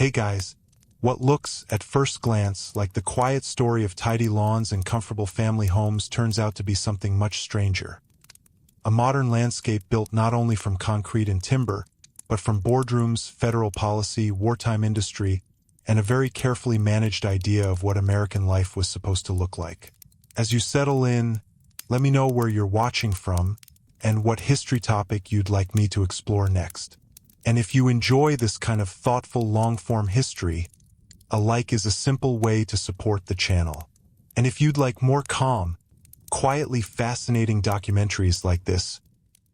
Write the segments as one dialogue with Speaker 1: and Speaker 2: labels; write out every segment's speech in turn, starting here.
Speaker 1: Hey guys, what looks, at first glance, like the quiet story of tidy lawns and comfortable family homes turns out to be something much stranger. A modern landscape built not only from concrete and timber, but from boardrooms, federal policy, wartime industry, and a very carefully managed idea of what American life was supposed to look like. As you settle in, let me know where you're watching from and what history topic you'd like me to explore next. And if you enjoy this kind of thoughtful long-form history, a like is a simple way to support the channel. And if you'd like more calm, quietly fascinating documentaries like this,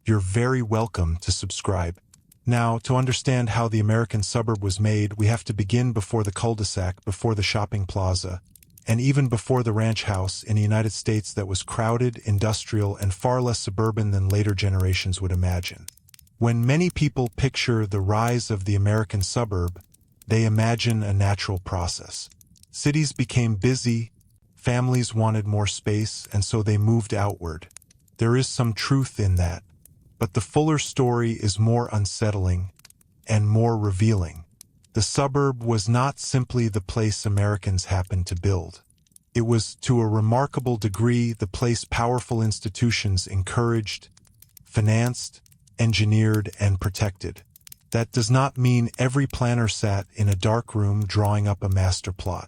Speaker 1: you're very welcome to subscribe. Now, to understand how the American suburb was made, we have to begin before the cul-de-sac, before the shopping plaza, and even before the ranch house in a United States that was crowded, industrial, and far less suburban than later generations would imagine. When many people picture the rise of the American suburb, they imagine a natural process. Cities became busy, families wanted more space, and so they moved outward. There is some truth in that, but the fuller story is more unsettling and more revealing. The suburb was not simply the place Americans happened to build. It was, to a remarkable degree, the place powerful institutions encouraged, financed, engineered, and protected. That does not mean every planner sat in a dark room drawing up a master plot.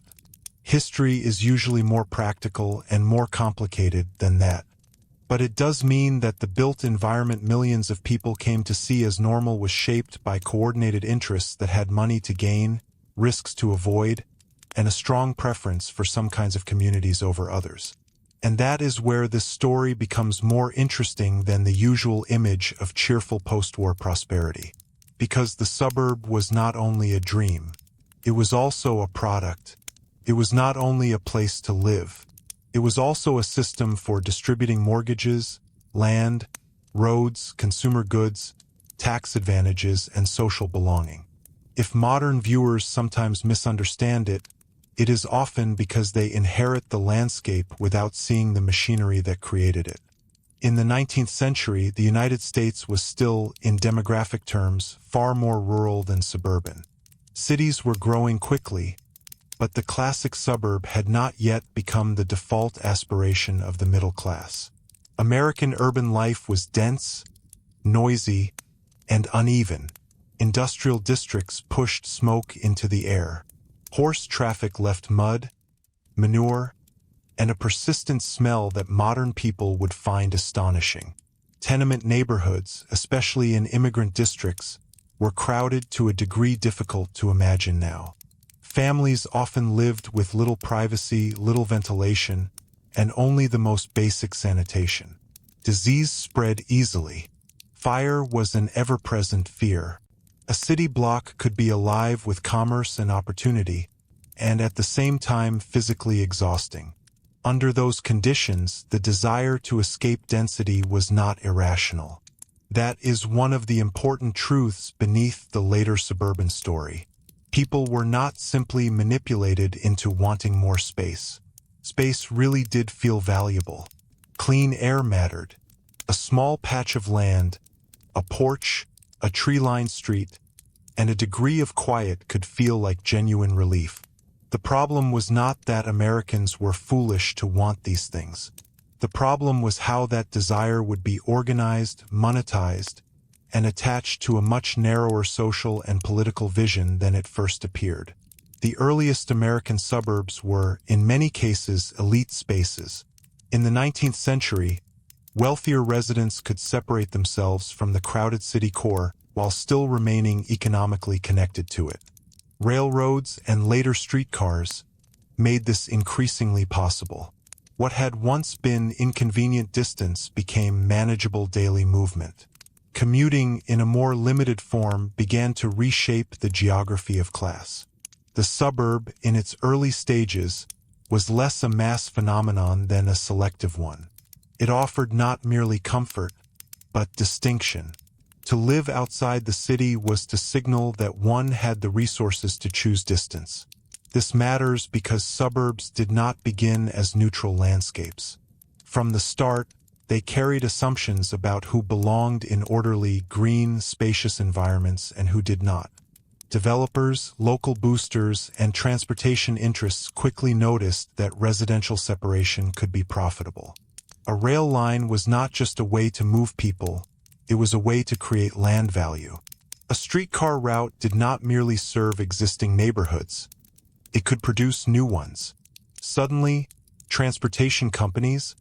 Speaker 1: History is usually more practical and more complicated than that. But it does mean that the built environment millions of people came to see as normal was shaped by coordinated interests that had money to gain, risks to avoid, and a strong preference for some kinds of communities over others. And that is where this story becomes more interesting than the usual image of cheerful post-war prosperity. Because the suburb was not only a dream, it was also a product. It was not only a place to live. It was also a system for distributing mortgages, land, roads, consumer goods, tax advantages, and social belonging. If modern viewers sometimes misunderstand it, it is often because they inherit the landscape without seeing the machinery that created it. In the 19th century, the United States was still, in demographic terms, far more rural than suburban. Cities were growing quickly, but the classic suburb had not yet become the default aspiration of the middle class. American urban life was dense, noisy, and uneven. Industrial districts pushed smoke into the air. Horse traffic left mud, manure, and a persistent smell that modern people would find astonishing. Tenement neighborhoods, especially in immigrant districts, were crowded to a degree difficult to imagine now. Families often lived with little privacy, little ventilation, and only the most basic sanitation. Disease spread easily. Fire was an ever-present fear. A city block could be alive with commerce and opportunity, and at the same time physically exhausting. Under those conditions, the desire to escape density was not irrational. That is one of the important truths beneath the later suburban story. People were not simply manipulated into wanting more space. Space really did feel valuable. Clean air mattered. A small patch of land, a porch, a tree-lined street, and a degree of quiet could feel like genuine relief. The problem was not that Americans were foolish to want these things. The problem was how that desire would be organized, monetized, and attached to a much narrower social and political vision than it first appeared. The earliest American suburbs were, in many cases, elite spaces. In the 19th century, wealthier residents could separate themselves from the crowded city core while still remaining economically connected to it. Railroads and later streetcars made this increasingly possible. What had once been inconvenient distance became manageable daily movement. Commuting in a more limited form began to reshape the geography of class. The suburb, in its early stages, was less a mass phenomenon than a selective one. It offered not merely comfort, but distinction. To live outside the city was to signal that one had the resources to choose distance. This matters because suburbs did not begin as neutral landscapes. From the start, they carried assumptions about who belonged in orderly, green, spacious environments and who did not. developers, local boosters, and transportation interests quickly noticed that residential separation could be profitable. A rail line was not just a way to move people, it was a way to create land value. A streetcar route did not merely serve existing neighborhoods, it could produce new ones. Suddenly, transportation companies,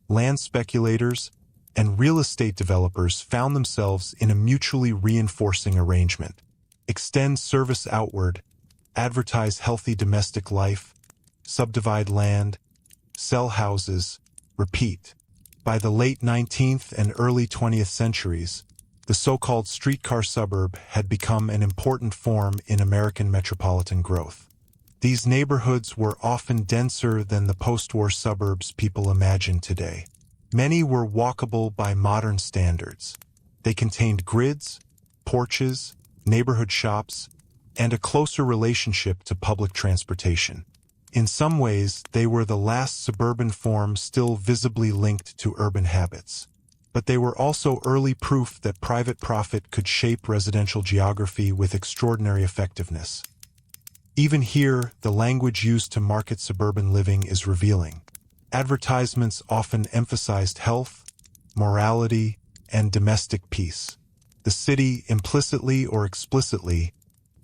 Speaker 1: land speculators, and real estate developers found themselves in a mutually reinforcing arrangement. Extend service outward, advertise healthy domestic life, subdivide land, sell houses, repeat. By the late 19th and early 20th centuries, the so-called streetcar suburb had become an important form in American metropolitan growth. These neighborhoods were often denser than the post-war suburbs people imagine today. Many were walkable by modern standards. They contained grids, porches, neighborhood shops, and a closer relationship to public transportation. In some ways, they were the last suburban form still visibly linked to urban habits. But they were also early proof that private profit could shape residential geography with extraordinary effectiveness. Even here, the language used to market suburban living is revealing. Advertisements often emphasized health, morality, and domestic peace. The city, implicitly or explicitly,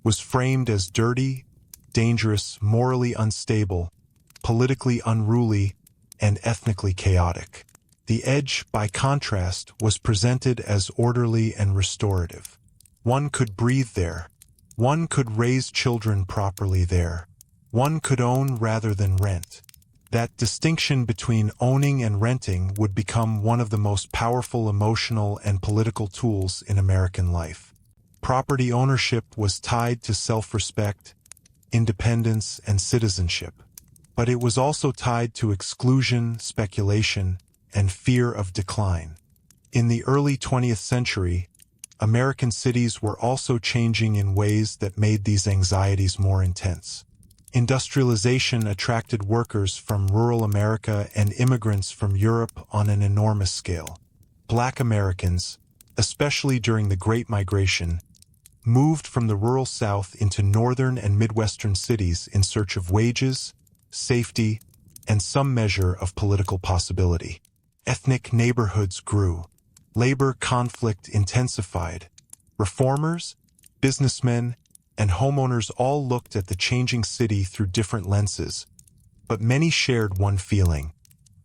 Speaker 1: was framed as dirty, dangerous, morally unstable, politically unruly, and ethnically chaotic. The edge, by contrast, was presented as orderly and restorative. One could breathe there. One could raise children properly there. One could own rather than rent. That distinction between owning and renting would become one of the most powerful emotional and political tools in American life. Property ownership was tied to self-respect, independence, and citizenship. But it was also tied to exclusion, speculation, and fear of decline. In the early 20th century, American cities were also changing in ways that made these anxieties more intense. Industrialization attracted workers from rural America and immigrants from Europe on an enormous scale. Black Americans, especially during the Great Migration, moved from the rural South into northern and Midwestern cities in search of wages, safety, and some measure of political possibility. Ethnic neighborhoods grew. Labor conflict intensified. Reformers, businessmen, and homeowners all looked at the changing city through different lenses, but many shared one feeling: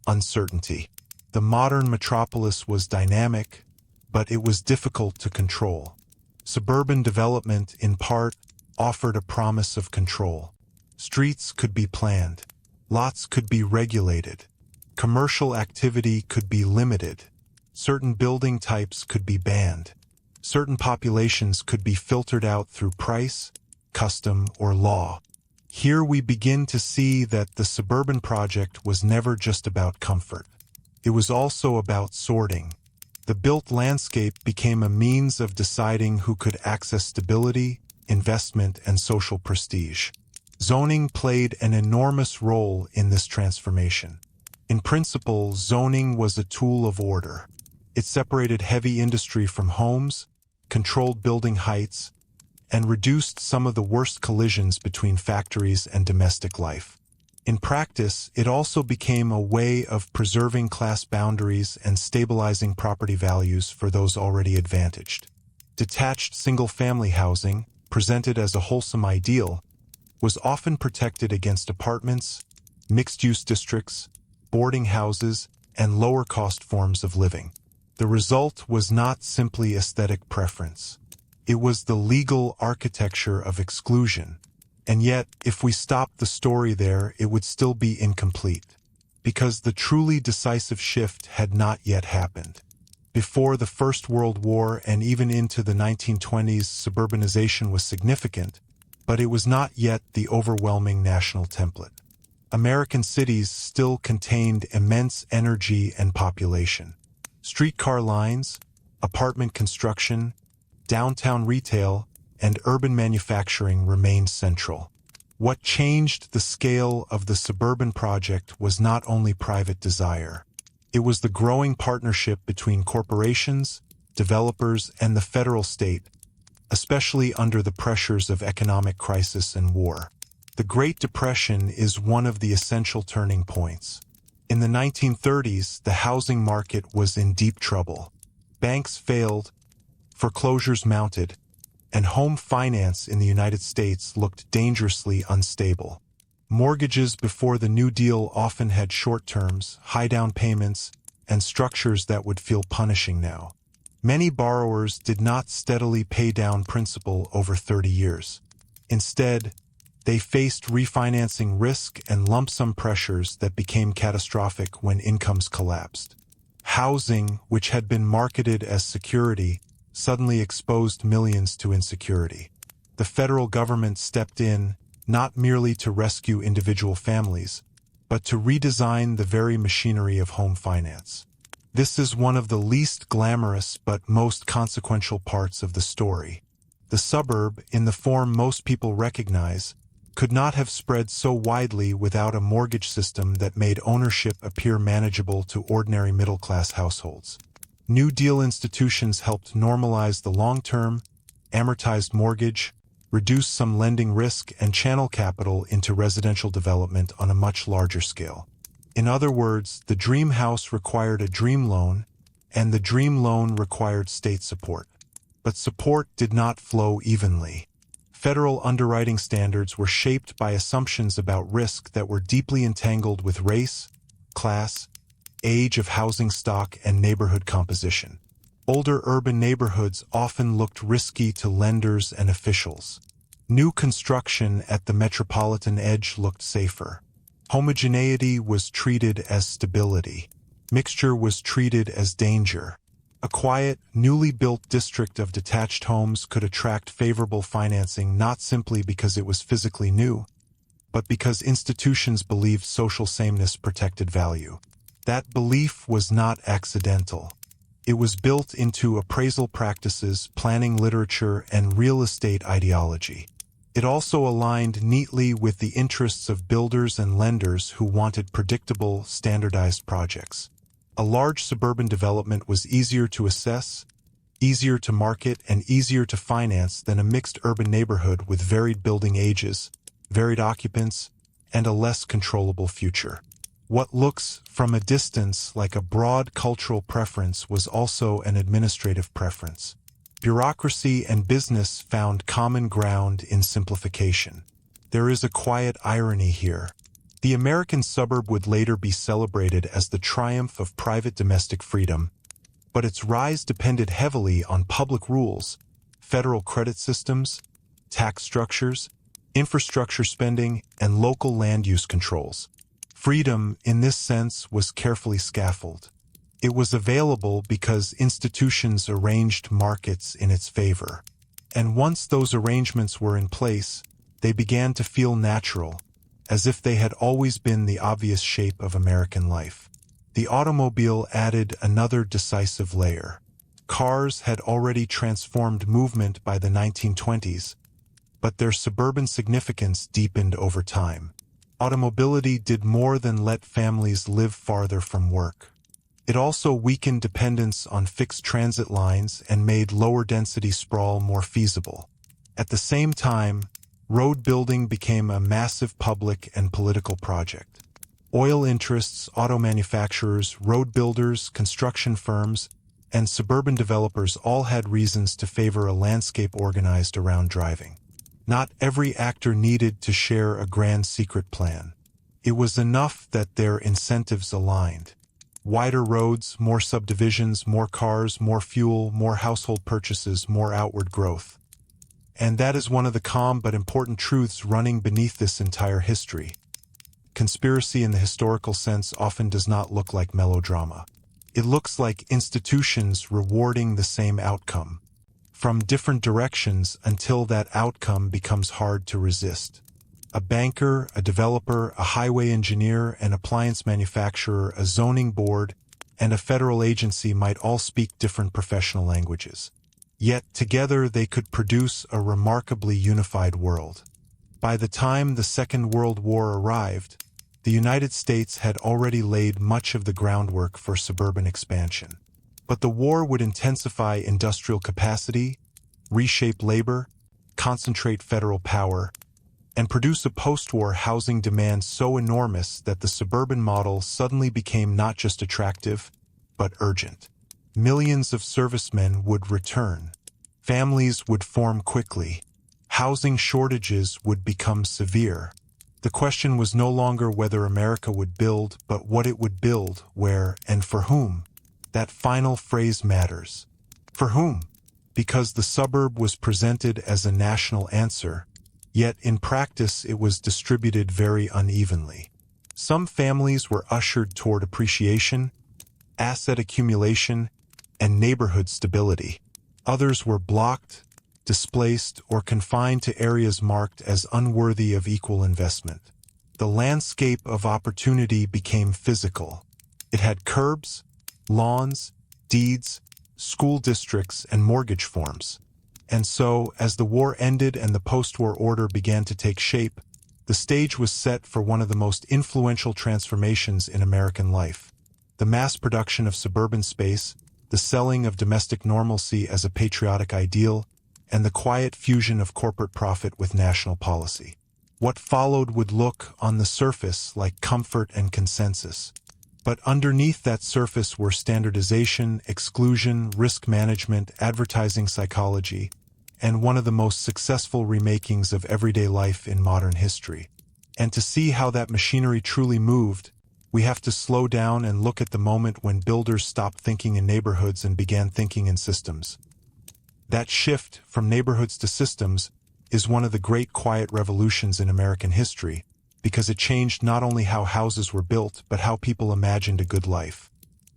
Speaker 1: uncertainty. The modern metropolis was dynamic, but it was difficult to control. Suburban development, in part, offered a promise of control. Streets could be planned. Lots could be regulated. Commercial activity could be limited. Certain building types could be banned. Certain populations could be filtered out through price, custom, or law. Here we begin to see that the suburban project was never just about comfort. It was also about sorting. The built landscape became a means of deciding who could access stability, investment, and social prestige. Zoning played an enormous role in this transformation. In principle, zoning was a tool of order. It separated heavy industry from homes, controlled building heights, and reduced some of the worst collisions between factories and domestic life. In practice, it also became a way of preserving class boundaries and stabilizing property values for those already advantaged. Detached single-family housing, presented as a wholesome ideal, was often protected against apartments, mixed-use districts, boarding houses, and lower-cost forms of living. The result was not simply aesthetic preference. It was the legal architecture of exclusion. And yet, if we stopped the story there, it would still be incomplete. Because the truly decisive shift had not yet happened. Before the First World War and even into the 1920s, suburbanization was significant, but it was not yet the overwhelming national template. American cities still contained immense energy and population. Streetcar lines, apartment construction, downtown retail, and urban manufacturing remained central. What changed the scale of the suburban project was not only private desire. It was the growing partnership between corporations, developers, and the federal state, especially under the pressures of economic crisis and war. The Great Depression is one of the essential turning points. In the 1930s, the housing market was in deep trouble. Banks failed, foreclosures mounted, and home finance in the United States looked dangerously unstable. Mortgages before the New Deal often had short terms, high down payments, and structures that would feel punishing now. Many borrowers did not steadily pay down principal over 30 years. Instead, they faced refinancing risk and lump sum pressures that became catastrophic when incomes collapsed. Housing, which had been marketed as security, suddenly exposed millions to insecurity. The federal government stepped in, not merely to rescue individual families, but to redesign the very machinery of home finance. This is one of the least glamorous but most consequential parts of the story. The suburb, in the form most people recognize, could not have spread so widely without a mortgage system that made ownership appear manageable to ordinary middle-class households. New Deal institutions helped normalize the long-term, amortized mortgage, reduce some lending risk, and channel capital into residential development on a much larger scale. In other words, the dream house required a dream loan, and the dream loan required state support. But support did not flow evenly. Federal underwriting standards were shaped by assumptions about risk that were deeply entangled with race, class, age of housing stock, and neighborhood composition. Older urban neighborhoods often looked risky to lenders and officials. New construction at the metropolitan edge looked safer. Homogeneity was treated as stability. Mixture was treated as danger. A quiet, newly built district of detached homes could attract favorable financing not simply because it was physically new, but because institutions believed social sameness protected value. That belief was not accidental. It was built into appraisal practices, planning literature, and real estate ideology. It also aligned neatly with the interests of builders and lenders who wanted predictable, standardized projects. A large suburban development was easier to assess, easier to market, and easier to finance than a mixed urban neighborhood with varied building ages, varied occupants, and a less controllable future. What looks, from a distance, like a broad cultural preference was also an administrative preference. Bureaucracy and business found common ground in simplification. There is a quiet irony here. The American suburb would later be celebrated as the triumph of private domestic freedom, but its rise depended heavily on public rules, federal credit systems, tax structures, infrastructure spending, and local land use controls. Freedom, in this sense, was carefully scaffolded. It was available because institutions arranged markets in its favor. And once those arrangements were in place, they began to feel natural, as if they had always been the obvious shape of American life. The automobile added another decisive layer. Cars had already transformed movement by the 1920s, but their suburban significance deepened over time. Automobility did more than let families live farther from work. It also weakened dependence on fixed transit lines and made lower-density sprawl more feasible. At the same time, road building became a massive public and political project. Oil interests, auto manufacturers, road builders, construction firms, and suburban developers all had reasons to favor a landscape organized around driving. Not every actor needed to share a grand secret plan. It was enough that their incentives aligned. Wider roads, more subdivisions, more cars, more fuel, more household purchases, more outward growth. And that is one of the calm but important truths running beneath this entire history. Conspiracy in the historical sense often does not look like melodrama. It looks like institutions rewarding the same outcome, from different directions until that outcome becomes hard to resist. A banker, a developer, a highway engineer, an appliance manufacturer, a zoning board, and a federal agency might all speak different professional languages. Yet together they could produce a remarkably unified world. By the time the Second World War arrived, the United States had already laid much of the groundwork for suburban expansion. But the war would intensify industrial capacity, reshape labor, concentrate federal power, and produce a post-war housing demand so enormous that the suburban model suddenly became not just attractive, but urgent. Millions of servicemen would return. Families would form quickly. Housing shortages would become severe. The question was no longer whether America would build, but what it would build, where, and for whom. That final phrase matters. For whom? Because the suburb was presented as a national answer, yet in practice it was distributed very unevenly. Some families were ushered toward appreciation, asset accumulation, and neighborhood stability. Others were blocked, displaced, or confined to areas marked as unworthy of equal investment. The landscape of opportunity became physical. It had curbs, lawns, deeds, school districts, and mortgage forms. And so, as the war ended and the post-war order began to take shape, the stage was set for one of the most influential transformations in American life. The mass production of suburban space, the selling of domestic normalcy as a patriotic ideal, and the quiet fusion of corporate profit with national policy. What followed would look, on the surface, like comfort and consensus. But underneath that surface were standardization, exclusion, risk management, advertising psychology, and one of the most successful remakings of everyday life in modern history. And to see how that machinery truly moved, we have to slow down and look at the moment when builders stopped thinking in neighborhoods and began thinking in systems. That shift from neighborhoods to systems is one of the great quiet revolutions in American history, because it changed not only how houses were built, but how people imagined a good life.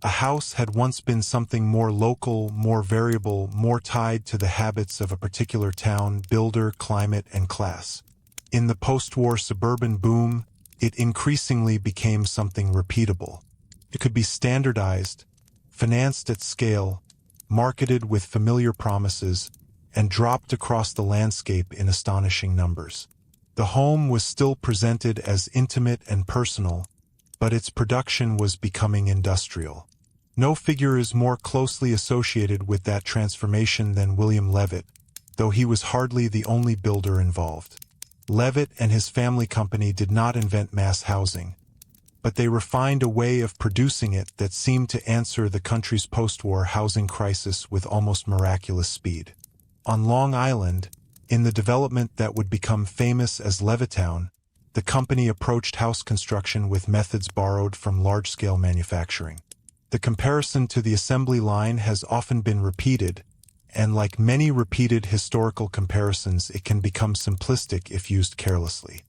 Speaker 1: A house had once been something more local, more variable, more tied to the habits of a particular town, builder, climate, and class. In the post-war suburban boom, it increasingly became something repeatable. It could be standardized, financed at scale, marketed with familiar promises, and dropped across the landscape in astonishing numbers. The home was still presented as intimate and personal, but its production was becoming industrial. No figure is more closely associated with that transformation than William Levitt, though he was hardly the only builder involved. Levitt and his family company did not invent mass housing, but they refined a way of producing it that seemed to answer the country's post-war housing crisis with almost miraculous speed. On Long Island, in the development that would become famous as Levittown, the company approached house construction with methods borrowed from large-scale manufacturing. The comparison to the assembly line has often been repeated, and like many repeated historical comparisons, it can become simplistic if used carelessly.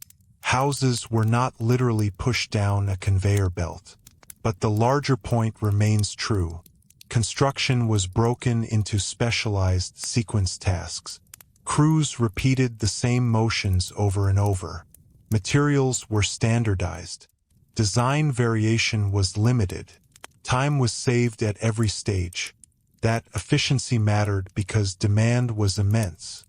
Speaker 1: Houses were not literally pushed down a conveyor belt, but the larger point remains true. Construction was broken into specialized, sequenced tasks. Crews repeated the same motions over and over. Materials were standardized. Design variation was limited. Time was saved at every stage. That efficiency mattered because demand was immense.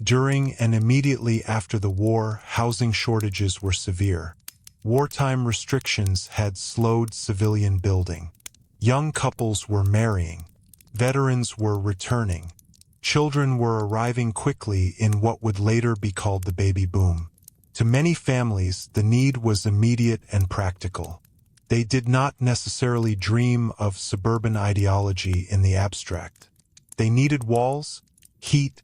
Speaker 1: During and immediately after the war, housing shortages were severe. Wartime restrictions had slowed civilian building. Young couples were marrying. Veterans were returning. Children were arriving quickly in what would later be called the baby boom. To many families, the need was immediate and practical. They did not necessarily dream of suburban ideology in the abstract. They needed walls, heat,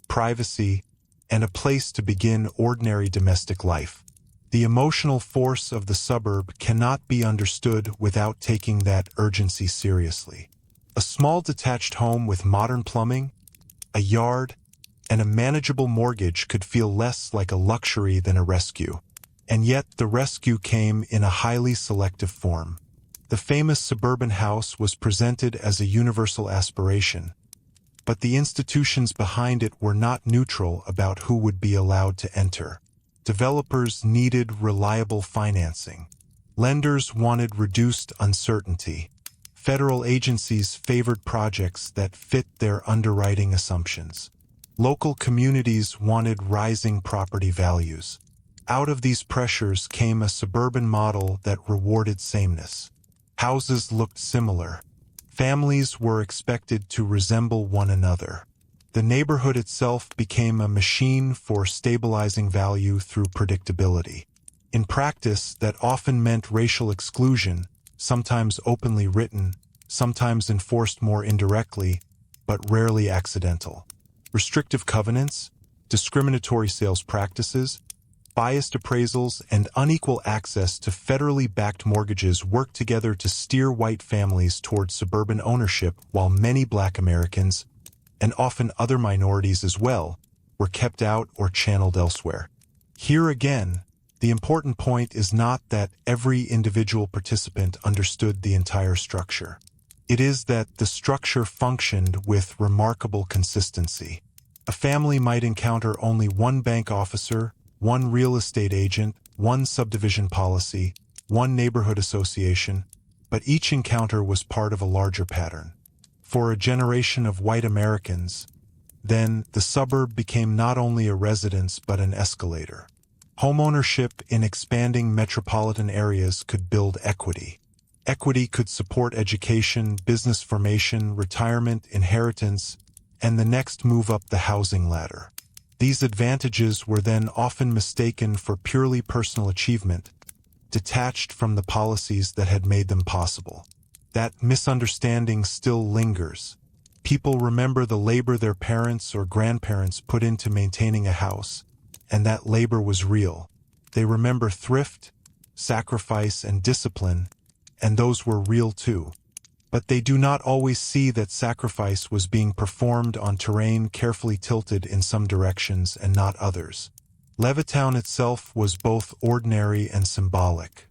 Speaker 1: privacy, and a place to begin ordinary domestic life. The emotional force of the suburb cannot be understood without taking that urgency seriously. A small detached home with modern plumbing, a yard, and a manageable mortgage could feel less like a luxury than a rescue. And yet the rescue came in a highly selective form. The famous suburban house was presented as a universal aspiration, but the institutions behind it were not neutral about who would be allowed to enter. Developers needed reliable financing. Lenders wanted reduced uncertainty. Federal agencies favored projects that fit their underwriting assumptions. Local communities wanted rising property values. Out of these pressures came a suburban model that rewarded sameness. Houses looked similar. Families were expected to resemble one another. The neighborhood itself became a machine for stabilizing value through predictability. In practice, that often meant racial exclusion, sometimes openly written, sometimes enforced more indirectly, but rarely accidental. Restrictive covenants, discriminatory sales practices, biased appraisals, and unequal access to federally backed mortgages worked together to steer white families toward suburban ownership, while many Black Americans, and often other minorities as well, were kept out or channeled elsewhere. Here again, the important point is not that every individual participant understood the entire structure. It is that the structure functioned with remarkable consistency. A family might encounter only one bank officer, one real estate agent, one subdivision policy, one neighborhood association, but each encounter was part of a larger pattern. For a generation of white Americans, then, the suburb became not only a residence but an escalator. Homeownership in expanding metropolitan areas could build equity. Equity could support education, business formation, retirement, inheritance, and the next move up the housing ladder. These advantages were then often mistaken for purely personal achievement, detached from the policies that had made them possible. That misunderstanding still lingers. People remember the labor their parents or grandparents put into maintaining a house, and that labor was real. They remember thrift, sacrifice, and discipline, and those were real too. But they do not always see that sacrifice was being performed on terrain carefully tilted in some directions and not others. Levittown itself was both ordinary and symbolic.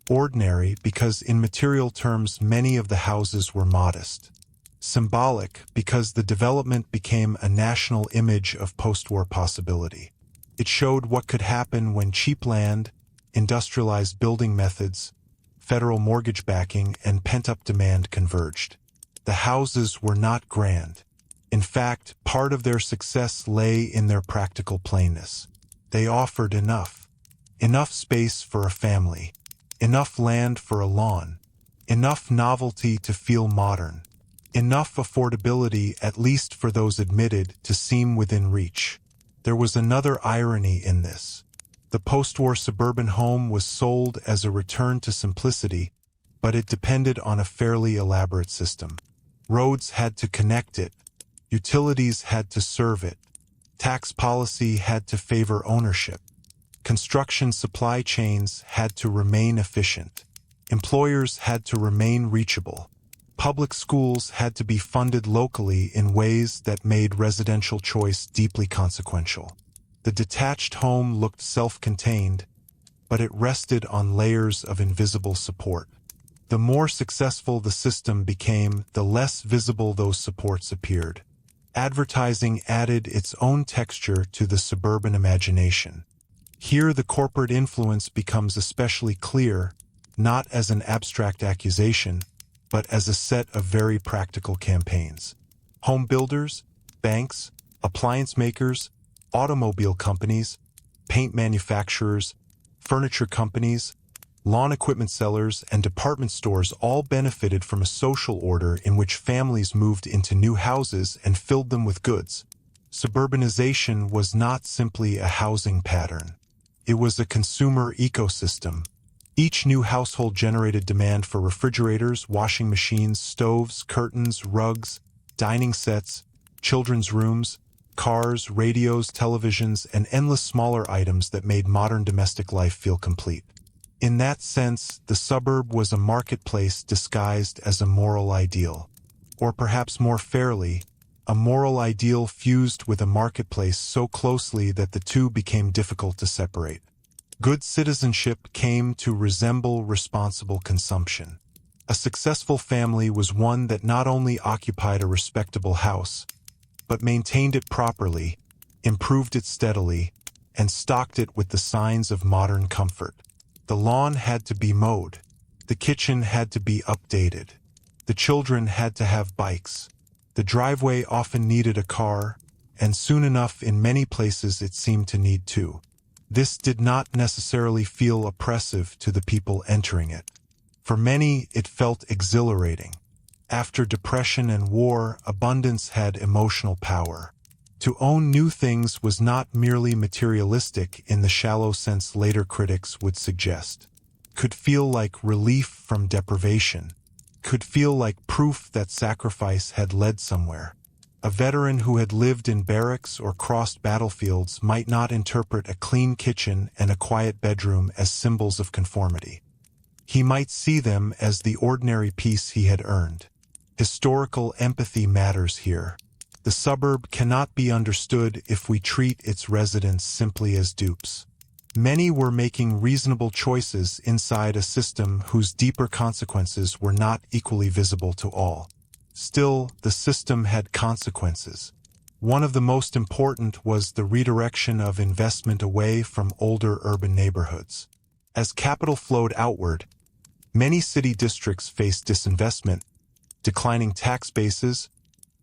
Speaker 1: Ordinary because in material terms many of the houses were modest. Symbolic because the development became a national image of post-war possibility. It showed what could happen when cheap land, industrialized building methods, federal mortgage backing, and pent-up demand converged. The houses were not grand. In fact, part of their success lay in their practical plainness. They offered enough. Enough space for a family. Enough land for a lawn. Enough novelty to feel modern. Enough affordability, at least for those admitted, to seem within reach. There was another irony in this. The post-war suburban home was sold as a return to simplicity, but it depended on a fairly elaborate system. Roads had to connect it. Utilities had to serve it. Tax policy had to favor ownership. Construction supply chains had to remain efficient. Employers had to remain reachable. Public schools had to be funded locally in ways that made residential choice deeply consequential. The detached home looked self-contained, but it rested on layers of invisible support. The more successful the system became, the less visible those supports appeared. Advertising added its own texture to the suburban imagination. Here the corporate influence becomes especially clear, not as an abstract accusation, but as a set of very practical campaigns. Home builders, banks, appliance makers, automobile companies, paint manufacturers, furniture companies, lawn equipment sellers, and department stores all benefited from a social order in which families moved into new houses and filled them with goods. Suburbanization was not simply a housing pattern. It was a consumer ecosystem. Each new household generated demand for refrigerators, washing machines, stoves, curtains, rugs, dining sets, children's rooms, cars, radios, televisions, and endless smaller items that made modern domestic life feel complete. In that sense, the suburb was a marketplace disguised as a moral ideal. Or perhaps more fairly, a moral ideal fused with a marketplace so closely that the two became difficult to separate. Good citizenship came to resemble responsible consumption. A successful family was one that not only occupied a respectable house, but maintained it properly, improved it steadily, and stocked it with the signs of modern comfort. The lawn had to be mowed. The kitchen had to be updated. The children had to have bikes. The driveway often needed a car, and soon enough in many places it seemed to need two. This did not necessarily feel oppressive to the people entering it. For many, it felt exhilarating. After depression and war, abundance had emotional power. To own new things was not merely materialistic in the shallow sense later critics would suggest. Could feel like relief from deprivation. Could feel like proof that sacrifice had led somewhere. A veteran who had lived in barracks or crossed battlefields might not interpret a clean kitchen and a quiet bedroom as symbols of conformity. He might see them as the ordinary peace he had earned. Historical empathy matters here. The suburb cannot be understood if we treat its residents simply as dupes. Many were making reasonable choices inside a system whose deeper consequences were not equally visible to all. Still, the system had consequences. One of the most important was the redirection of investment away from older urban neighborhoods. As capital flowed outward, many city districts faced disinvestment, declining tax bases,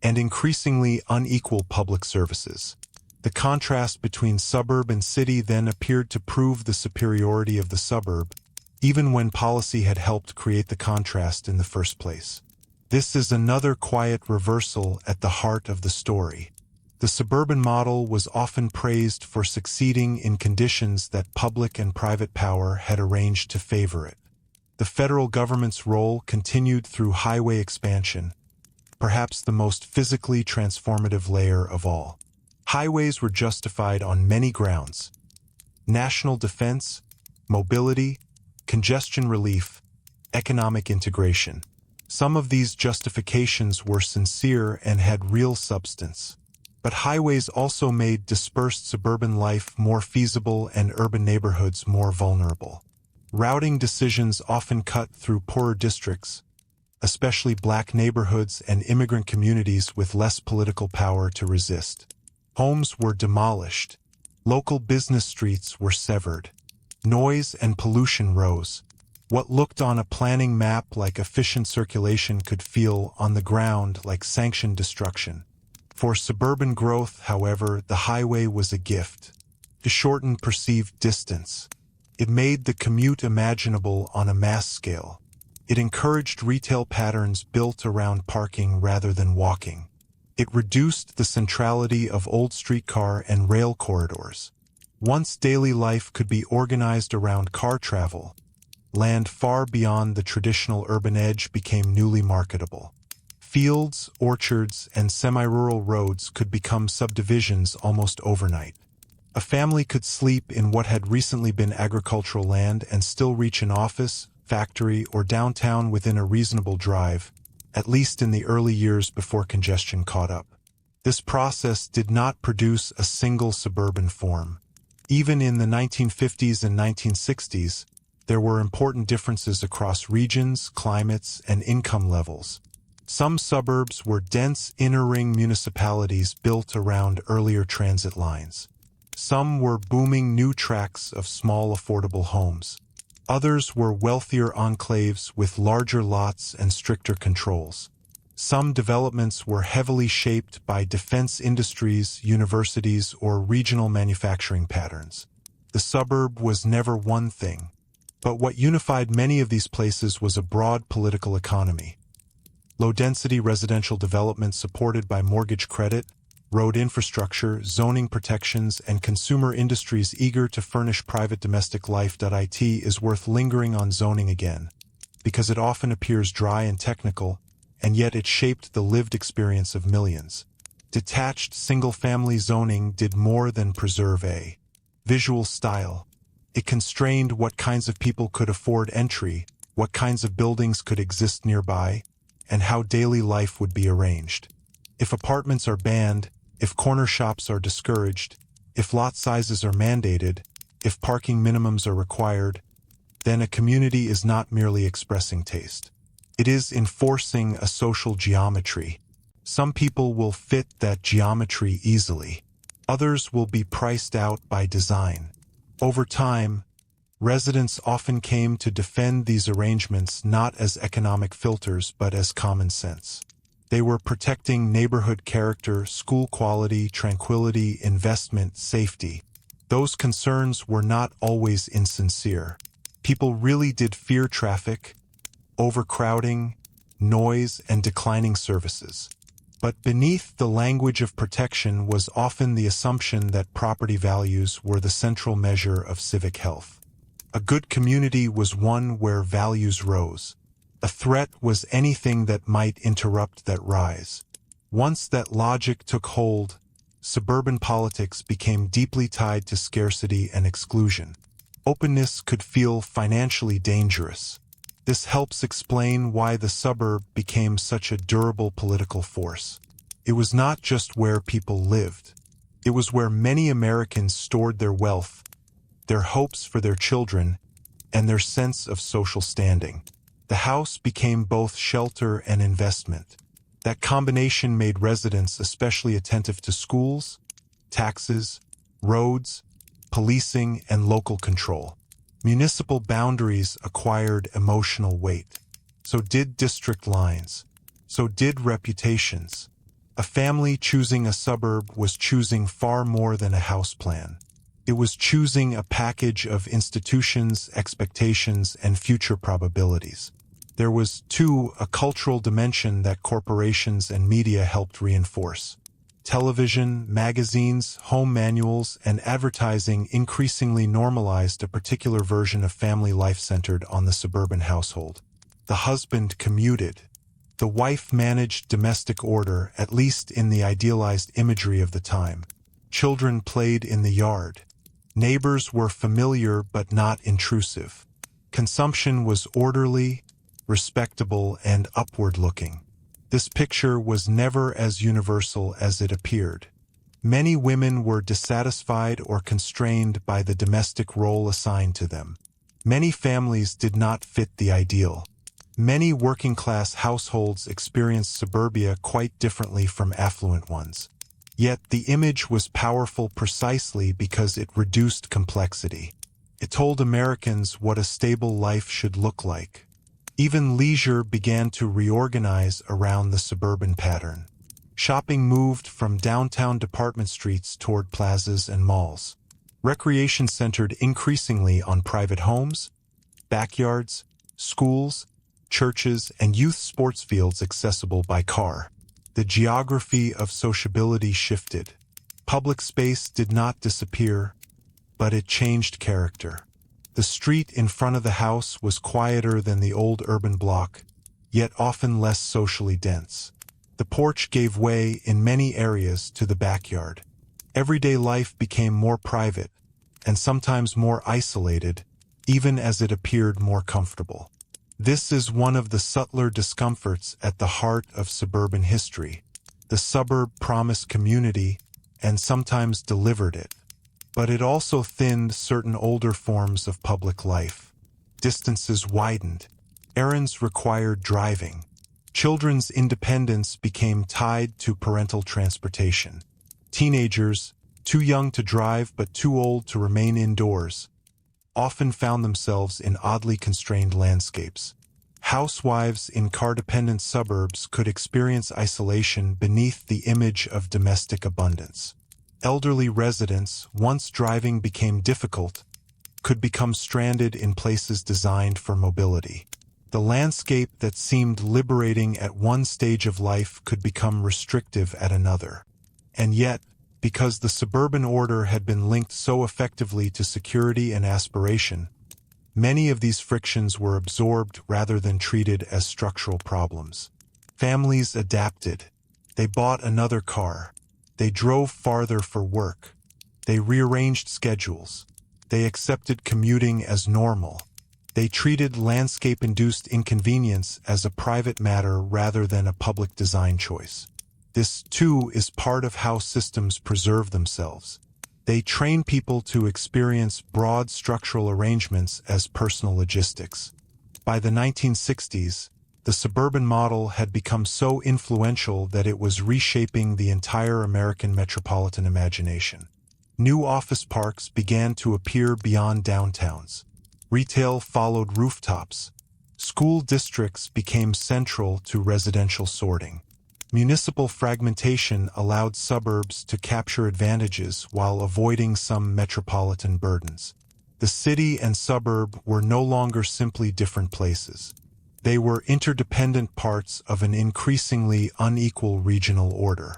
Speaker 1: and increasingly unequal public services. The contrast between suburb and city then appeared to prove the superiority of the suburb, even when policy had helped create the contrast in the first place. This is another quiet reversal at the heart of the story. The suburban model was often praised for succeeding in conditions that public and private power had arranged to favor it. The federal government's role continued through highway expansion, perhaps the most physically transformative layer of all. Highways were justified on many grounds: national defense, mobility, congestion relief, economic integration. Some of these justifications were sincere and had real substance. But highways also made dispersed suburban life more feasible and urban neighborhoods more vulnerable. Routing decisions often cut through poorer districts, especially black neighborhoods and immigrant communities with less political power to resist. Homes were demolished. Local business streets were severed. Noise and pollution rose. What looked on a planning map like efficient circulation could feel on the ground like sanctioned destruction. For suburban growth, however, the highway was a gift. It shortened perceived distance. It made the commute imaginable on a mass scale. It encouraged retail patterns built around parking rather than walking. It reduced the centrality of old streetcar and rail corridors. Once daily life could be organized around car travel, land far beyond the traditional urban edge became newly marketable. Fields, orchards, and semi-rural roads could become subdivisions almost overnight. A family could sleep in what had recently been agricultural land and still reach an office, factory, or downtown within a reasonable drive, at least in the early years before congestion caught up. This process did not produce a single suburban form. Even in the 1950s and 1960s, there were important differences across regions, climates, and income levels. Some suburbs were dense inner-ring municipalities built around earlier transit lines. Some were booming new tracts of small affordable homes. Others were wealthier enclaves with larger lots and stricter controls. Some developments were heavily shaped by defense industries, universities, or regional manufacturing patterns. The suburb was never one thing, but what unified many of these places was a broad political economy. Low-density residential development supported by mortgage credit, road infrastructure, zoning protections, and consumer industries eager to furnish private domestic life. It is worth lingering on zoning again, because it often appears dry and technical, and yet it shaped the lived experience of millions. Detached single-family zoning did more than preserve a visual style. It constrained what kinds of people could afford entry, what kinds of buildings could exist nearby, and how daily life would be arranged. If apartments are banned, if corner shops are discouraged, if lot sizes are mandated, if parking minimums are required, then a community is not merely expressing taste. It is enforcing a social geometry. Some people will fit that geometry easily. Others will be priced out by design. Over time, residents often came to defend these arrangements not as economic filters but as common sense. They were protecting neighborhood character, school quality, tranquility, investment, safety. Those concerns were not always insincere. People really did fear traffic, overcrowding, noise, and declining services. But beneath the language of protection was often the assumption that property values were the central measure of civic health. A good community was one where values rose. A threat was anything that might interrupt that rise. Once that logic took hold, suburban politics became deeply tied to scarcity and exclusion. Openness could feel financially dangerous. This helps explain why the suburb became such a durable political force. It was not just where people lived. It was where many Americans stored their wealth, their hopes for their children, and their sense of social standing. The house became both shelter and investment. That combination made residents especially attentive to schools, taxes, roads, policing, and local control. Municipal boundaries acquired emotional weight. So did district lines. So did reputations. A family choosing a suburb was choosing far more than a house plan. It was choosing a package of institutions, expectations, and future probabilities. There was, too, a cultural dimension that corporations and media helped reinforce. Television, magazines, home manuals, and advertising increasingly normalized a particular version of family life centered on the suburban household. The husband commuted. The wife managed domestic order, at least in the idealized imagery of the time. Children played in the yard. Neighbors were familiar but not intrusive. Consumption was orderly, respectable, and upward-looking. This picture was never as universal as it appeared. Many women were dissatisfied or constrained by the domestic role assigned to them. Many families did not fit the ideal. Many working-class households experienced suburbia quite differently from affluent ones. Yet the image was powerful precisely because it reduced complexity. It told Americans what a stable life should look like. Even leisure began to reorganize around the suburban pattern. Shopping moved from downtown department streets toward plazas and malls. Recreation centered increasingly on private homes, backyards, schools, churches, and youth sports fields accessible by car. The geography of sociability shifted. Public space did not disappear, but it changed character. The street in front of the house was quieter than the old urban block, yet often less socially dense. The porch gave way in many areas to the backyard. Everyday life became more private, and sometimes more isolated, even as it appeared more comfortable. This is one of the subtler discomforts at the heart of suburban history. The suburb promised community, and sometimes delivered it. But it also thinned certain older forms of public life. Distances widened. Errands required driving. Children's independence became tied to parental transportation. Teenagers, too young to drive but too old to remain indoors, often found themselves in oddly constrained landscapes. Housewives in car-dependent suburbs could experience isolation beneath the image of domestic abundance. Elderly residents, once driving became difficult, could become stranded in places designed for mobility. The landscape that seemed liberating at one stage of life could become restrictive at another. And yet, because the suburban order had been linked so effectively to security and aspiration, many of these frictions were absorbed rather than treated as structural problems. Families adapted. They bought another car. They drove farther for work. They rearranged schedules. They accepted commuting as normal. They treated landscape-induced inconvenience as a private matter rather than a public design choice. This, too, is part of how systems preserve themselves. They train people to experience broad structural arrangements as personal logistics. By the 1960s, the suburban model had become so influential that it was reshaping the entire American metropolitan imagination. New office parks began to appear beyond downtowns. Retail followed rooftops. School districts became central to residential sorting. Municipal fragmentation allowed suburbs to capture advantages while avoiding some metropolitan burdens. The city and suburb were no longer simply different places. They were interdependent parts of an increasingly unequal regional order.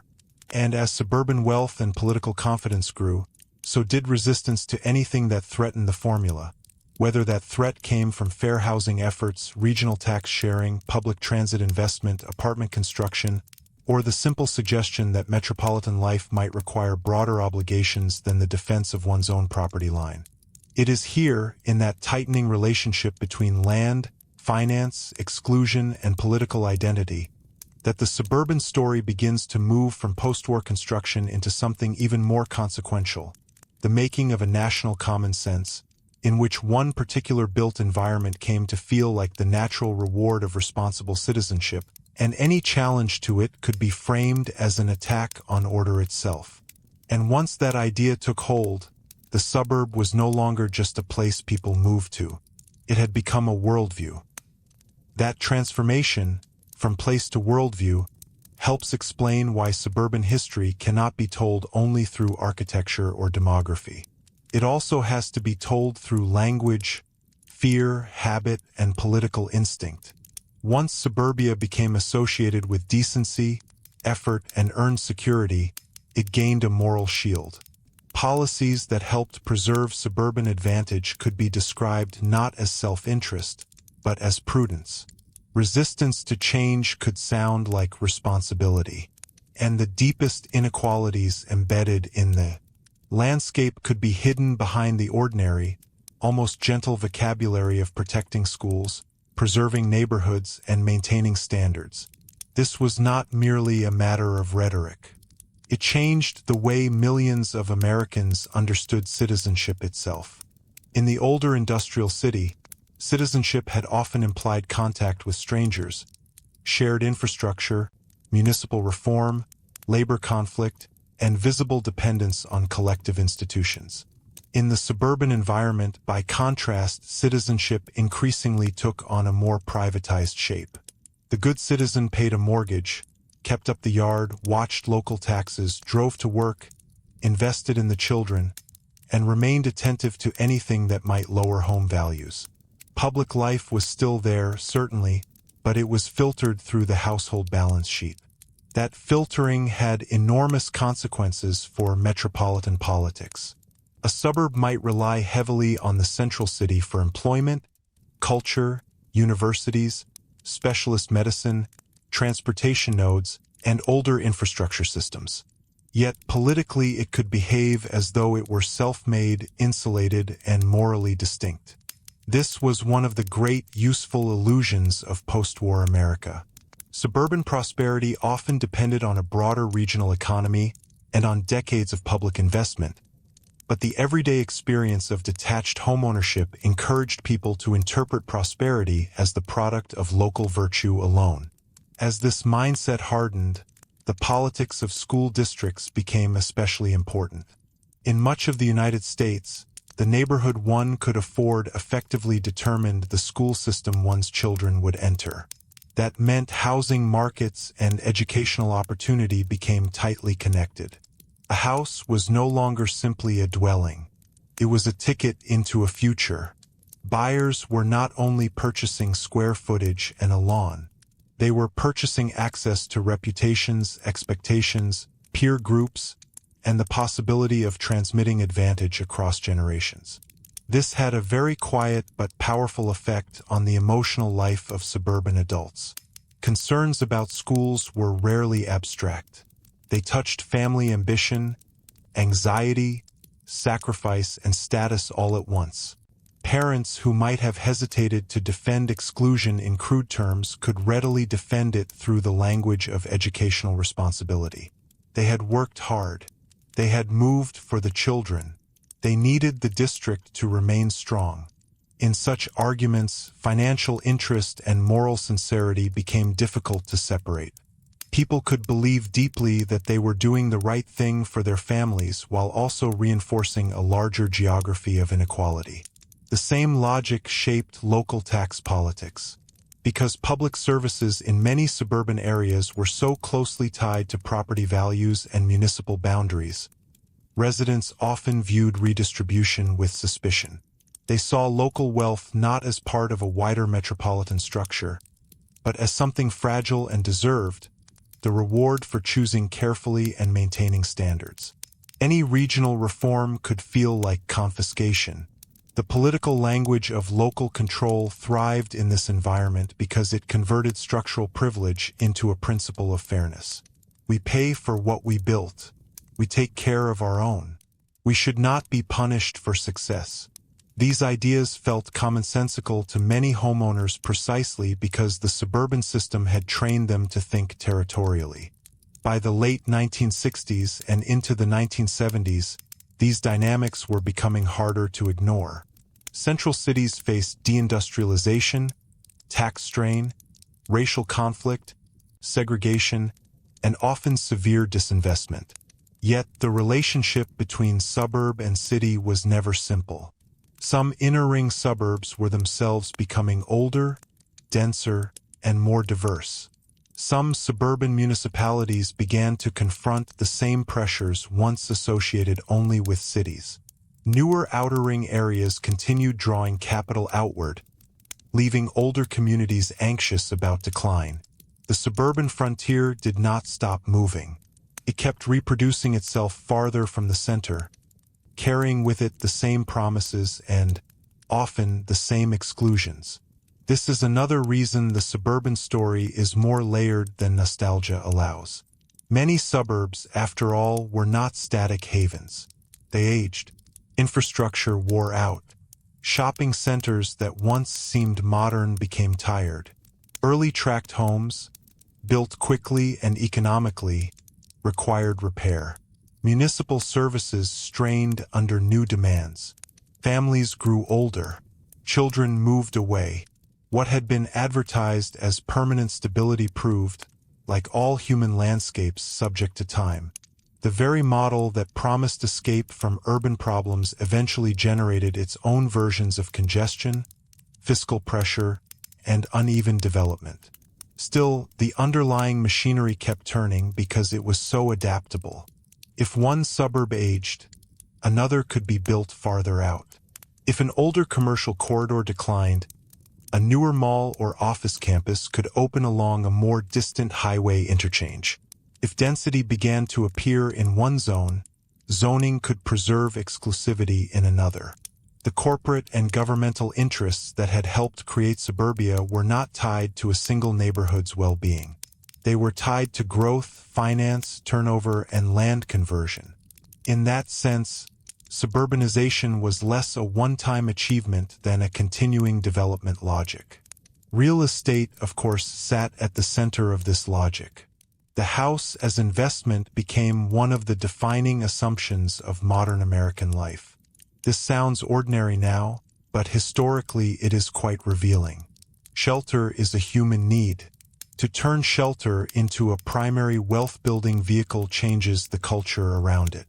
Speaker 1: And as suburban wealth and political confidence grew, so did resistance to anything that threatened the formula. Whether that threat came from fair housing efforts, regional tax sharing, public transit investment, apartment construction, or the simple suggestion that metropolitan life might require broader obligations than the defense of one's own property line. It is here, in that tightening relationship between land, finance, exclusion, and political identity, that the suburban story begins to move from post-war construction into something even more consequential, the making of a national common sense, in which one particular built environment came to feel like the natural reward of responsible citizenship, and any challenge to it could be framed as an attack on order itself. And once that idea took hold, the suburb was no longer just a place people moved to. It had become a worldview. That transformation, from place to worldview, helps explain why suburban history cannot be told only through architecture or demography. It also has to be told through language, fear, habit, and political instinct. Once suburbia became associated with decency, effort, and earned security, it gained a moral shield. Policies that helped preserve suburban advantage could be described not as self-interest, but as prudence. Resistance to change could sound like responsibility. And the deepest inequalities embedded in the landscape could be hidden behind the ordinary, almost gentle vocabulary of protecting schools, preserving neighborhoods, and maintaining standards. This was not merely a matter of rhetoric. It changed the way millions of Americans understood citizenship itself. In the older industrial city, citizenship had often implied contact with strangers, shared infrastructure, municipal reform, labor conflict, and visible dependence on collective institutions. In the suburban environment, by contrast, citizenship increasingly took on a more privatized shape. The good citizen paid a mortgage, kept up the yard, watched local taxes, drove to work, invested in the children, and remained attentive to anything that might lower home values. Public life was still there, certainly, but it was filtered through the household balance sheet. That filtering had enormous consequences for metropolitan politics. A suburb might rely heavily on the central city for employment, culture, universities, specialist medicine, transportation nodes, and older infrastructure systems. Yet politically it could behave as though it were self-made, insulated, and morally distinct. This was one of the great useful illusions of post-war America. Suburban prosperity often depended on a broader regional economy and on decades of public investment, but the everyday experience of detached homeownership encouraged people to interpret prosperity as the product of local virtue alone. As this mindset hardened, the politics of school districts became especially important. In much of the United States, the neighborhood one could afford effectively determined the school system one's children would enter. That meant housing markets and educational opportunity became tightly connected. A house was no longer simply a dwelling. It was a ticket into a future. Buyers were not only purchasing square footage and a lawn. They were purchasing access to reputations, expectations, peer groups, and the possibility of transmitting advantage across generations. This had a very quiet but powerful effect on the emotional life of suburban adults. Concerns about schools were rarely abstract. They touched family ambition, anxiety, sacrifice, and status all at once. Parents who might have hesitated to defend exclusion in crude terms could readily defend it through the language of educational responsibility. They had worked hard. They had moved for the children. They needed the district to remain strong. In such arguments, financial interest and moral sincerity became difficult to separate. People could believe deeply that they were doing the right thing for their families while also reinforcing a larger geography of inequality. The same logic shaped local tax politics. Because public services in many suburban areas were so closely tied to property values and municipal boundaries, residents often viewed redistribution with suspicion. They saw local wealth not as part of a wider metropolitan structure, but as something fragile and deserved, the reward for choosing carefully and maintaining standards. Any regional reform could feel like confiscation. The political language of local control thrived in this environment because it converted structural privilege into a principle of fairness. We pay for what we built. We take care of our own. We should not be punished for success. These ideas felt commonsensical to many homeowners precisely because the suburban system had trained them to think territorially. By the late 1960s and into the 1970s, these dynamics were becoming harder to ignore. Central cities faced deindustrialization, tax strain, racial conflict, segregation, and often severe disinvestment. Yet the relationship between suburb and city was never simple. Some inner-ring suburbs were themselves becoming older, denser, and more diverse. Some suburban municipalities began to confront the same pressures once associated only with cities. Newer outer-ring areas continued drawing capital outward, leaving older communities anxious about decline. The suburban frontier did not stop moving. It kept reproducing itself farther from the center, carrying with it the same promises and, often, the same exclusions. This is another reason the suburban story is more layered than nostalgia allows. Many suburbs, after all, were not static havens. They aged. Infrastructure wore out. Shopping centers that once seemed modern became tired. Early tract homes, built quickly and economically, required repair. Municipal services strained under new demands. Families grew older. Children moved away. What had been advertised as permanent stability proved, like all human landscapes, subject to time. The very model that promised escape from urban problems eventually generated its own versions of congestion, fiscal pressure, and uneven development. Still, the underlying machinery kept turning because it was so adaptable. If one suburb aged, another could be built farther out. If an older commercial corridor declined, a newer mall or office campus could open along a more distant highway interchange. If density began to appear in one zone, zoning could preserve exclusivity in another. The corporate and governmental interests that had helped create suburbia were not tied to a single neighborhood's well-being. They were tied to growth, finance, turnover, and land conversion. In that sense, suburbanization was less a one-time achievement than a continuing development logic. Real estate, of course, sat at the center of this logic. The house as investment became one of the defining assumptions of modern American life. This sounds ordinary now, but historically it is quite revealing. Shelter is a human need. To turn shelter into a primary wealth-building vehicle changes the culture around it.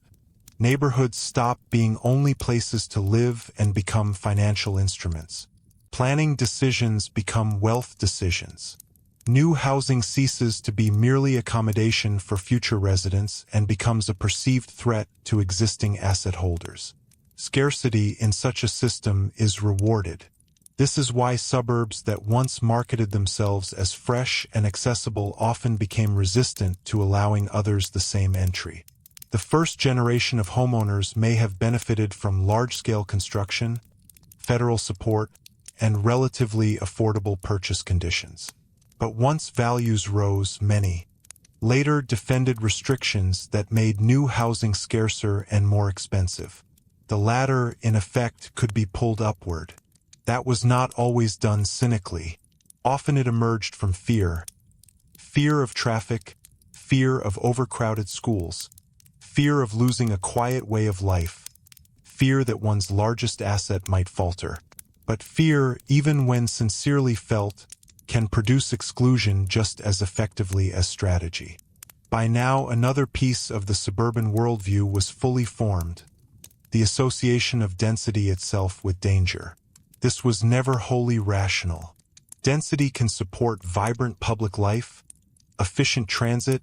Speaker 1: Neighborhoods stop being only places to live and become financial instruments. Planning decisions become wealth decisions. New housing ceases to be merely accommodation for future residents and becomes a perceived threat to existing asset holders. Scarcity in such a system is rewarded. This is why suburbs that once marketed themselves as fresh and accessible often became resistant to allowing others the same entry. The first generation of homeowners may have benefited from large-scale construction, federal support, and relatively affordable purchase conditions. But once values rose, many later defended restrictions that made new housing scarcer and more expensive. The latter, in effect, could be pulled upward. That was not always done cynically. Often it emerged from fear. Fear of traffic, fear of overcrowded schools, fear of losing a quiet way of life, fear that one's largest asset might falter. But fear, even when sincerely felt, can produce exclusion just as effectively as strategy. By now, another piece of the suburban worldview was fully formed: the association of density itself with danger. This was never wholly rational. Density can support vibrant public life, efficient transit,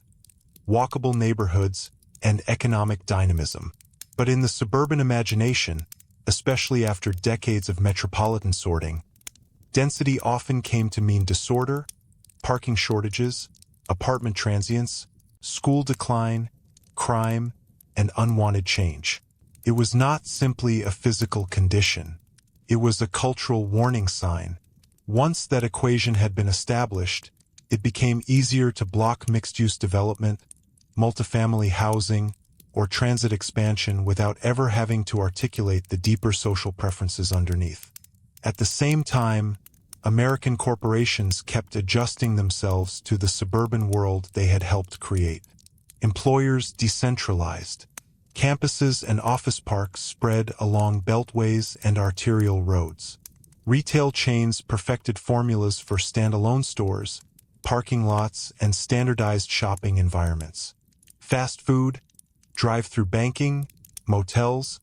Speaker 1: walkable neighborhoods, and economic dynamism. But in the suburban imagination, especially after decades of metropolitan sorting, density often came to mean disorder, parking shortages, apartment transients, school decline, crime, and unwanted change. It was not simply a physical condition. It was a cultural warning sign. Once that equation had been established, it became easier to block mixed-use development, multifamily housing, or transit expansion without ever having to articulate the deeper social preferences underneath. At the same time, American corporations kept adjusting themselves to the suburban world they had helped create. Employers decentralized. Campuses and office parks spread along beltways and arterial roads. Retail chains perfected formulas for standalone stores, parking lots, and standardized shopping environments. Fast food, drive-through banking, motels,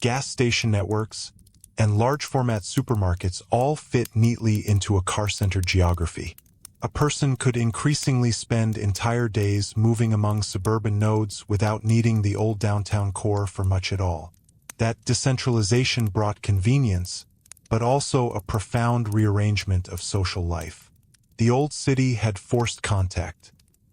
Speaker 1: gas station networks, and large-format supermarkets all fit neatly into a car-centered geography. A person could increasingly spend entire days moving among suburban nodes without needing the old downtown core for much at all. That decentralization brought convenience, but also a profound rearrangement of social life. The old city had forced contact.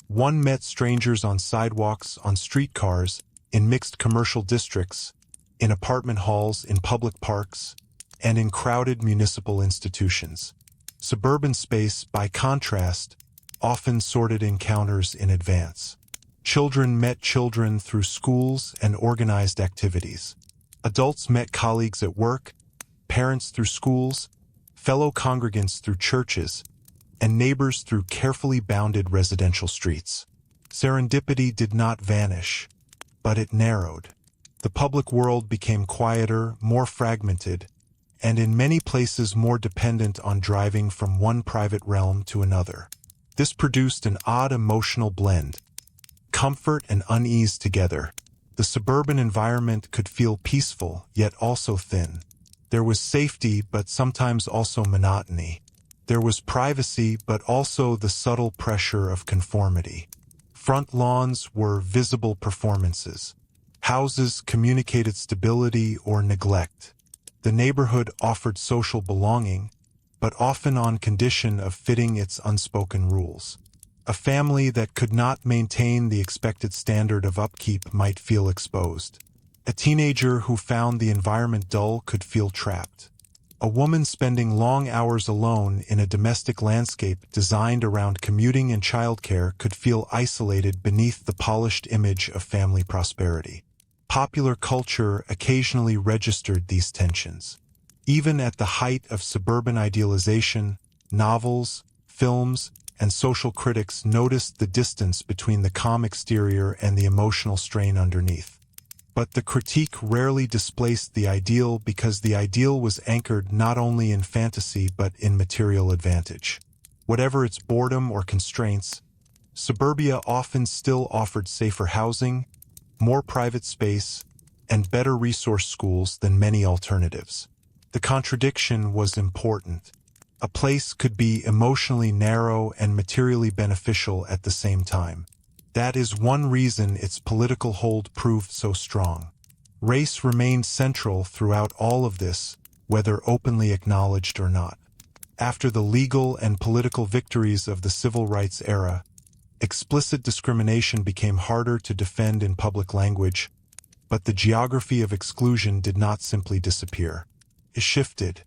Speaker 1: One met strangers on sidewalks, on streetcars, in mixed commercial districts, in apartment halls, in public parks, and in crowded municipal institutions. Suburban space, by contrast, often sorted encounters in advance. Children met children through schools and organized activities. Adults met colleagues at work, parents through schools, fellow congregants through churches, and neighbors through carefully bounded residential streets. Serendipity did not vanish, but it narrowed. The public world became quieter, more fragmented, and in many places more dependent on driving from one private realm to another. This produced an odd emotional blend, comfort and unease together. The suburban environment could feel peaceful, yet also thin. There was safety, but sometimes also monotony. There was privacy, but also the subtle pressure of conformity. Front lawns were visible performances. Houses communicated stability or neglect. The neighborhood offered social belonging, but often on condition of fitting its unspoken rules. A family that could not maintain the expected standard of upkeep might feel exposed. A teenager who found the environment dull could feel trapped. A woman spending long hours alone in a domestic landscape designed around commuting and childcare could feel isolated beneath the polished image of family prosperity. Popular culture occasionally registered these tensions. Even at the height of suburban idealization, novels, films, and social critics noticed the distance between the calm exterior and the emotional strain underneath. But the critique rarely displaced the ideal because the ideal was anchored not only in fantasy but in material advantage. Whatever its boredom or constraints, Suburbia often still offered safer housing, more private space, and better resource schools than many alternatives. The contradiction was important. A place could be emotionally narrow and materially beneficial at the same time. That is one reason its political hold proved so strong. Race remained central throughout all of this, whether openly acknowledged or not. After the legal and political victories of the civil rights era, explicit discrimination became harder to defend in public language, but the geography of exclusion did not simply disappear. It shifted.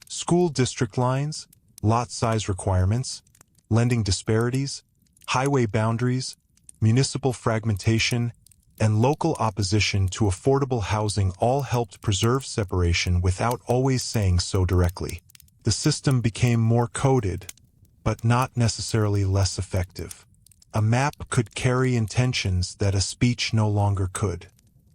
Speaker 1: School district lines, lot size requirements, lending disparities, highway boundaries, municipal fragmentation, and local opposition to affordable housing all helped preserve separation without always saying so directly. The system became more coded, but not necessarily less effective. A map could carry intentions that a speech no longer could.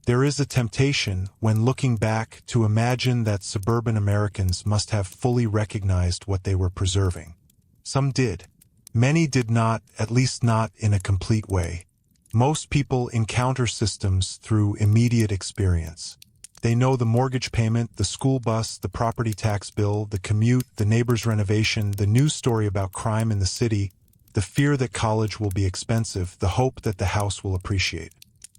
Speaker 1: There is a temptation, when looking back, to imagine that suburban Americans must have fully recognized what they were preserving. Some did. Many did not, at least not in a complete way. Most people encounter systems through immediate experience. They know the mortgage payment, the school bus, the property tax bill, the commute, the neighbor's renovation, the news story about crime in the city, the fear that college will be expensive, the hope that the house will appreciate.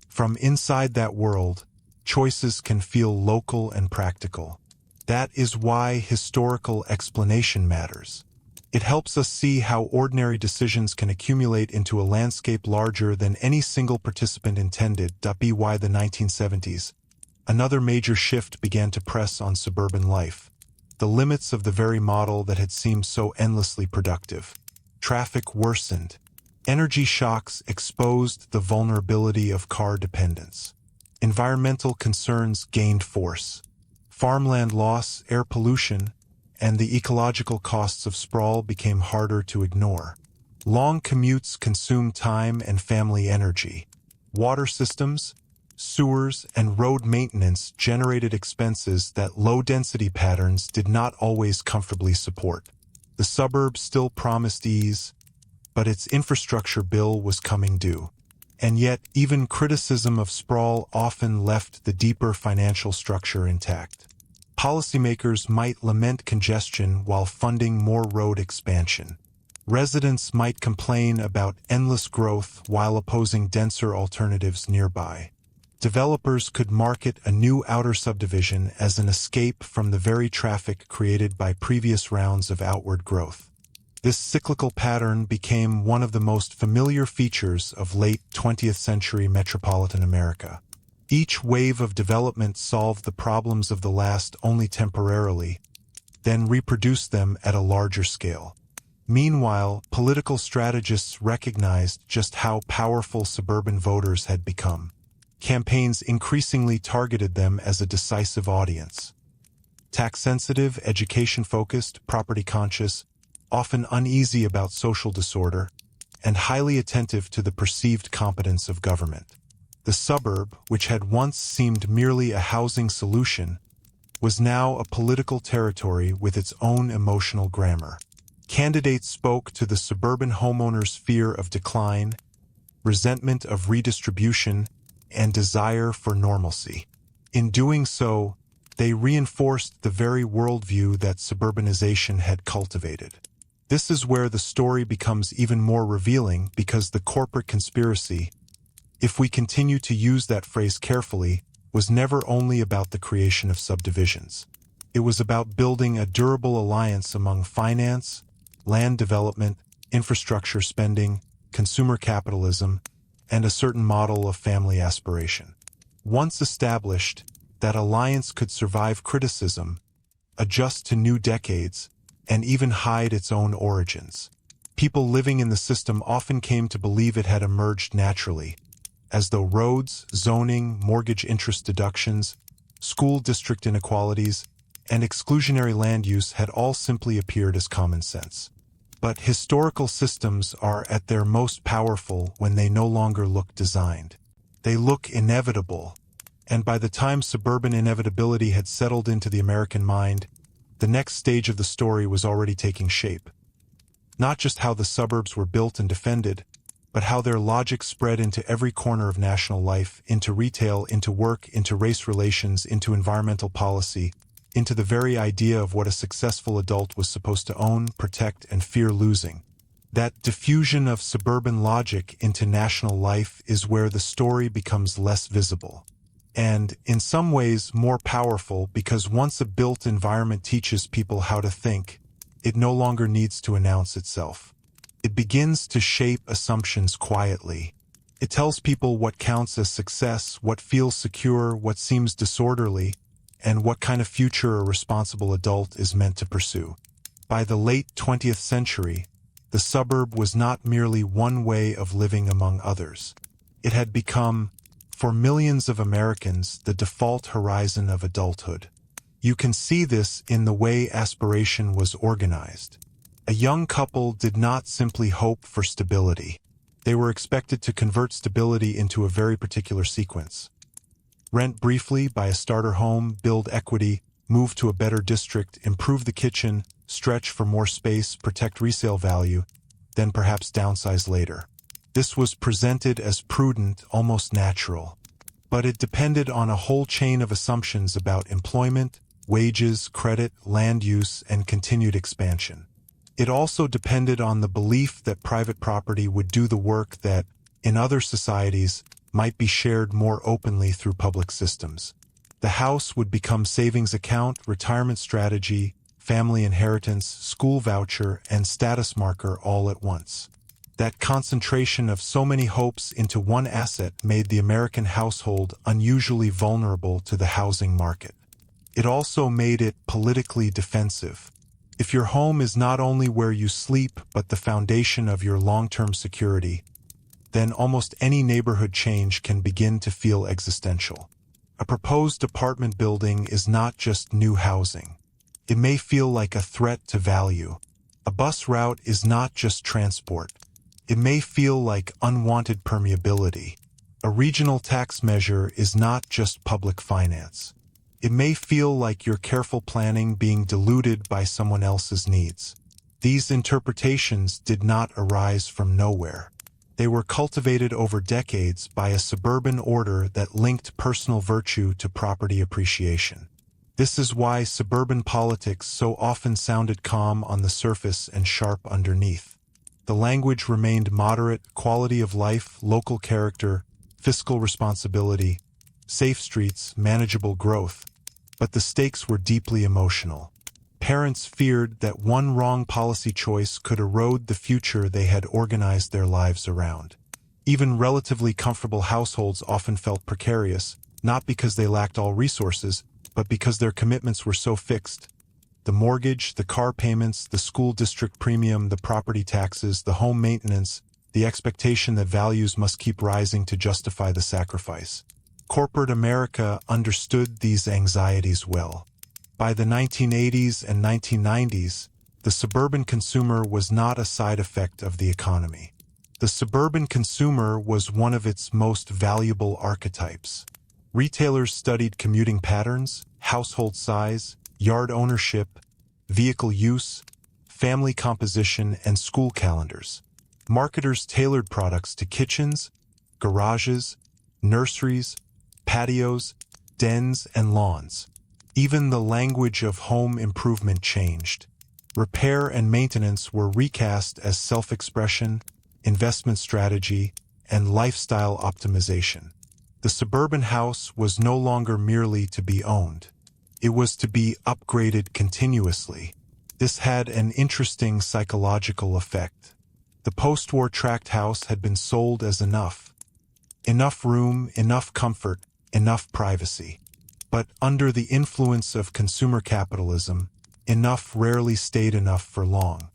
Speaker 1: From inside that world, choices can feel local and practical. That is why historical explanation matters. It helps us see how ordinary decisions can accumulate into a landscape larger than any single participant intended. By the 1970s, another major shift began to press on suburban life, the limits of the very model that had seemed so endlessly productive. Traffic worsened. Energy shocks exposed the vulnerability of car dependence. Environmental concerns gained force. Farmland loss, air pollution, and the ecological costs of sprawl became harder to ignore. Long commutes consumed time and family energy. Water systems, sewers, and road maintenance generated expenses that low-density patterns did not always comfortably support. The suburbs still promised ease, but its infrastructure bill was coming due. And yet, even criticism of sprawl often left the deeper financial structure intact. Policymakers might lament congestion while funding more road expansion. Residents might complain about endless growth while opposing denser alternatives nearby. Developers could market a new outer subdivision as an escape from the very traffic created by previous rounds of outward growth. This cyclical pattern became one of the most familiar features of late 20th century metropolitan America. Each wave of development solved the problems of the last only temporarily, then reproduced them at a larger scale. Meanwhile, political strategists recognized just how powerful suburban voters had become. Campaigns increasingly targeted them as a decisive audience. Tax-sensitive, education-focused, property-conscious, often uneasy about social disorder, and highly attentive to the perceived competence of government. The suburb, which had once seemed merely a housing solution, was now a political territory with its own emotional grammar. Candidates spoke to the suburban homeowner's fear of decline, resentment of redistribution, and desire for normalcy. In doing so, they reinforced the very worldview that suburbanization had cultivated. This is where the story becomes even more revealing because the corporate conspiracy, if we continue to use that phrase carefully, was never only about the creation of subdivisions. It was about building a durable alliance among finance, land development, infrastructure spending, consumer capitalism, and a certain model of family aspiration. Once established, that alliance could survive criticism, adjust to new decades, and even hide its own origins. People living in the system often came to believe it had emerged naturally, as though roads, zoning, mortgage interest deductions, school district inequalities, and exclusionary land use had all simply appeared as common sense. But historical systems are at their most powerful when they no longer look designed. They look inevitable, and by the time suburban inevitability had settled into the American mind, the next stage of the story was already taking shape. Not just how the suburbs were built and defended, but how their logic spread into every corner of national life, into retail, into work, into race relations, into environmental policy, into the very idea of what a successful adult was supposed to own, protect, and fear losing. That diffusion of suburban logic into national life is where the story becomes less visible. And, in some ways, more powerful because once a built environment teaches people how to think, it no longer needs to announce itself. It begins to shape assumptions quietly. It tells people what counts as success, what feels secure, what seems disorderly, and what kind of future a responsible adult is meant to pursue. By the late 20th century, the suburb was not merely one way of living among others. It had become, for millions of Americans, the default horizon of adulthood. You can see this in the way aspiration was organized. A young couple did not simply hope for stability. They were expected to convert stability into a very particular sequence. Rent briefly, buy a starter home, build equity, move to a better district, improve the kitchen, stretch for more space, protect resale value, then perhaps downsize later. This was presented as prudent, almost natural. But it depended on a whole chain of assumptions about employment, wages, credit, land use, and continued expansion. It also depended on the belief that private property would do the work that, in other societies, might be shared more openly through public systems. The house would become savings account, retirement strategy, family inheritance, school voucher, and status marker all at once. That concentration of so many hopes into one asset made the American household unusually vulnerable to the housing market. It also made it politically defensive. If your home is not only where you sleep but the foundation of your long-term security, then almost any neighborhood change can begin to feel existential. A proposed apartment building is not just new housing. It may feel like a threat to value. A bus route is not just transport. It may feel like unwanted permeability. A regional tax measure is not just public finance. It may feel like your careful planning being diluted by someone else's needs. These interpretations did not arise from nowhere. They were cultivated over decades by a suburban order that linked personal virtue to property appreciation. This is why suburban politics so often sounded calm on the surface and sharp underneath. The language remained moderate: quality of life, local character, fiscal responsibility, safe streets, manageable growth. But the stakes were deeply emotional. Parents feared that one wrong policy choice could erode the future they had organized their lives around. Even relatively comfortable households often felt precarious, not because they lacked all resources, but because their commitments were so fixed. The mortgage, the car payments, the school district premium, the property taxes, the home maintenance, the expectation that values must keep rising to justify the sacrifice. Corporate America understood these anxieties well. By the 1980s and 1990s, the suburban consumer was not a side effect of the economy. The suburban consumer was one of its most valuable archetypes. Retailers studied commuting patterns, household size, yard ownership, vehicle use, family composition, and school calendars. Marketers tailored products to kitchens, garages, nurseries, patios, dens, and lawns. Even the language of home improvement changed. Repair and maintenance were recast as self-expression, investment strategy, and lifestyle optimization. The suburban house was no longer merely to be owned. It was to be upgraded continuously. This had an interesting psychological effect. The post-war tract house had been sold as enough. Enough room, enough comfort, enough privacy. But under the influence of consumer capitalism, enough rarely stayed enough for long.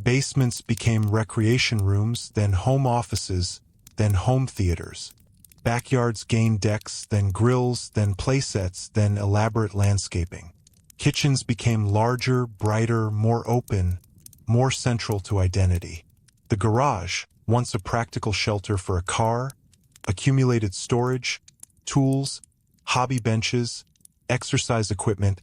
Speaker 1: Basements became recreation rooms, then home offices, then home theaters. Backyards gained decks, then grills, then playsets, then elaborate landscaping. Kitchens became larger, brighter, more open, more central to identity. The garage, once a practical shelter for a car, accumulated storage, tools, hobby benches, exercise equipment,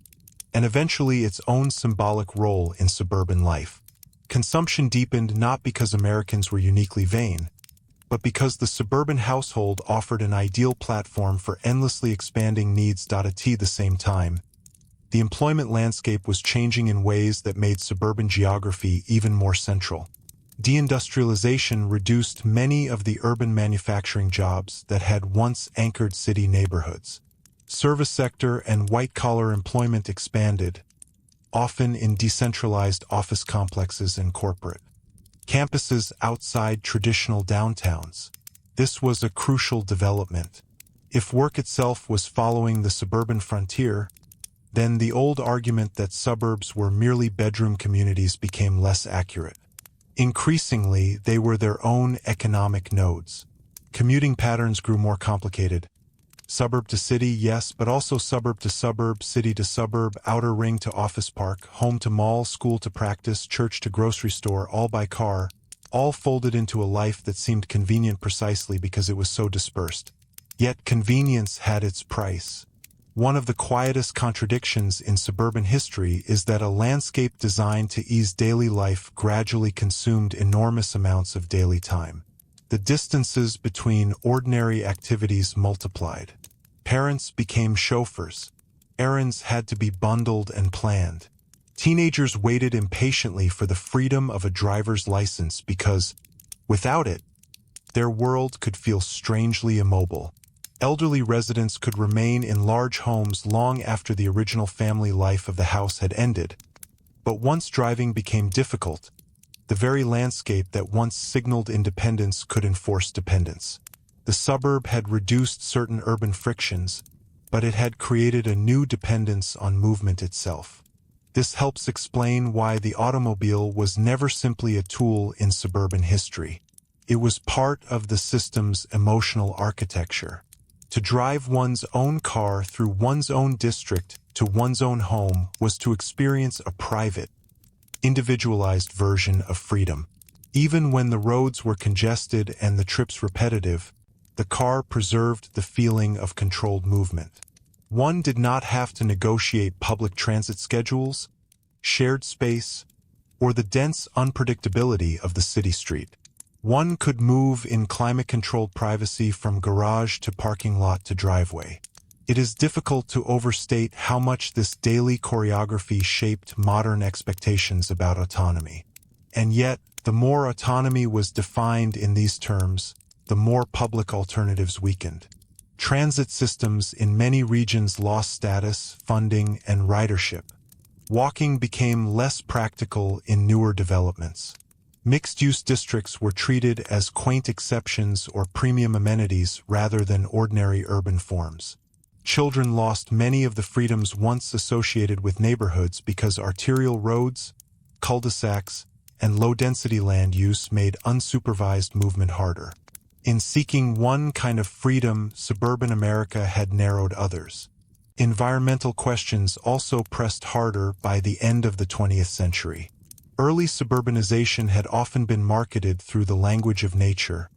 Speaker 1: and eventually its own symbolic role in suburban life. Consumption deepened not because Americans were uniquely vain, but because the suburban household offered an ideal platform for endlessly expanding needs. At the same time, the employment landscape was changing in ways that made suburban geography even more central. Deindustrialization reduced many of the urban manufacturing jobs that had once anchored city neighborhoods. Service sector and white-collar employment expanded, often in decentralized office complexes and corporate campuses outside traditional downtowns. This was a crucial development. If work itself was following the suburban frontier, then the old argument that suburbs were merely bedroom communities became less accurate. Increasingly, they were their own economic nodes. Commuting patterns grew more complicated. Suburb to city, yes, but also suburb to suburb, city to suburb, outer ring to office park, home to mall, school to practice, church to grocery store, all by car, all folded into a life that seemed convenient precisely because it was so dispersed. Yet convenience had its price. One of the quietest contradictions in suburban history is that a landscape designed to ease daily life gradually consumed enormous amounts of daily time. The distances between ordinary activities multiplied. Parents became chauffeurs. Errands had to be bundled and planned. Teenagers waited impatiently for the freedom of a driver's license because, without it, their world could feel strangely immobile. Elderly residents could remain in large homes long after the original family life of the house had ended, But once driving became difficult, the very landscape that once signaled independence could enforce dependence. The suburb had reduced certain urban frictions, but it had created a new dependence on movement itself. This helps explain why the automobile was never simply a tool in suburban history. It was part of the system's emotional architecture. To drive one's own car through one's own district to one's own home was to experience a private, individualized version of freedom. Even when the roads were congested and the trips repetitive, the car preserved the feeling of controlled movement. One did not have to negotiate public transit schedules, shared space, or the dense unpredictability of the city street. One could move in climate-controlled privacy from garage to parking lot to driveway. It is difficult to overstate how much this daily choreography shaped modern expectations about autonomy. And yet, the more autonomy was defined in these terms, the more public alternatives weakened. Transit systems in many regions lost status, funding, and ridership. Walking became less practical in newer developments. Mixed-use districts were treated as quaint exceptions or premium amenities rather than ordinary urban forms. Children lost many of the freedoms once associated with neighborhoods because arterial roads, cul-de-sacs, and low-density land use made unsupervised movement harder. In seeking one kind of freedom, suburban America had narrowed others. Environmental questions also pressed harder by the end of the 20th century. Early suburbanization had often been marketed through the language of nature: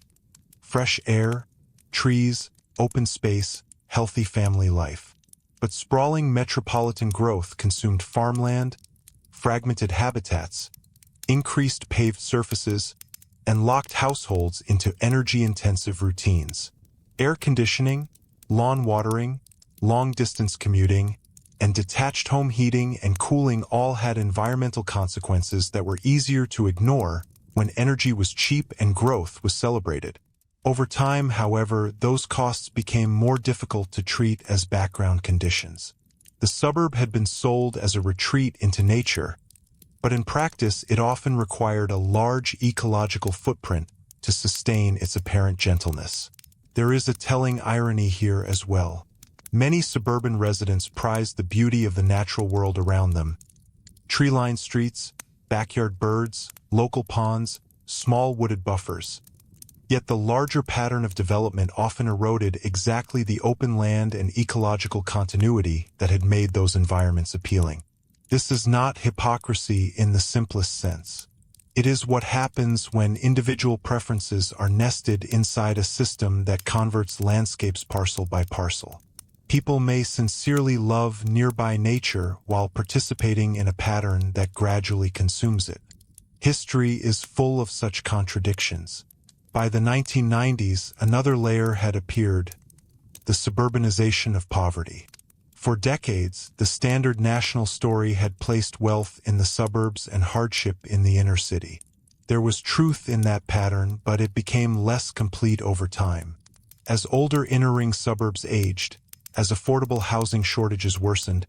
Speaker 1: fresh air, trees, open space, healthy family life. But sprawling metropolitan growth consumed farmland, fragmented habitats, increased paved surfaces, and locked households into energy-intensive routines. Air conditioning, lawn watering, long-distance commuting, and detached home heating and cooling all had environmental consequences that were easier to ignore when energy was cheap and growth was celebrated. Over time, however, those costs became more difficult to treat as background conditions. The suburb had been sold as a retreat into nature, but in practice it often required a large ecological footprint to sustain its apparent gentleness. There is a telling irony here as well. Many suburban residents prize the beauty of the natural world around them: tree-lined streets, backyard birds, local ponds, small wooded buffers. Yet the larger pattern of development often eroded exactly the open land and ecological continuity that had made those environments appealing. This is not hypocrisy in the simplest sense. It is what happens when individual preferences are nested inside a system that converts landscapes parcel by parcel. People may sincerely love nearby nature while participating in a pattern that gradually consumes it. History is full of such contradictions. By the 1990s, another layer had appeared: the suburbanization of poverty. For decades, the standard national story had placed wealth in the suburbs and hardship in the inner city. There was truth in that pattern, but it became less complete over time. As older inner-ring suburbs aged, as affordable housing shortages worsened,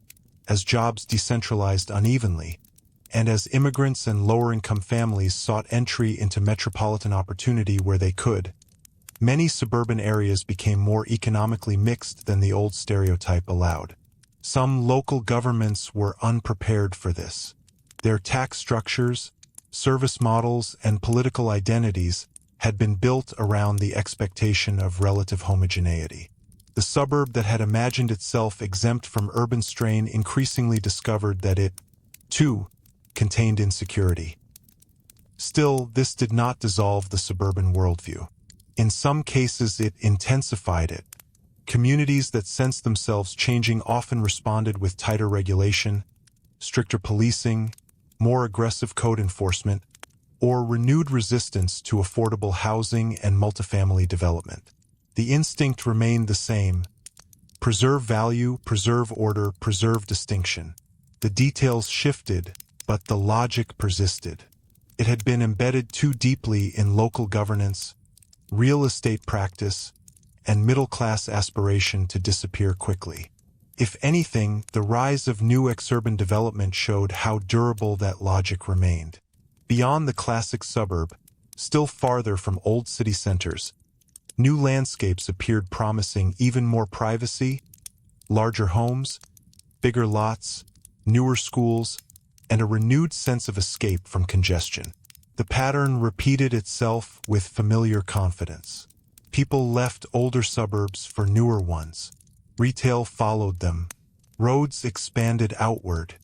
Speaker 1: as jobs decentralized unevenly, and as immigrants and lower-income families sought entry into metropolitan opportunity where they could, many suburban areas became more economically mixed than the old stereotype allowed. Some local governments were unprepared for this. Their tax structures, service models, and political identities had been built around the expectation of relative homogeneity. The suburb that had imagined itself exempt from urban strain increasingly discovered that it, too, contained insecurity. Still, this did not dissolve the suburban worldview. In some cases, it intensified it. Communities that sensed themselves changing often responded with tighter regulation, stricter policing, more aggressive code enforcement, or renewed resistance to affordable housing and multifamily development. The instinct remained the same: preserve value, preserve order, preserve distinction. The details shifted, but the logic persisted. It had been embedded too deeply in local governance, real estate practice, and middle-class aspiration to disappear quickly. If anything, the rise of new exurban development showed how durable that logic remained. Beyond the classic suburb, still farther from old city centers, new landscapes appeared promising even more privacy, larger homes, bigger lots, newer schools, and a renewed sense of escape from congestion. The pattern repeated itself with familiar confidence. People left older suburbs for newer ones. Retail followed them. Roads expanded outward.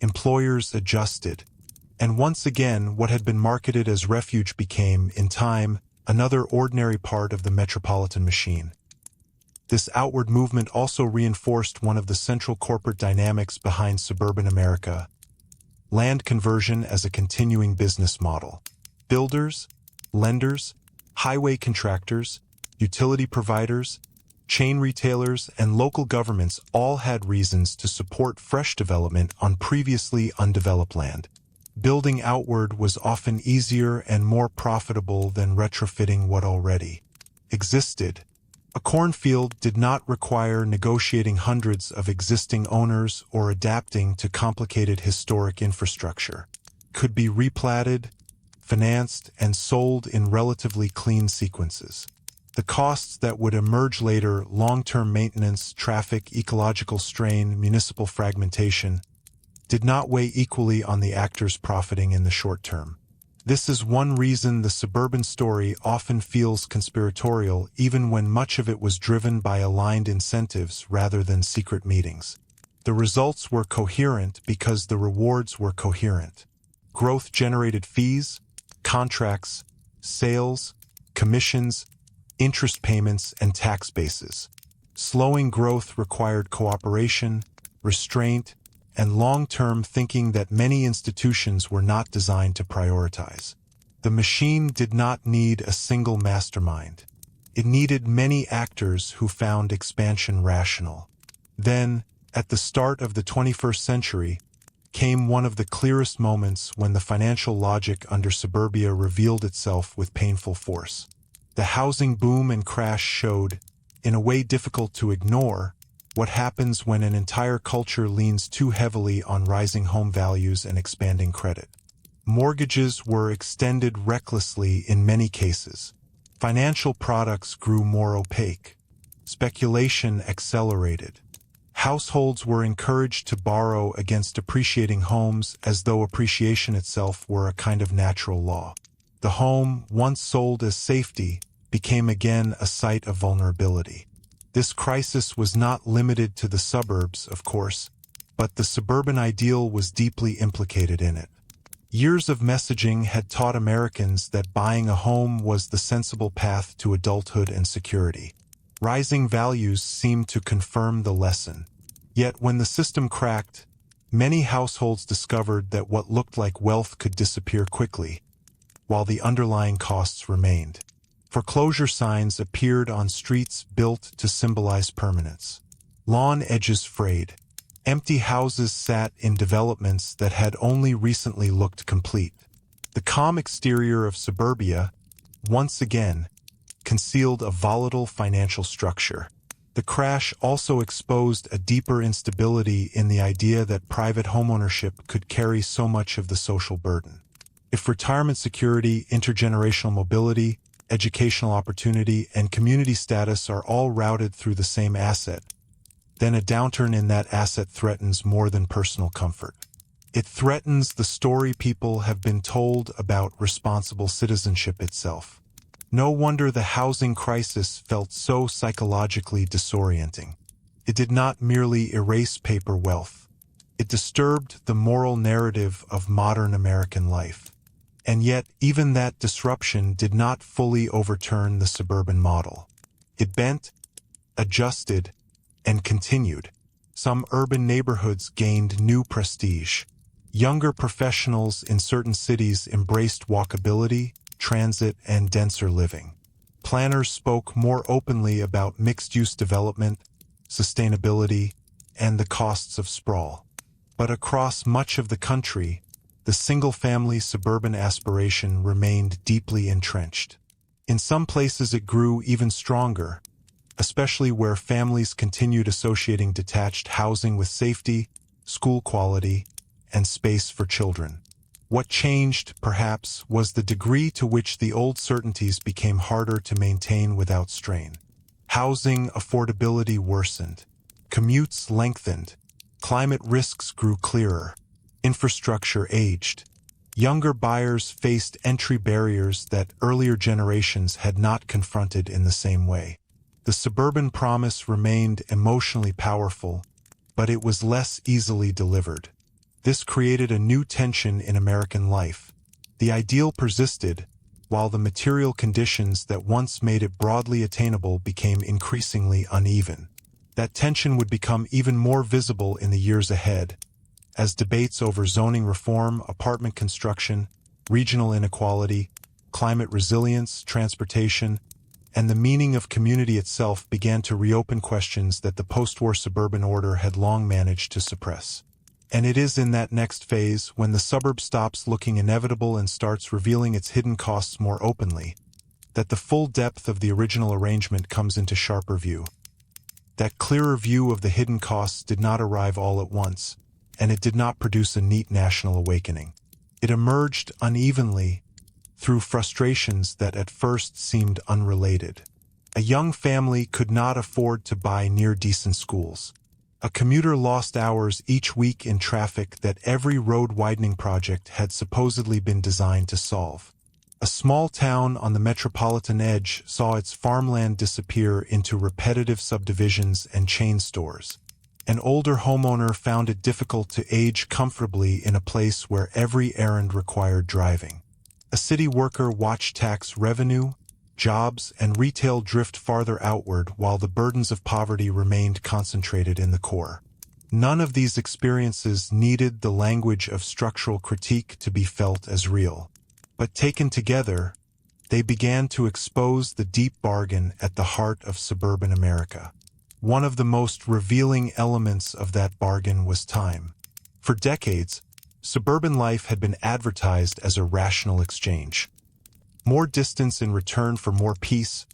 Speaker 1: Employers adjusted. And once again, what had been marketed as refuge became, in time, another ordinary part of the metropolitan machine. This outward movement also reinforced one of the central corporate dynamics behind suburban America: land conversion as a continuing business model. Builders, lenders, highway contractors, utility providers, chain retailers, and local governments all had reasons to support fresh development on previously undeveloped land. Building outward was often easier and more profitable than retrofitting what already existed. A cornfield did not require negotiating hundreds of existing owners or adapting to complicated historic infrastructure. Could be replatted, financed, and sold in relatively clean sequences. The costs that would emerge later, long-term maintenance, traffic, ecological strain, municipal fragmentation, did not weigh equally on the actors profiting in the short term. This is one reason the suburban story often feels conspiratorial, even when much of it was driven by aligned incentives rather than secret meetings. The results were coherent because the rewards were coherent. Growth generated fees, contracts, sales, commissions, interest payments, and tax bases. Slowing growth required cooperation, restraint, and long-term thinking that many institutions were not designed to prioritize. The machine did not need a single mastermind. It needed many actors who found expansion rational. Then, at the start of the 21st century, came one of the clearest moments when the financial logic under Suburbia revealed itself with painful force. The housing boom and crash showed, in a way difficult to ignore, what happens when an entire culture leans too heavily on rising home values and expanding credit. Mortgages were extended recklessly in many cases. Financial products grew more opaque. Speculation accelerated. Households were encouraged to borrow against appreciating homes as though appreciation itself were a kind of natural law. The home, once sold as safety, became again a site of vulnerability. This crisis was not limited to the suburbs, of course, but the suburban ideal was deeply implicated in it. Years of messaging had taught Americans that buying a home was the sensible path to adulthood and security. Rising values seemed to confirm the lesson. Yet when the system cracked, many households discovered that what looked like wealth could disappear quickly, while the underlying costs remained. Foreclosure signs appeared on streets built to symbolize permanence. Lawn edges frayed. Empty houses sat in developments that had only recently looked complete. The calm exterior of Suburbia, once again, concealed a volatile financial structure. The crash also exposed a deeper instability in the idea that private homeownership could carry so much of the social burden. If retirement security, intergenerational mobility, educational opportunity, and community status are all routed through the same asset, then a downturn in that asset threatens more than personal comfort. It threatens the story people have been told about responsible citizenship itself. No wonder the housing crisis felt so psychologically disorienting. It did not merely erase paper wealth. It disturbed the moral narrative of modern American life. And yet, even that disruption did not fully overturn the suburban model. It bent, adjusted, and continued. Some urban neighborhoods gained new prestige. Younger professionals in certain cities embraced walkability, transit, and denser living. Planners spoke more openly about mixed-use development, sustainability, and the costs of sprawl. But across much of the country, the single-family suburban aspiration remained deeply entrenched. In some places it grew even stronger, especially where families continued associating detached housing with safety, school quality, and space for children. What changed, perhaps, was the degree to which the old certainties became harder to maintain without strain. Housing affordability worsened. Commutes lengthened. Climate risks grew clearer. Infrastructure aged. Younger buyers faced entry barriers that earlier generations had not confronted in the same way. The suburban promise remained emotionally powerful, but it was less easily delivered. This created a new tension in American life. The ideal persisted, while the material conditions that once made it broadly attainable became increasingly uneven. That tension would become even more visible in the years ahead, as debates over zoning reform, apartment construction, regional inequality, climate resilience, transportation, and the meaning of community itself began to reopen questions that the post-war suburban order had long managed to suppress. And it is in that next phase, when the suburb stops looking inevitable and starts revealing its hidden costs more openly, that the full depth of the original arrangement comes into sharper view. That clearer view of the hidden costs did not arrive all at once, and it did not produce a neat national awakening. It emerged unevenly, through frustrations that at first seemed unrelated. A young family could not afford to buy near decent schools. A commuter lost hours each week in traffic that every road-widening project had supposedly been designed to solve. A small town on the metropolitan edge saw its farmland disappear into repetitive subdivisions and chain stores. An older homeowner found it difficult to age comfortably in a place where every errand required driving. A city worker watched tax revenue, jobs, and retail drift farther outward while the burdens of poverty remained concentrated in the core. None of these experiences needed the language of structural critique to be felt as real. But taken together, they began to expose the deep bargain at the heart of suburban America. One of the most revealing elements of that bargain was time. For decades, suburban life had been advertised as a rational exchange. More distance in return for more peace,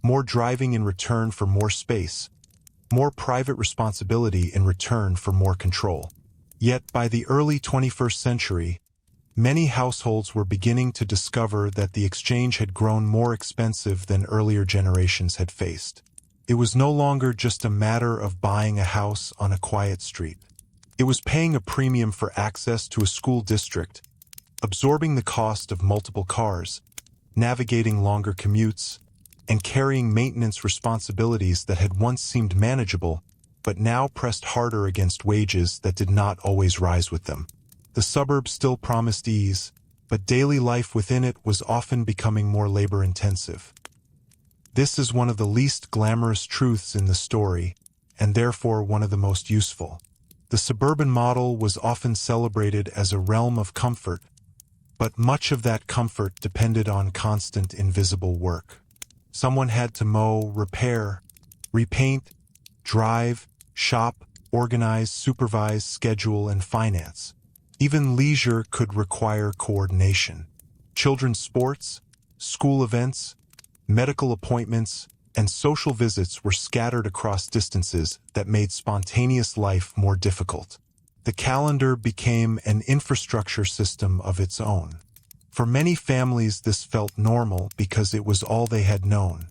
Speaker 1: more driving in return for more space, more private responsibility in return for more control. Yet by the early 21st century, many households were beginning to discover that the exchange had grown more expensive than earlier generations had faced. It was no longer just a matter of buying a house on a quiet street. It was paying a premium for access to a school district, absorbing the cost of multiple cars, navigating longer commutes, and carrying maintenance responsibilities that had once seemed manageable, but now pressed harder against wages that did not always rise with them. The suburbs still promised ease, but daily life within it was often becoming more labor-intensive. This is one of the least glamorous truths in the story, and therefore one of the most useful. The suburban model was often celebrated as a realm of comfort, but much of that comfort depended on constant invisible work. Someone had to mow, repair, repaint, drive, shop, organize, supervise, schedule, and finance. Even leisure could require coordination. Children's sports, school events, medical appointments, and social visits were scattered across distances that made spontaneous life more difficult. The calendar became an infrastructure system of its own. For many families, this felt normal because it was all they had known.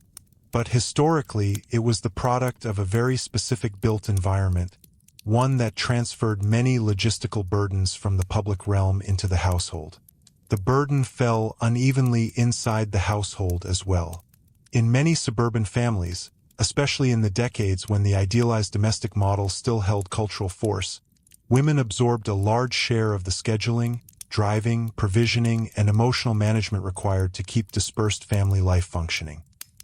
Speaker 1: But historically, it was the product of a very specific built environment, one that transferred many logistical burdens from the public realm into the household. The burden fell unevenly inside the household as well. In many suburban families, especially in the decades when the idealized domestic model still held cultural force, women absorbed a large share of the scheduling, driving, provisioning, and emotional management required to keep dispersed family life functioning.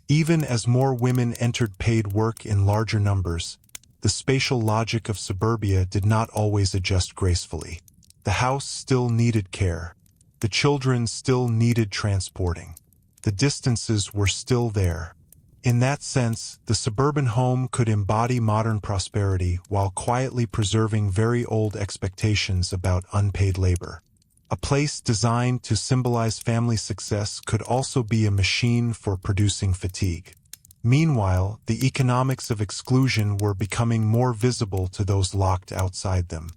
Speaker 1: Even as more women entered paid work in larger numbers, the spatial logic of suburbia did not always adjust gracefully. The house still needed care. The children still needed transporting. The distances were still there. In that sense, the suburban home could embody modern prosperity while quietly preserving very old expectations about unpaid labor. A place designed to symbolize family success could also be a machine for producing fatigue. Meanwhile, the economics of exclusion were becoming more visible to those locked outside them.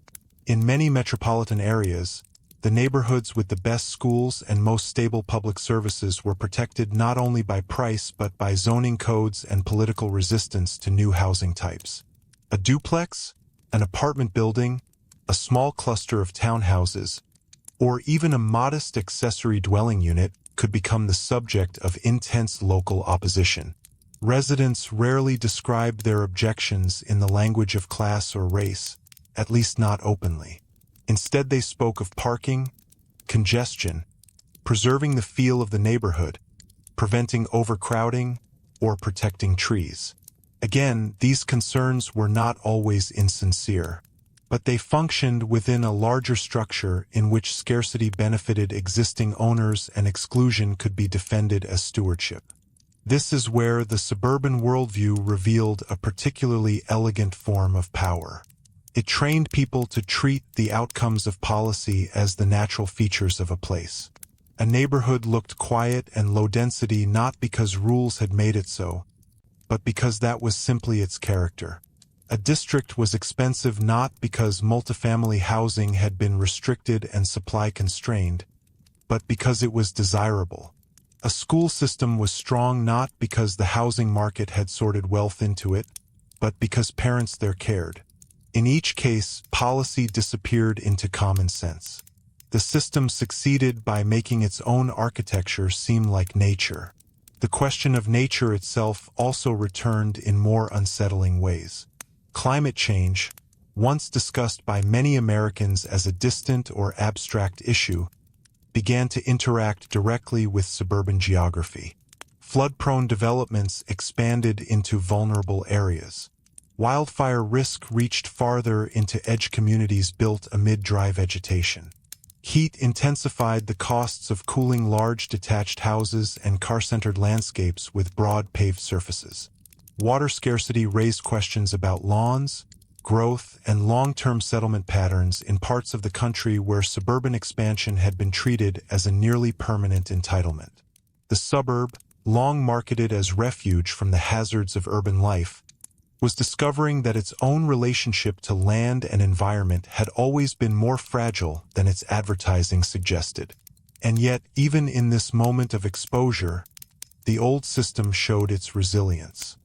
Speaker 1: In many metropolitan areas, the neighborhoods with the best schools and most stable public services were protected not only by price but by zoning codes and political resistance to new housing types. A duplex, an apartment building, a small cluster of townhouses, or even a modest accessory dwelling unit could become the subject of intense local opposition. Residents rarely described their objections in the language of class or race, at least not openly. Instead, they spoke of parking, congestion, preserving the feel of the neighborhood, preventing overcrowding, or protecting trees. Again, these concerns were not always insincere, but they functioned within a larger structure in which scarcity benefited existing owners and exclusion could be defended as stewardship. This is where the suburban worldview revealed a particularly elegant form of power. It trained people to treat the outcomes of policy as the natural features of a place. A neighborhood looked quiet and low density not because rules had made it so, but because that was simply its character. A district was expensive not because multifamily housing had been restricted and supply constrained, but because it was desirable. A school system was strong not because the housing market had sorted wealth into it, but because parents there cared. In each case, policy disappeared into common sense. The system succeeded by making its own architecture seem like nature. The question of nature itself also returned in more unsettling ways. Climate change, once discussed by many Americans as a distant or abstract issue, began to interact directly with suburban geography. Flood-prone developments expanded into vulnerable areas. Wildfire risk reached farther into edge communities built amid dry vegetation. Heat intensified the costs of cooling large detached houses and car-centered landscapes with broad paved surfaces. Water scarcity raised questions about lawns, growth, and long-term settlement patterns in parts of the country where suburban expansion had been treated as a nearly permanent entitlement. The suburb, long marketed as refuge from the hazards of urban life, was discovering that its own relationship to land and environment had always been more fragile than its advertising suggested. And yet, even in this moment of exposure, the old system showed its resilience.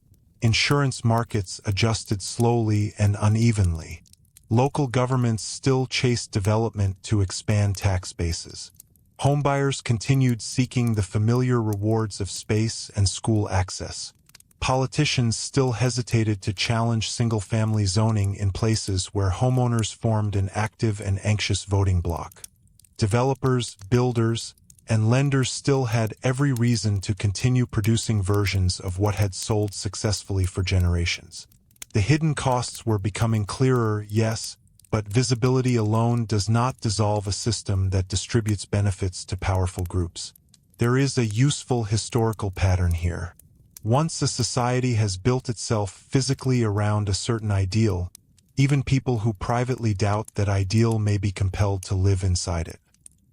Speaker 1: Insurance markets adjusted slowly and unevenly. Local governments still chased development to expand tax bases. Homebuyers continued seeking the familiar rewards of space and school access. Politicians still hesitated to challenge single-family zoning in places where homeowners formed an active and anxious voting bloc. Developers, builders, and lenders still had every reason to continue producing versions of what had sold successfully for generations. The hidden costs were becoming clearer, yes, but visibility alone does not dissolve a system that distributes benefits to powerful groups. There is a useful historical pattern here. Once a society has built itself physically around a certain ideal, even people who privately doubt that ideal may be compelled to live inside it.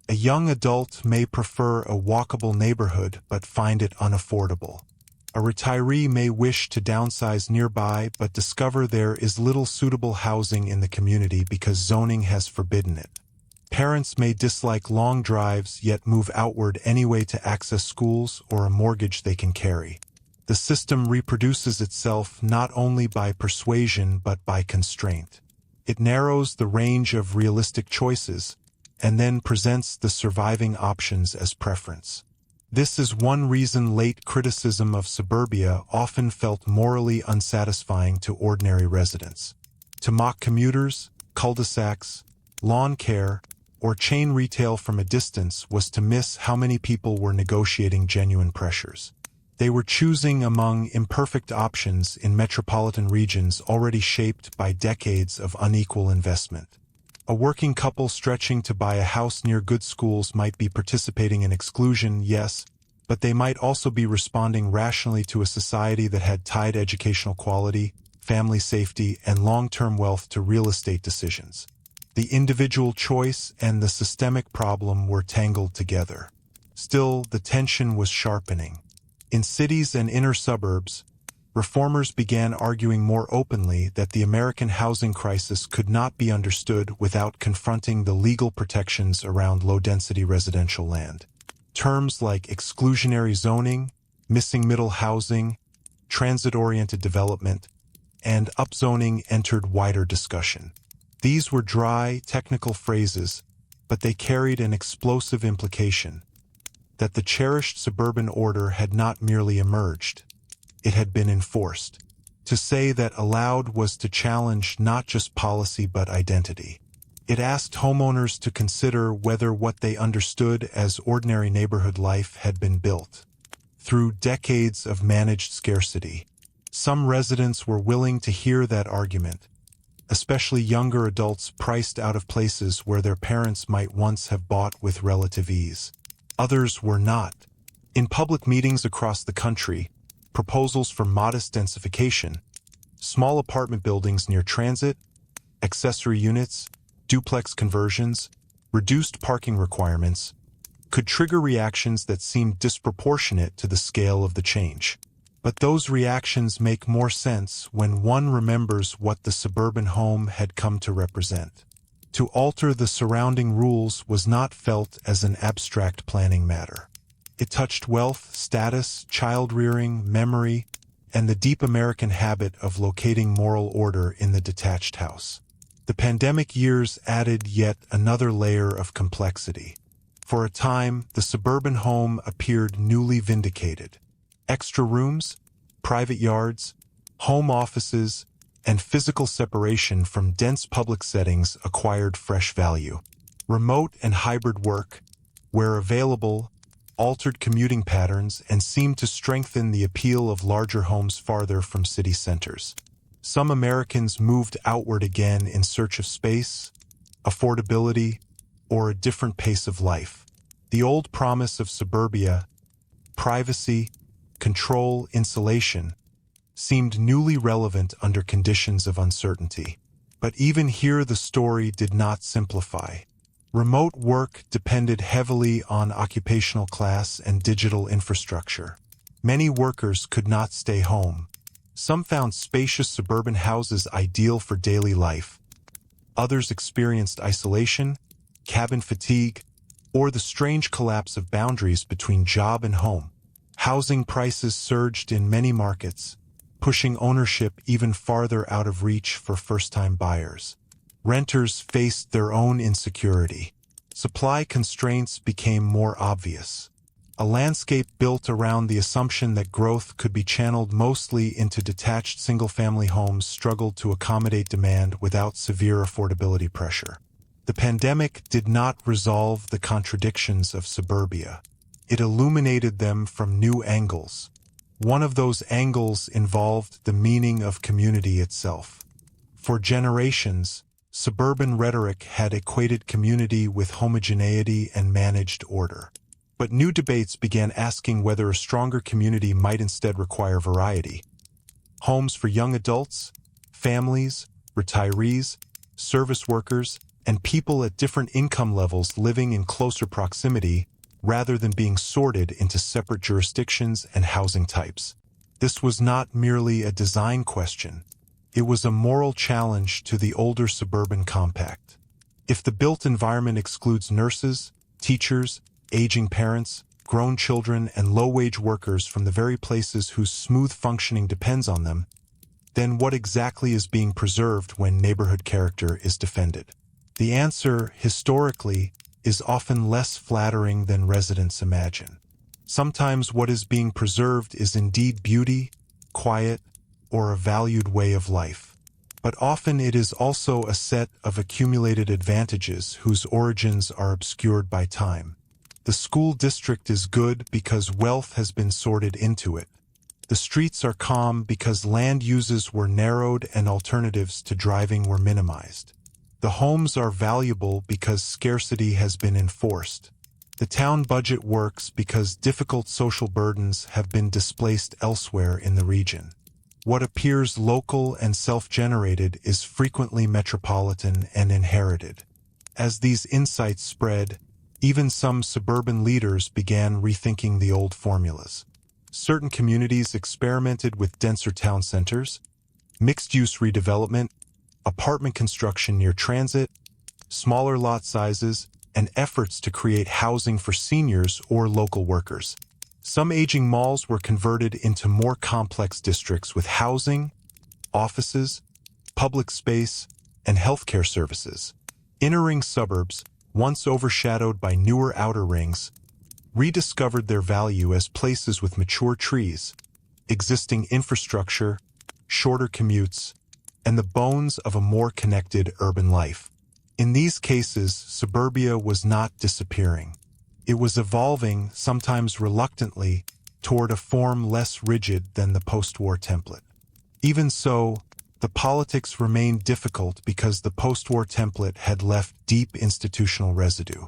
Speaker 1: A young adult may prefer a walkable neighborhood but find it unaffordable. A retiree may wish to downsize nearby but discover there is little suitable housing in the community because zoning has forbidden it. Parents may dislike long drives yet move outward anyway to access schools or a mortgage they can carry. The system reproduces itself not only by persuasion but by constraint. It narrows the range of realistic choices, and then presents the surviving options as preference. This is one reason late criticism of suburbia often felt morally unsatisfying to ordinary residents. To mock commuters, cul-de-sacs, lawn care, or chain retail from a distance was to miss how many people were negotiating genuine pressures. They were choosing among imperfect options in metropolitan regions already shaped by decades of unequal investment. A working couple stretching to buy a house near good schools might be participating in exclusion, yes, but they might also be responding rationally to a society that had tied educational quality, family safety, and long-term wealth to real estate decisions. The individual choice and the systemic problem were tangled together. Still, the tension was sharpening. In cities and inner suburbs, reformers began arguing more openly that the American housing crisis could not be understood without confronting the legal protections around low-density residential land. Terms like exclusionary zoning, missing middle housing, transit-oriented development, and upzoning entered wider discussion. These were dry, technical phrases, but they carried an explosive implication: that the cherished suburban order had not merely emerged, it had been enforced. To say that aloud was to challenge not just policy but identity. It asked homeowners to consider whether what they understood as ordinary neighborhood life had been built through decades of managed scarcity. Some residents were willing to hear that argument, especially younger adults priced out of places where their parents might once have bought with relative ease. Others were not. In public meetings across the country, proposals for modest densification, small apartment buildings near transit, accessory units, duplex conversions, reduced parking requirements, could trigger reactions that seemed disproportionate to the scale of the change. But those reactions make more sense when one remembers what the suburban home had come to represent. To alter the surrounding rules was not felt as an abstract planning matter. It touched wealth, status, child-rearing, memory, and the deep American habit of locating moral order in the detached house. The pandemic years added yet another layer of complexity. For a time, the suburban home appeared newly vindicated. Extra rooms, private yards, home offices, and physical separation from dense public settings acquired fresh value. Remote and hybrid work, where available, altered commuting patterns and seemed to strengthen the appeal of larger homes farther from city centers. Some Americans moved outward again in search of space, affordability, or a different pace of life. The old promise of suburbia, privacy, control, insulation, seemed newly relevant under conditions of uncertainty. But even here the story did not simplify. Remote work depended heavily on occupational class and digital infrastructure. Many workers could not stay home. Some found spacious suburban houses ideal for daily life. Others experienced isolation, cabin fatigue, or the strange collapse of boundaries between job and home. Housing prices surged in many markets, pushing ownership even farther out of reach for first-time buyers. Renters faced their own insecurity. Supply constraints became more obvious. A landscape built around the assumption that growth could be channeled mostly into detached single-family homes struggled to accommodate demand without severe affordability pressure. The pandemic did not resolve the contradictions of suburbia. It illuminated them from new angles. One of those angles involved the meaning of community itself. For generations, suburban rhetoric had equated community with homogeneity and managed order. But new debates began asking whether a stronger community might instead require variety. Homes for young adults, families, retirees, service workers, and people at different income levels living in closer proximity rather than being sorted into separate jurisdictions and housing types. This was not merely a design question. It was a moral challenge to the older suburban compact. If the built environment excludes nurses, teachers, aging parents, grown children, and low-wage workers from the very places whose smooth functioning depends on them, then what exactly is being preserved when neighborhood character is defended? The answer, historically, is often less flattering than residents imagine. Sometimes what is being preserved is indeed beauty, quiet, or a valued way of life. But often it is also a set of accumulated advantages whose origins are obscured by time. The school district is good because wealth has been sorted into it. The streets are calm because land uses were narrowed and alternatives to driving were minimized. The homes are valuable because scarcity has been enforced. The town budget works because difficult social burdens have been displaced elsewhere in the region. What appears local and self-generated is frequently metropolitan and inherited. As these insights spread, even some suburban leaders began rethinking the old formulas. Certain communities experimented with denser town centers, mixed-use redevelopment, apartment construction near transit, smaller lot sizes, and efforts to create housing for seniors or local workers. Some aging malls were converted into more complex districts with housing, offices, public space, and healthcare services. Inner-ring suburbs, once overshadowed by newer outer rings, rediscovered their value as places with mature trees, existing infrastructure, shorter commutes, and the bones of a more connected urban life. In these cases, suburbia was not disappearing. It was evolving, sometimes reluctantly, toward a form less rigid than the post-war template. Even so, the politics remained difficult because the post-war template had left deep institutional residue.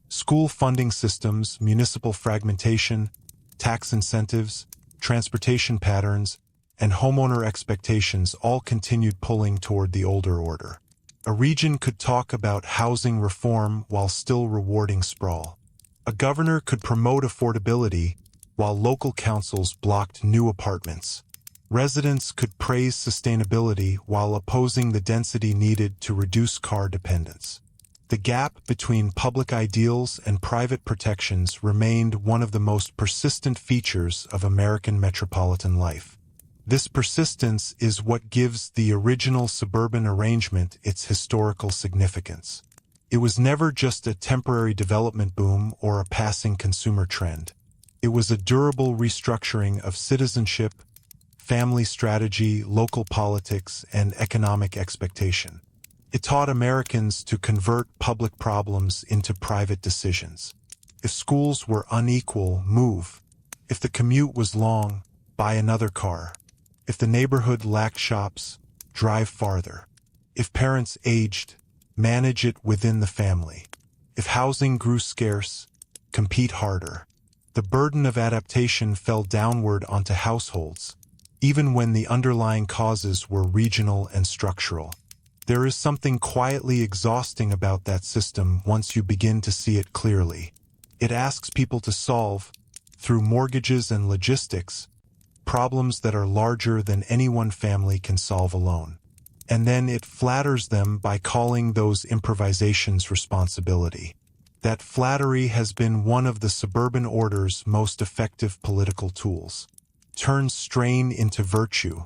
Speaker 1: School funding systems, municipal fragmentation, tax incentives, transportation patterns, and homeowner expectations all continued pulling toward the older order. A region could talk about housing reform while still rewarding sprawl. A governor could promote affordability while local councils blocked new apartments. Residents could praise sustainability while opposing the density needed to reduce car dependence. The gap between public ideals and private protections remained one of the most persistent features of American metropolitan life. This persistence is what gives the original suburban arrangement its historical significance. It was never just a temporary development boom or a passing consumer trend. It was a durable restructuring of citizenship, family strategy, local politics, and economic expectation. It taught Americans to convert public problems into private decisions. If schools were unequal, move. If the commute was long, buy another car. If the neighborhood lacked shops, drive farther. If parents aged, manage it within the family. If housing grew scarce, compete harder. The burden of adaptation fell downward onto households, even when the underlying causes were regional and structural. There is something quietly exhausting about that system once you begin to see it clearly. It asks people to solve, through mortgages and logistics, problems that are larger than any one family can solve alone. And then it flatters them by calling those improvisations responsibility. That flattery has been one of the suburban order's most effective political tools. Turns strain into virtue.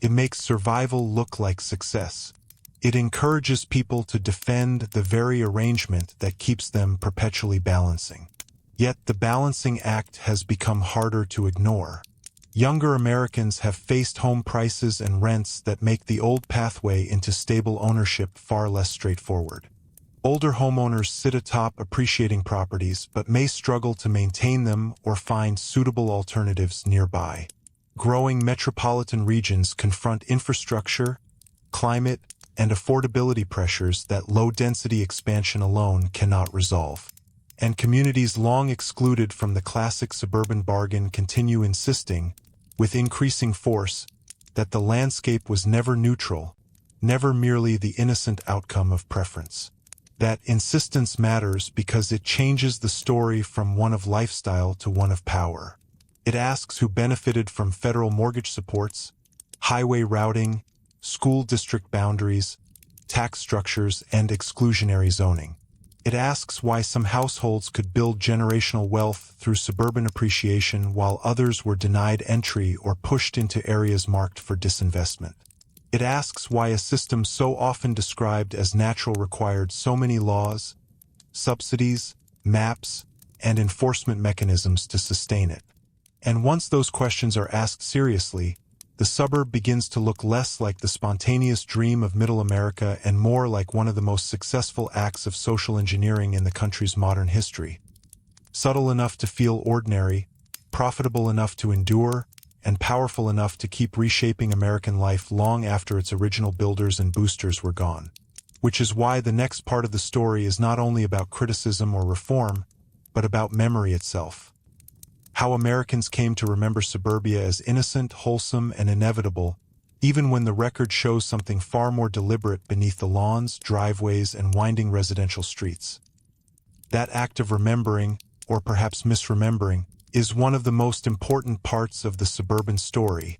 Speaker 1: It makes survival look like success. It encourages people to defend the very arrangement that keeps them perpetually balancing. Yet the balancing act has become harder to ignore. Younger Americans have faced home prices and rents that make the old pathway into stable ownership far less straightforward. Older homeowners sit atop appreciating properties but may struggle to maintain them or find suitable alternatives nearby. Growing metropolitan regions confront infrastructure, climate, and affordability pressures that low-density expansion alone cannot resolve. And communities long excluded from the classic suburban bargain continue insisting, with increasing force, that the landscape was never neutral, never merely the innocent outcome of preference. That insistence matters because it changes the story from one of lifestyle to one of power. It asks who benefited from federal mortgage supports, highway routing, school district boundaries, tax structures, and exclusionary zoning. It asks why some households could build generational wealth through suburban appreciation while others were denied entry or pushed into areas marked for disinvestment. It asks why a system so often described as natural required so many laws, subsidies, maps, and enforcement mechanisms to sustain it. And once those questions are asked seriously, the suburb begins to look less like the spontaneous dream of Middle America and more like one of the most successful acts of social engineering in the country's modern history. Subtle enough to feel ordinary, profitable enough to endure, and powerful enough to keep reshaping American life long after its original builders and boosters were gone. Which is why the next part of the story is not only about criticism or reform, but about memory itself. How Americans came to remember suburbia as innocent, wholesome, and inevitable, even when the record shows something far more deliberate beneath the lawns, driveways, and winding residential streets. That act of remembering, or perhaps misremembering, is one of the most important parts of the suburban story,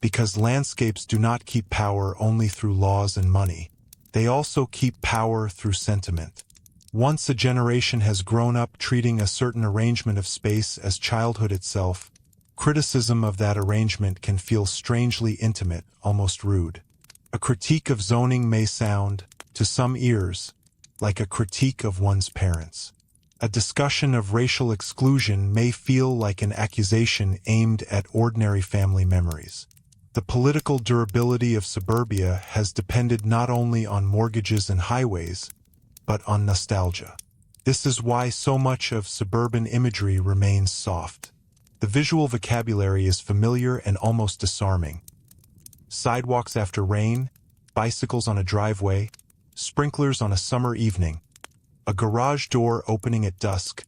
Speaker 1: because landscapes do not keep power only through laws and money. They also keep power through sentiment. Once a generation has grown up treating a certain arrangement of space as childhood itself, criticism of that arrangement can feel strangely intimate, almost rude. A critique of zoning may sound, to some ears, like a critique of one's parents. A discussion of racial exclusion may feel like an accusation aimed at ordinary family memories. The political durability of suburbia has depended not only on mortgages and highways, but on nostalgia. This is why so much of suburban imagery remains soft. The visual vocabulary is familiar and almost disarming. Sidewalks after rain, bicycles on a driveway, sprinklers on a summer evening, a garage door opening at dusk,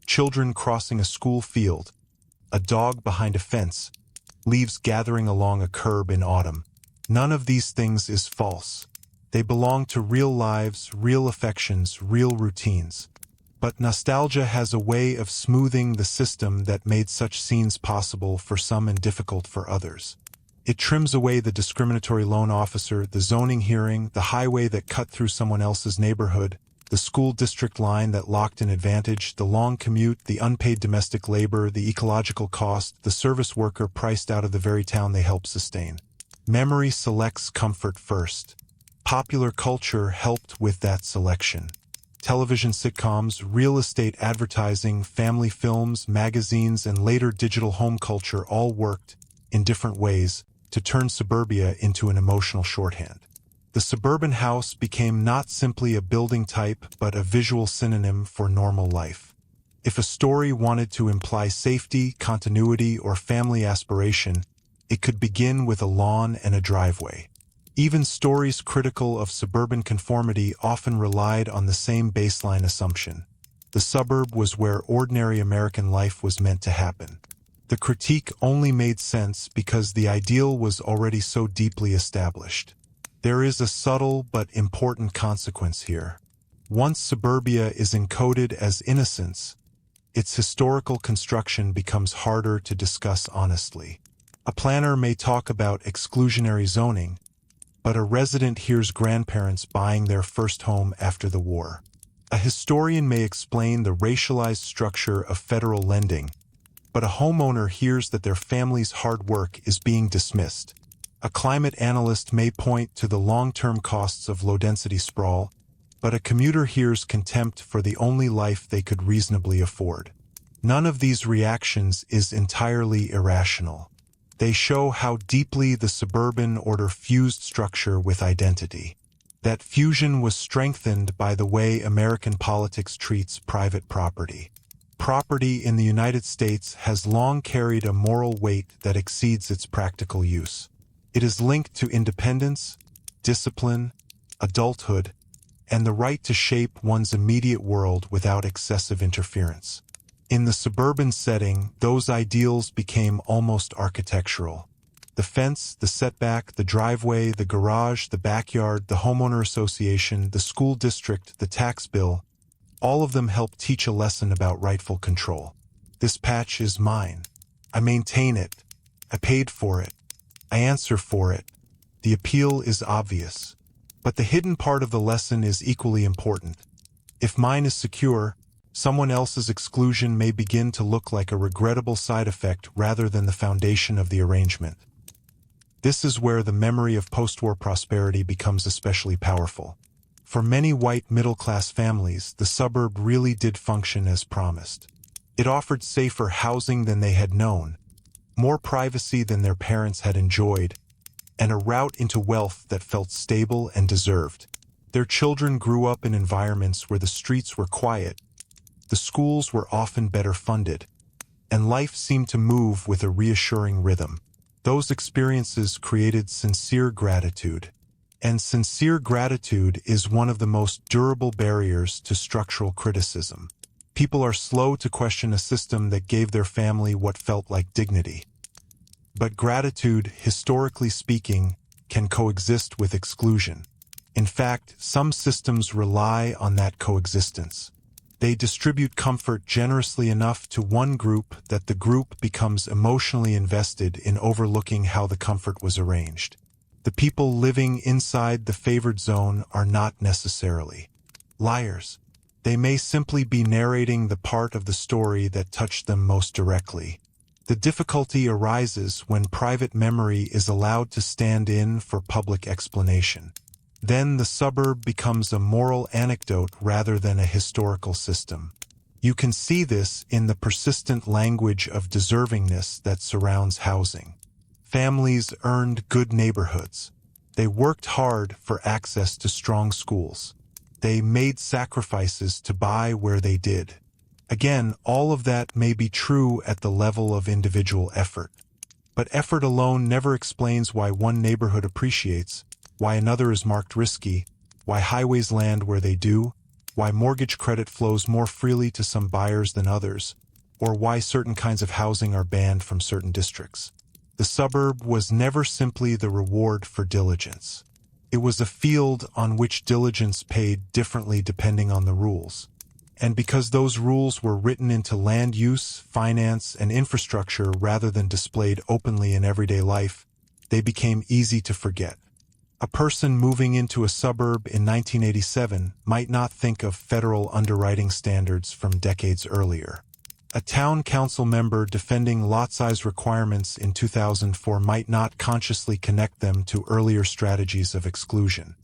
Speaker 1: children crossing a school field, a dog behind a fence, leaves gathering along a curb in autumn. None of these things is false. They belong to real lives, real affections, real routines. But nostalgia has a way of smoothing the system that made such scenes possible for some and difficult for others. It trims away the discriminatory loan officer, the zoning hearing, the highway that cut through someone else's neighborhood, the school district line that locked an advantage, the long commute, the unpaid domestic labor, the ecological cost, the service worker priced out of the very town they help sustain. Memory selects comfort first. Popular culture helped with that selection. Television sitcoms, real estate advertising, family films, magazines, and later digital home culture all worked, in different ways, to turn suburbia into an emotional shorthand. The suburban house became not simply a building type but a visual synonym for normal life. If a story wanted to imply safety, continuity, or family aspiration, it could begin with a lawn and a driveway. Even stories critical of suburban conformity often relied on the same baseline assumption. The suburb was where ordinary American life was meant to happen. The critique only made sense because the ideal was already so deeply established. There is a subtle but important consequence here. Once suburbia is encoded as innocence, its historical construction becomes harder to discuss honestly. A planner may talk about exclusionary zoning, but a resident hears grandparents buying their first home after the war. A historian may explain the racialized structure of federal lending, but a homeowner hears that their family's hard work is being dismissed. A climate analyst may point to the long-term costs of low-density sprawl, but a commuter hears contempt for the only life they could reasonably afford. None of these reactions is entirely irrational. They show how deeply the suburban order fused structure with identity. That fusion was strengthened by the way American politics treats private property. Property in the United States has long carried a moral weight that exceeds its practical use. It is linked to independence, discipline, adulthood, and the right to shape one's immediate world without excessive interference. In the suburban setting, those ideals became almost architectural. The fence, the setback, the driveway, the garage, the backyard, the homeowner association, the school district, the tax bill, all of them help teach a lesson about rightful control. This patch is mine. I maintain it. I paid for it. I answer for it. The appeal is obvious. But the hidden part of the lesson is equally important. If mine is secure, someone else's exclusion may begin to look like a regrettable side effect rather than the foundation of the arrangement. This is where the memory of post-war prosperity becomes especially powerful. For many white middle-class families, the suburb really did function as promised. It offered safer housing than they had known, more privacy than their parents had enjoyed, and a route into wealth that felt stable and deserved. Their children grew up in environments where the streets were quiet, the schools were often better funded, and life seemed to move with a reassuring rhythm. Those experiences created sincere gratitude, and sincere gratitude is one of the most durable barriers to structural criticism. People are slow to question a system that gave their family what felt like dignity. But gratitude, historically speaking, can coexist with exclusion. In fact, some systems rely on that coexistence. They distribute comfort generously enough to one group that the group becomes emotionally invested in overlooking how the comfort was arranged. The people living inside the favored zone are not necessarily liars. They may simply be narrating the part of the story that touched them most directly. The difficulty arises when private memory is allowed to stand in for public explanation. Then the suburb becomes a moral anecdote rather than a historical system. You can see this in the persistent language of deservingness that surrounds housing. Families earned good neighborhoods. They worked hard for access to strong schools. They made sacrifices to buy where they did. Again, all of that may be true at the level of individual effort. But effort alone never explains why one neighborhood appreciates, why another is marked risky, why highways land where they do, why mortgage credit flows more freely to some buyers than others, or why certain kinds of housing are banned from certain districts. The suburb was never simply the reward for diligence. It was a field on which diligence paid differently depending on the rules. And because those rules were written into land use, finance, and infrastructure rather than displayed openly in everyday life, they became easy to forget. A person moving into a suburb in 1987 might not think of federal underwriting standards from decades earlier. A town council member defending lot size requirements in 2004 might not consciously connect them to earlier strategies of exclusion.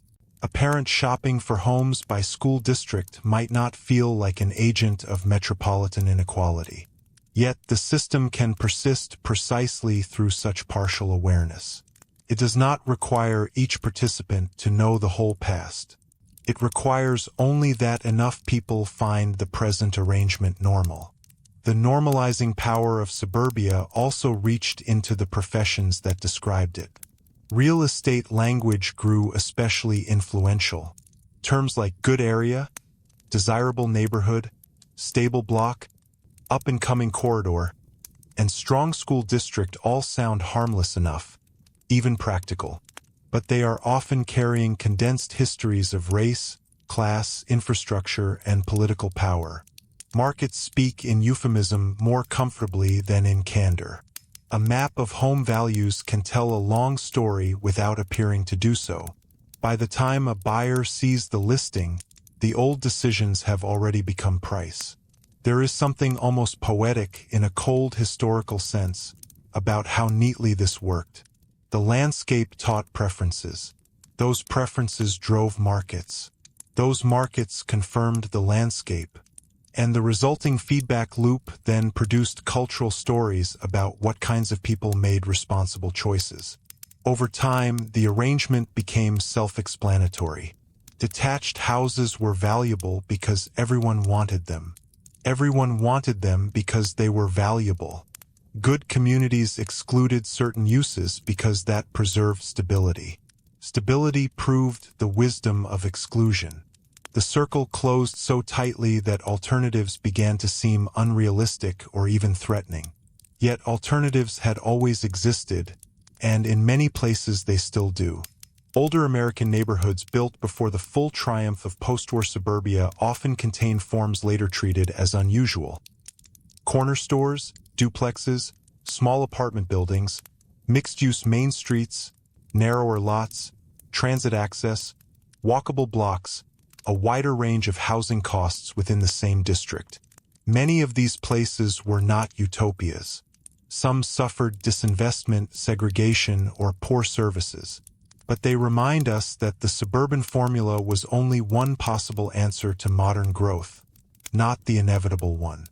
Speaker 1: A parent shopping for homes by school district might not feel like an agent of metropolitan inequality. Yet the system can persist precisely through such partial awareness. It does not require each participant to know the whole past. It requires only that enough people find the present arrangement normal. The normalizing power of suburbia also reached into the professions that described it. Real estate language grew especially influential. Terms like good area, desirable neighborhood, stable block, up-and-coming corridor, and strong school district all sound harmless enough, even practical. But they are often carrying condensed histories of race, class, infrastructure, and political power. Markets speak in euphemism more comfortably than in candor. A map of home values can tell a long story without appearing to do so. By the time a buyer sees the listing, the old decisions have already become price. There is something almost poetic in a cold historical sense about how neatly this worked. The landscape taught preferences. Those preferences drove markets. Those markets confirmed the landscape. And the resulting feedback loop then produced cultural stories about what kinds of people made responsible choices. Over time, the arrangement became self-explanatory. Detached houses were valuable because everyone wanted them. Everyone wanted them because they were valuable. Good communities excluded certain uses because that preserved stability. Stability proved the wisdom of exclusion. The circle closed so tightly that alternatives began to seem unrealistic or even threatening. Yet alternatives had always existed, and in many places they still do. Older American neighborhoods built before the full triumph of post-war suburbia often contain forms later treated as unusual. Corner stores, duplexes, small apartment buildings, mixed-use main streets, narrower lots, transit access, walkable blocks, a wider range of housing costs within the same district. Many of these places were not utopias. Some suffered disinvestment, segregation, or poor services. But they remind us that the suburban formula was only one possible answer to modern growth, not the inevitable one.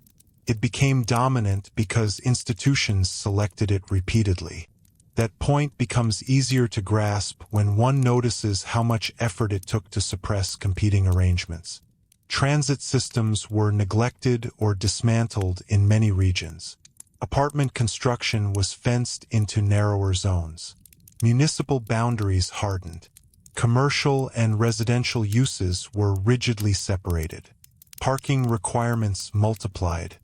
Speaker 1: It became dominant because institutions selected it repeatedly. That point becomes easier to grasp when one notices how much effort it took to suppress competing arrangements. Transit systems were neglected or dismantled in many regions. Apartment construction was fenced into narrower zones. Municipal boundaries hardened. Commercial and residential uses were rigidly separated. Parking requirements multiplied.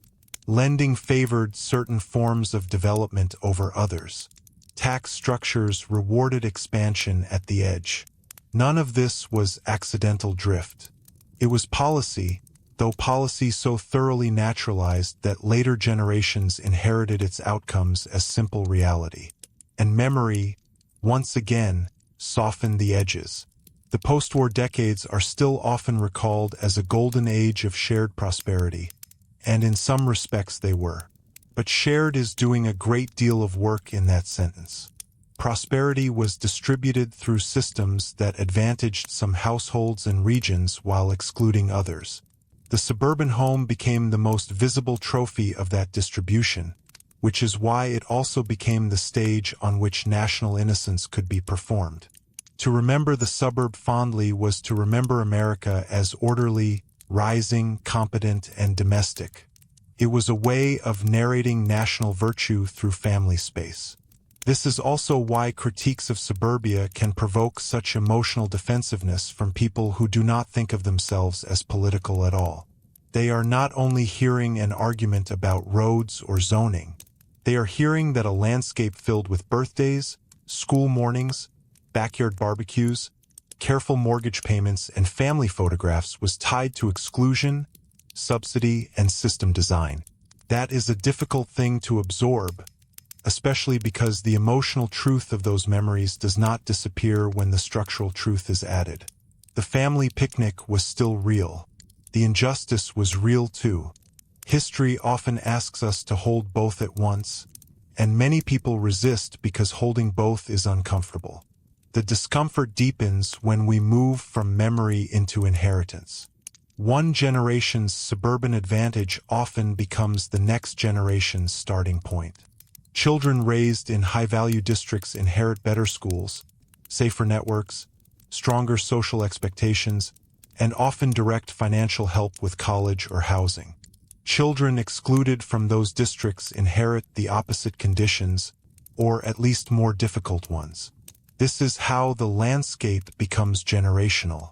Speaker 1: Lending favored certain forms of development over others. Tax structures rewarded expansion at the edge. None of this was accidental drift. It was policy, though policy so thoroughly naturalized that later generations inherited its outcomes as simple reality. And memory, once again, softened the edges. The post-war decades are still often recalled as a golden age of shared prosperity, and in some respects they were. But shared is doing a great deal of work in that sentence. Prosperity was distributed through systems that advantaged some households and regions while excluding others. The suburban home became the most visible trophy of that distribution, which is why it also became the stage on which national innocence could be performed. To remember the suburb fondly was to remember America as orderly, rising, competent, and domestic. It was a way of narrating national virtue through family space. This is also why critiques of suburbia can provoke such emotional defensiveness from people who do not think of themselves as political at all. They are not only hearing an argument about roads or zoning, they are hearing that a landscape filled with birthdays, school mornings, backyard barbecues, careful mortgage payments, and family photographs was tied to exclusion, subsidy, and system design. That is a difficult thing to absorb, especially because the emotional truth of those memories does not disappear when the structural truth is added. The family picnic was still real. The injustice was real too. History often asks us to hold both at once, and many people resist because holding both is uncomfortable. The discomfort deepens when we move from memory into inheritance. One generation's suburban advantage often becomes the next generation's starting point. Children raised in high-value districts inherit better schools, safer networks, stronger social expectations, and often direct financial help with college or housing. Children excluded from those districts inherit the opposite conditions, or at least more difficult ones. This is how the landscape becomes generational.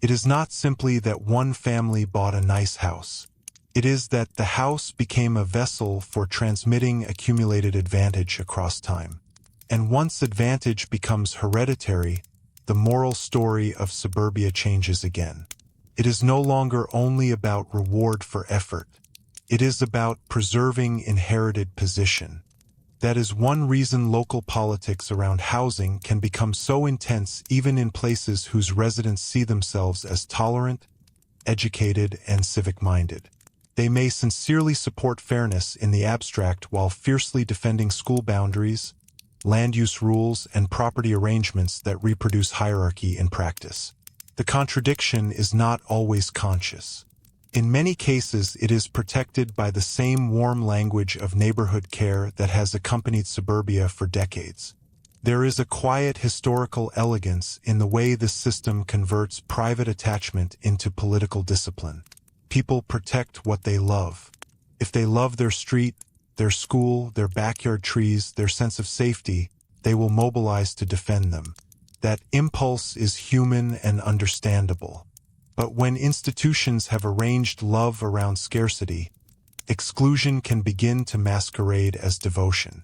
Speaker 1: It is not simply that one family bought a nice house. It is that the house became a vessel for transmitting accumulated advantage across time. And once advantage becomes hereditary, the moral story of suburbia changes again. It is no longer only about reward for effort. It is about preserving inherited position. That is one reason local politics around housing can become so intense even in places whose residents see themselves as tolerant, educated, and civic-minded. They may sincerely support fairness in the abstract while fiercely defending school boundaries, land use rules, and property arrangements that reproduce hierarchy in practice. The contradiction is not always conscious. In many cases, it is protected by the same warm language of neighborhood care that has accompanied suburbia for decades. There is a quiet historical elegance in the way this system converts private attachment into political discipline. People protect what they love. If they love their street, their school, their backyard trees, their sense of safety, they will mobilize to defend them. That impulse is human and understandable. But when institutions have arranged love around scarcity, exclusion can begin to masquerade as devotion.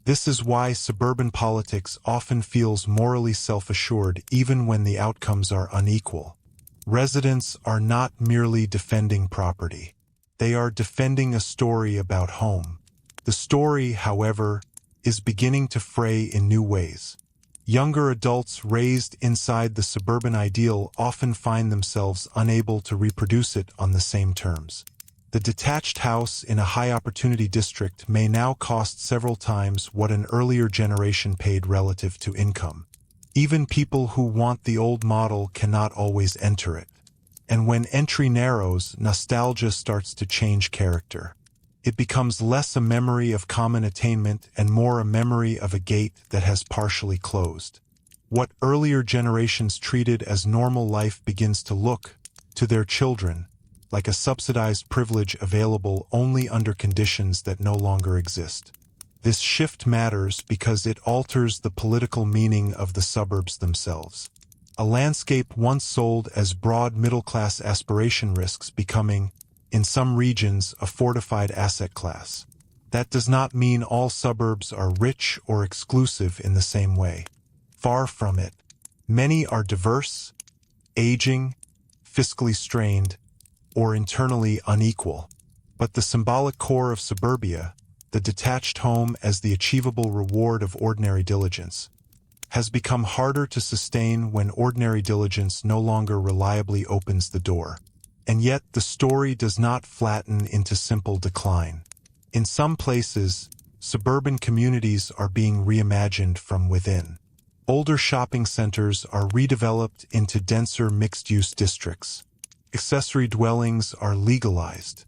Speaker 1: This is why suburban politics often feels morally self-assured even when the outcomes are unequal. Residents are not merely defending property. They are defending a story about home. The story, however, is beginning to fray in new ways. Younger adults raised inside the suburban ideal often find themselves unable to reproduce it on the same terms. The detached house in a high-opportunity district may now cost several times what an earlier generation paid relative to income. Even people who want the old model cannot always enter it. And when entry narrows, nostalgia starts to change character. It becomes less a memory of common attainment and more a memory of a gate that has partially closed. What earlier generations treated as normal life begins to look, to their children, like a subsidized privilege available only under conditions that no longer exist. This shift matters because it alters the political meaning of the suburbs themselves. A landscape once sold as broad middle-class aspiration risks becoming, in some regions, a fortified asset class. That does not mean all suburbs are rich or exclusive in the same way. Far from it. Many are diverse, aging, fiscally strained, or internally unequal. But the symbolic core of suburbia, the detached home as the achievable reward of ordinary diligence, has become harder to sustain when ordinary diligence no longer reliably opens the door. And yet the story does not flatten into simple decline. In some places, suburban communities are being reimagined from within. Older shopping centers are redeveloped into denser mixed-use districts. Accessory dwellings are legalized.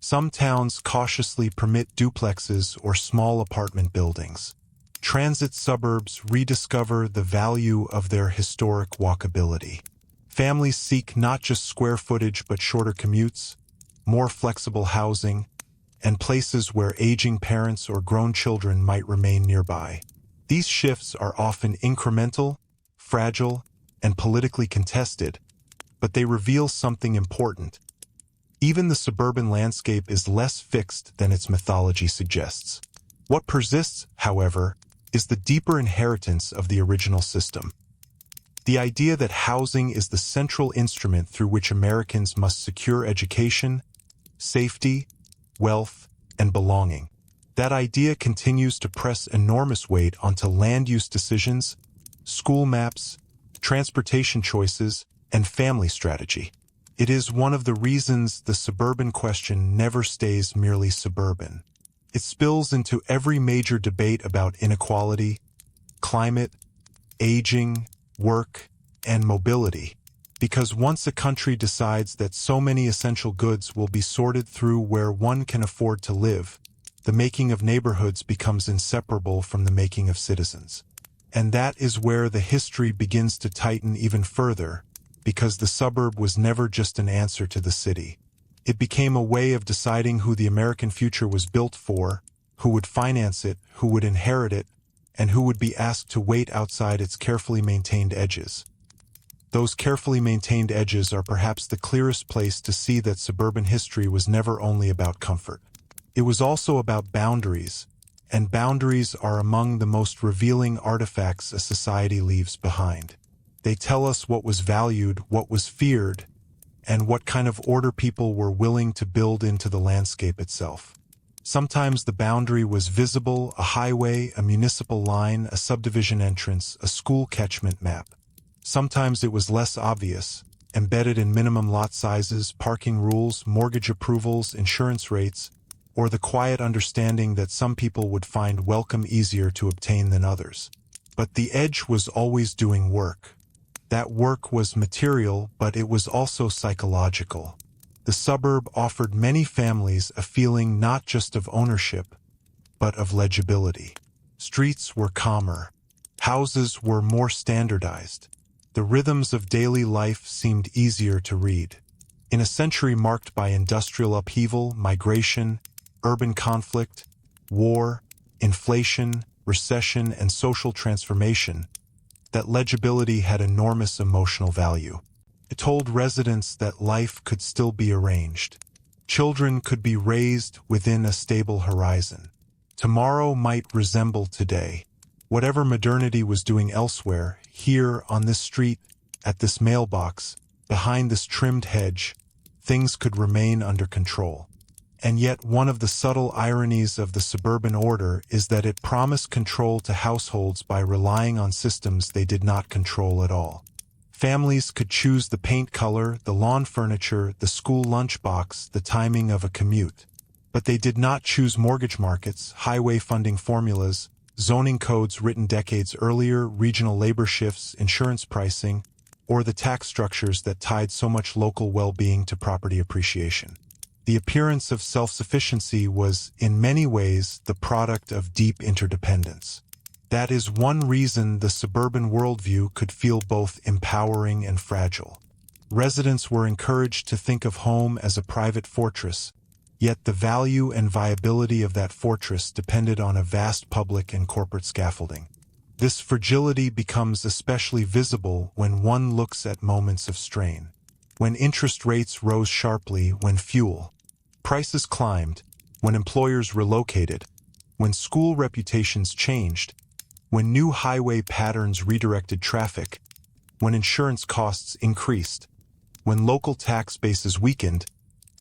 Speaker 1: Some towns cautiously permit duplexes or small apartment buildings. Transit suburbs rediscover the value of their historic walkability. Families seek not just square footage but shorter commutes, more flexible housing, and places where aging parents or grown children might remain nearby. These shifts are often incremental, fragile, and politically contested, but they reveal something important. Even the suburban landscape is less fixed than its mythology suggests. What persists, however, is the deeper inheritance of the original system. The idea that housing is the central instrument through which Americans must secure education, safety, wealth, and belonging. That idea continues to press enormous weight onto land use decisions, school maps, transportation choices, and family strategy. It is one of the reasons the suburban question never stays merely suburban. It spills into every major debate about inequality, climate, aging, work, and mobility. Because once a country decides that so many essential goods will be sorted through where one can afford to live, the making of neighborhoods becomes inseparable from the making of citizens. And that is where the history begins to tighten even further, because the suburb was never just an answer to the city. It became a way of deciding who the American future was built for, who would finance it, who would inherit it, and who would be asked to wait outside its carefully maintained edges. Those carefully maintained edges are perhaps the clearest place to see that suburban history was never only about comfort. It was also about boundaries, and boundaries are among the most revealing artifacts a society leaves behind. They tell us what was valued, what was feared, and what kind of order people were willing to build into the landscape itself. Sometimes the boundary was visible, a highway, a municipal line, a subdivision entrance, a school catchment map. Sometimes it was less obvious, embedded in minimum lot sizes, parking rules, mortgage approvals, insurance rates, or the quiet understanding that some people would find welcome easier to obtain than others. But the edge was always doing work. That work was material, but it was also psychological. The suburb offered many families a feeling not just of ownership, but of legibility. Streets were calmer. Houses were more standardized. The rhythms of daily life seemed easier to read. In a century marked by industrial upheaval, migration, urban conflict, war, inflation, recession, and social transformation, that legibility had enormous emotional value. It told residents that life could still be arranged. Children could be raised within a stable horizon. Tomorrow might resemble today. Whatever modernity was doing elsewhere, here, on this street, at this mailbox, behind this trimmed hedge, things could remain under control. And yet one of the subtle ironies of the suburban order is that it promised control to households by relying on systems they did not control at all. Families could choose the paint color, the lawn furniture, the school lunchbox, the timing of a commute. But they did not choose mortgage markets, highway funding formulas, zoning codes written decades earlier, regional labor shifts, insurance pricing, or the tax structures that tied so much local well-being to property appreciation. The appearance of self-sufficiency was, in many ways, the product of deep interdependence. That is one reason the suburban worldview could feel both empowering and fragile. Residents were encouraged to think of home as a private fortress, yet the value and viability of that fortress depended on a vast public and corporate scaffolding. This fragility becomes especially visible when one looks at moments of strain. When interest rates rose sharply, when fuel prices climbed, when employers relocated, when school reputations changed, when new highway patterns redirected traffic, when insurance costs increased, when local tax bases weakened,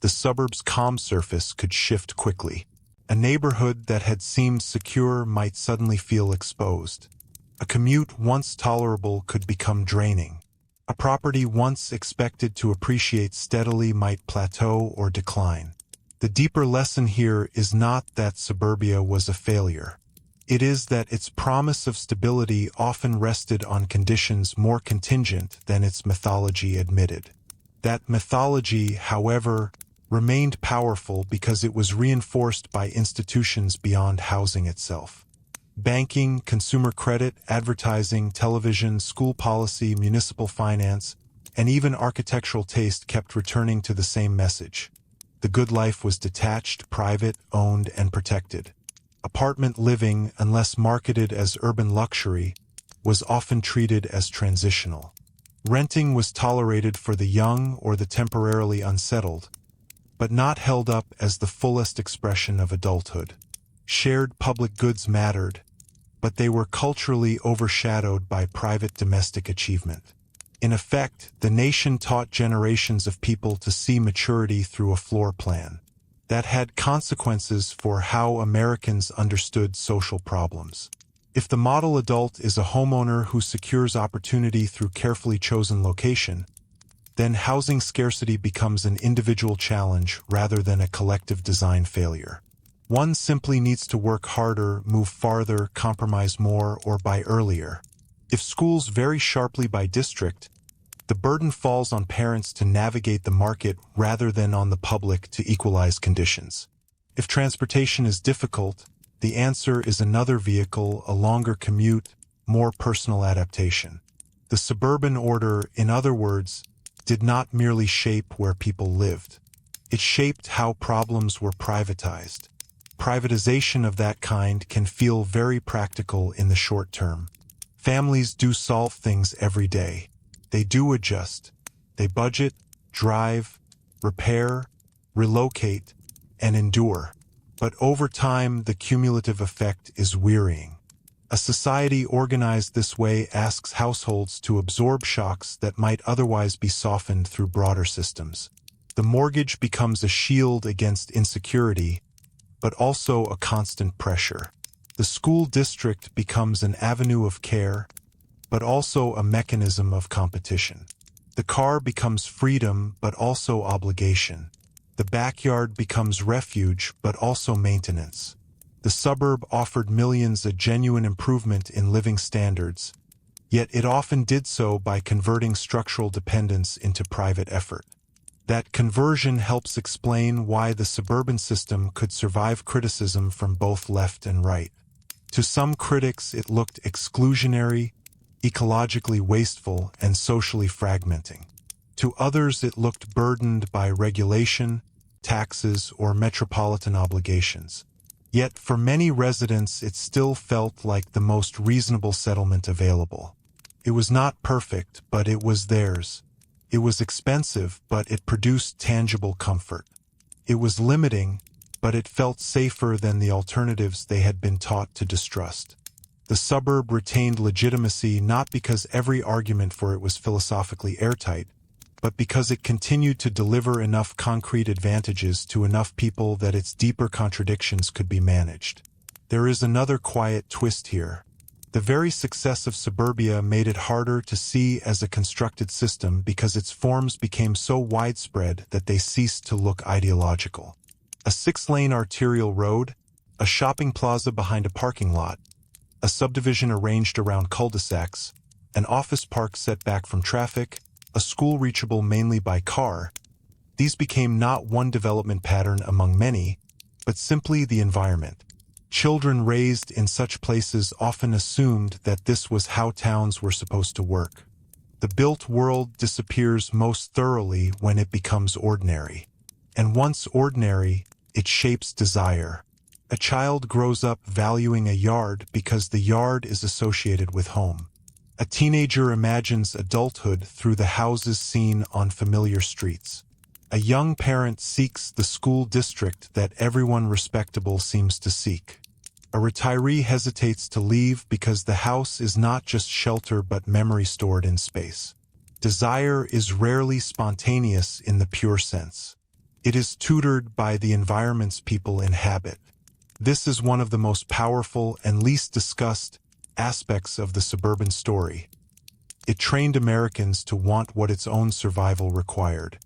Speaker 1: the suburb's calm surface could shift quickly. A neighborhood that had seemed secure might suddenly feel exposed. A commute once tolerable could become draining. A property once expected to appreciate steadily might plateau or decline. The deeper lesson here is not that suburbia was a failure. It is that its promise of stability often rested on conditions more contingent than its mythology admitted. That mythology, however, remained powerful because it was reinforced by institutions beyond housing itself. Banking, consumer credit, advertising, television, school policy, municipal finance, and even architectural taste kept returning to the same message. The good life was detached, private, owned, and protected. Apartment living, unless marketed as urban luxury, was often treated as transitional. Renting was tolerated for the young or the temporarily unsettled, but not held up as the fullest expression of adulthood. Shared public goods mattered, but they were culturally overshadowed by private domestic achievement. In effect, the nation taught generations of people to see maturity through a floor plan. That had consequences for how Americans understood social problems. If the model adult is a homeowner who secures opportunity through carefully chosen location, then housing scarcity becomes an individual challenge rather than a collective design failure. One simply needs to work harder, move farther, compromise more, or buy earlier. If schools vary sharply by district, the burden falls on parents to navigate the market rather than on the public to equalize conditions. If transportation is difficult, the answer is another vehicle, a longer commute, more personal adaptation. The suburban order, in other words, did not merely shape where people lived. It shaped how problems were privatized. Privatization of that kind can feel very practical in the short term. Families do solve things every day. They do adjust. They budget, drive, repair, relocate, and endure. But over time, the cumulative effect is wearying. A society organized this way asks households to absorb shocks that might otherwise be softened through broader systems. The mortgage becomes a shield against insecurity, but also a constant pressure. The school district becomes an avenue of care, but also a mechanism of competition. The car becomes freedom, but also obligation. The backyard becomes refuge, but also maintenance. The suburb offered millions a genuine improvement in living standards, yet it often did so by converting structural dependence into private effort. That conversion helps explain why the suburban system could survive criticism from both left and right. To some critics, it looked exclusionary, ecologically wasteful, and socially fragmenting. To others, it looked burdened by regulation, taxes, or metropolitan obligations. Yet for many residents, it still felt like the most reasonable settlement available. It was not perfect, but it was theirs. It was expensive, but it produced tangible comfort. It was limiting, but it felt safer than the alternatives they had been taught to distrust. The suburb retained legitimacy not because every argument for it was philosophically airtight, but because it continued to deliver enough concrete advantages to enough people that its deeper contradictions could be managed. There is another quiet twist here. The very success of Suburbia made it harder to see as a constructed system because its forms became so widespread that they ceased to look ideological. A 6-lane arterial road, a shopping plaza behind a parking lot, a subdivision arranged around cul-de-sacs, an office park set back from traffic, a school reachable mainly by car. These became not one development pattern among many, but simply the environment. Children raised in such places often assumed that this was how towns were supposed to work. The built world disappears most thoroughly when it becomes ordinary. And once ordinary, it shapes desire. A child grows up valuing a yard because the yard is associated with home. A teenager imagines adulthood through the houses seen on familiar streets. A young parent seeks the school district that everyone respectable seems to seek. A retiree hesitates to leave because the house is not just shelter but memory stored in space. Desire is rarely spontaneous in the pure sense. It is tutored by the environments people inhabit. This is one of the most powerful and least discussed aspects of the suburban story. It trained Americans to want what its own survival required.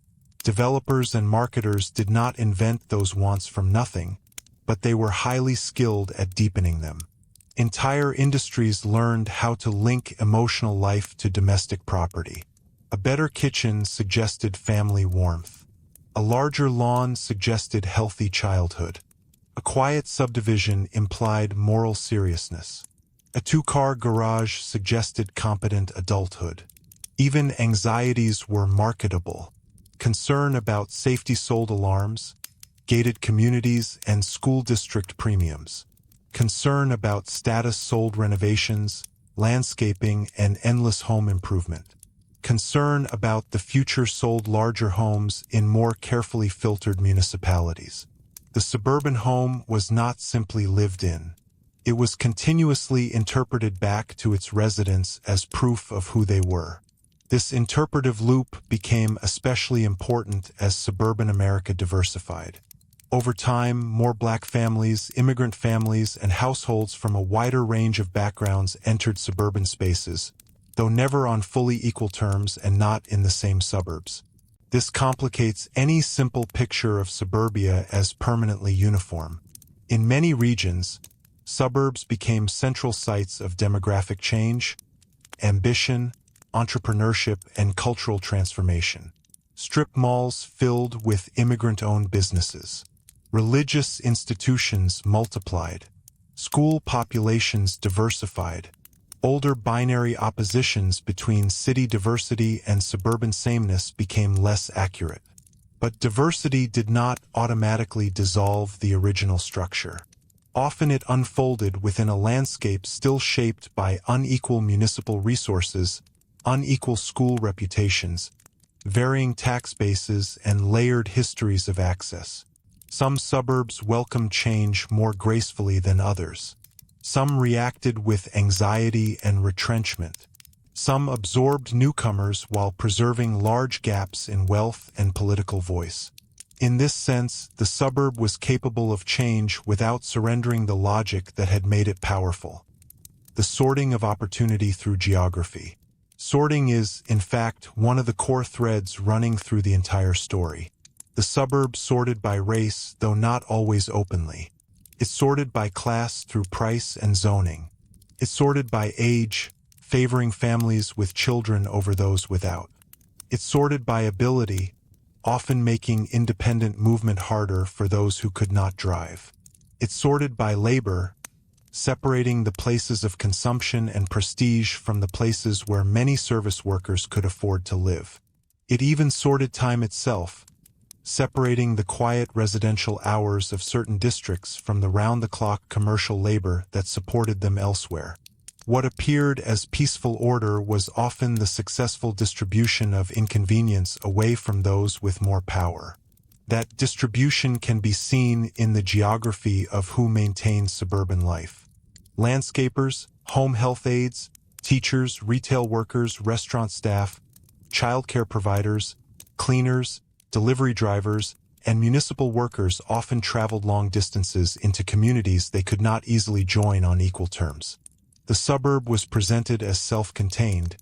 Speaker 1: Developers and marketers did not invent those wants from nothing, but they were highly skilled at deepening them. Entire industries learned how to link emotional life to domestic property. A better kitchen suggested family warmth. A larger lawn suggested healthy childhood. A quiet subdivision implied moral seriousness. A two-car garage suggested competent adulthood. Even anxieties were marketable. Concern about safety sold alarms, gated communities, and school district premiums. Concern about status sold renovations, landscaping, and endless home improvement. Concern about the future sold larger homes in more carefully filtered municipalities. The suburban home was not simply lived in. It was continuously interpreted back to its residents as proof of who they were. This interpretive loop became especially important as suburban America diversified. Over time, more black families, immigrant families, and households from a wider range of backgrounds entered suburban spaces, though never on fully equal terms and not in the same suburbs. This complicates any simple picture of suburbia as permanently uniform. In many regions, suburbs became central sites of demographic change, ambition, entrepreneurship, and cultural transformation. Strip malls filled with immigrant-owned businesses. Religious institutions multiplied. School populations diversified. Older binary oppositions between city diversity and suburban sameness became less accurate. But diversity did not automatically dissolve the original structure. Often it unfolded within a landscape still shaped by unequal municipal resources, unequal school reputations, varying tax bases, and layered histories of access. Some suburbs welcomed change more gracefully than others. Some reacted with anxiety and retrenchment. Some absorbed newcomers while preserving large gaps in wealth and political voice. In this sense, the suburb was capable of change without surrendering the logic that had made it powerful. The sorting of opportunity through geography. Sorting is, in fact, one of the core threads running through the entire story. The suburb sorted by race, though not always openly. It sorted by class through price and zoning. It sorted by age, favoring families with children over those without. It sorted by ability, often making independent movement harder for those who could not drive. It sorted by labor, separating the places of consumption and prestige from the places where many service workers could afford to live. It even sorted time itself, separating the quiet residential hours of certain districts from the round-the-clock commercial labor that supported them elsewhere. What appeared as peaceful order was often the successful distribution of inconvenience away from those with more power. That distribution can be seen in the geography of who maintains suburban life. Landscapers, home health aides, teachers, retail workers, restaurant staff, childcare providers, cleaners, delivery drivers, and municipal workers often traveled long distances into communities they could not easily join on equal terms. The suburb was presented as self-contained,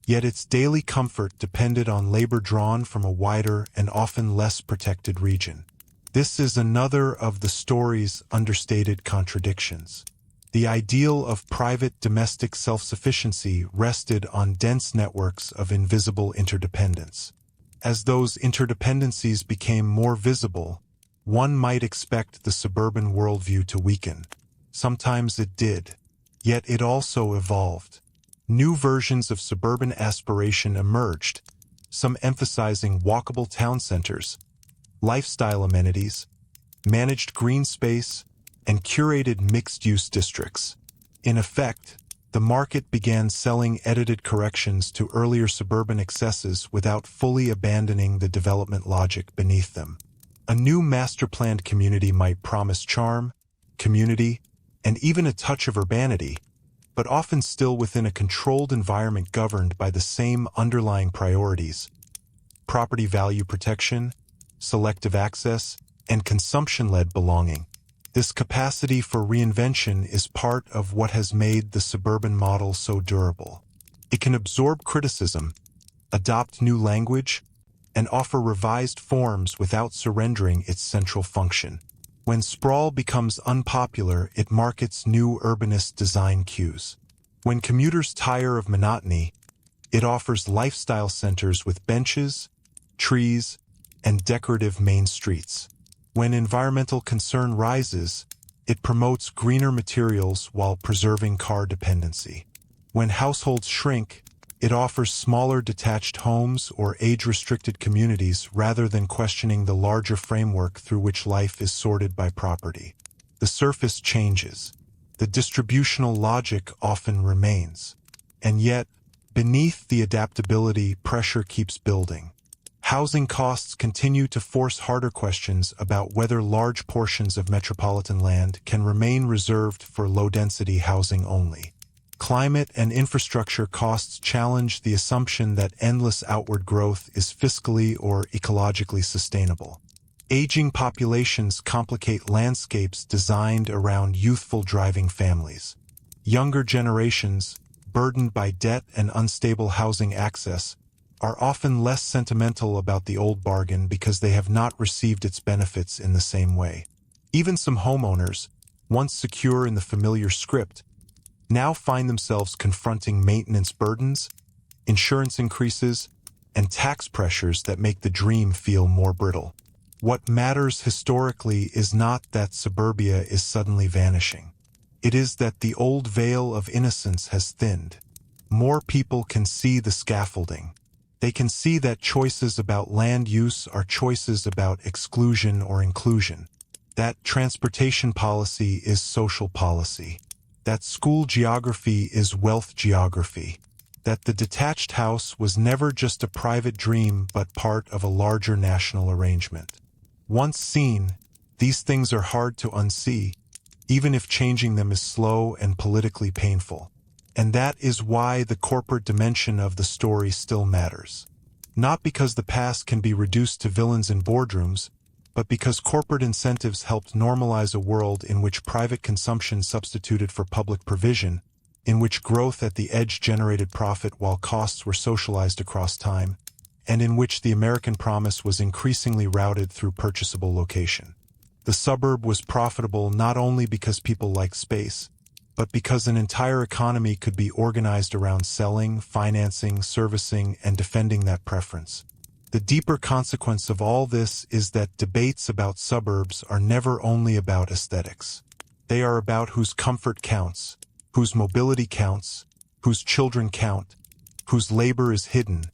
Speaker 1: yet its daily comfort depended on labor drawn from a wider and often less protected region. This is another of the story's understated contradictions. The ideal of private domestic self-sufficiency rested on dense networks of invisible interdependence. As those interdependencies became more visible, one might expect the suburban worldview to weaken. Sometimes it did. Yet it also evolved. New versions of suburban aspiration emerged, some emphasizing walkable town centers, lifestyle amenities, managed green space, and curated mixed-use districts. In effect, the market began selling edited corrections to earlier suburban excesses without fully abandoning the development logic beneath them. A new master-planned community might promise charm, community, and even a touch of urbanity, but often still within a controlled environment governed by the same underlying priorities: property value protection, selective access, and consumption-led belonging. This capacity for reinvention is part of what has made the suburban model so durable. It can absorb criticism, adopt new language, and offer revised forms without surrendering its central function. When sprawl becomes unpopular, it markets new urbanist design cues. When commuters tire of monotony, it offers lifestyle centers with benches, trees, and decorative main streets. When environmental concern rises, it promotes greener materials while preserving car dependency. When households shrink, it offers smaller detached homes or age-restricted communities rather than questioning the larger framework through which life is sorted by property. The surface changes. The distributional logic often remains. And yet, beneath the adaptability, pressure keeps building. Housing costs continue to force harder questions about whether large portions of metropolitan land can remain reserved for low-density housing only. Climate and infrastructure costs challenge the assumption that endless outward growth is fiscally or ecologically sustainable. Aging populations complicate landscapes designed around youthful driving families. Younger generations, burdened by debt and unstable housing access, are often less sentimental about the old bargain because they have not received its benefits in the same way. Even some homeowners, once secure in the familiar script, now find themselves confronting maintenance burdens, insurance increases, and tax pressures that make the dream feel more brittle. What matters historically is not that suburbia is suddenly vanishing. It is that the old veil of innocence has thinned. More people can see the scaffolding. They can see that choices about land use are choices about exclusion or inclusion. That transportation policy is social policy. That school geography is wealth geography. That the detached house was never just a private dream but part of a larger national arrangement. Once seen, these things are hard to unsee, even if changing them is slow and politically painful. And that is why the corporate dimension of the story still matters. Not because the past can be reduced to villains in boardrooms, but because corporate incentives helped normalize a world in which private consumption substituted for public provision, in which growth at the edge generated profit while costs were socialized across time, and in which the American promise was increasingly routed through purchasable location. The suburb was profitable not only because people liked space, but because an entire economy could be organized around selling, financing, servicing, and defending that preference. The deeper consequence of all this is that debates about suburbs are never only about aesthetics. They are about whose comfort counts, whose mobility counts, whose children count, whose labor is hidden,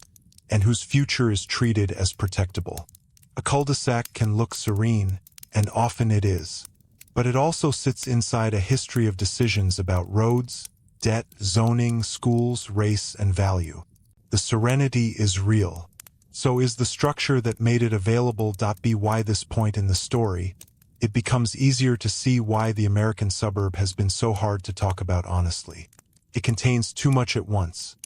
Speaker 1: and whose future is treated as protectable. A cul-de-sac can look serene, and often it is. But it also sits inside a history of decisions about roads, debt, zoning, schools, race, and value. The serenity is real. So is the structure that made it available. By this point in the story, it becomes easier to see why the American suburb has been so hard to talk about honestly. It contains too much at once.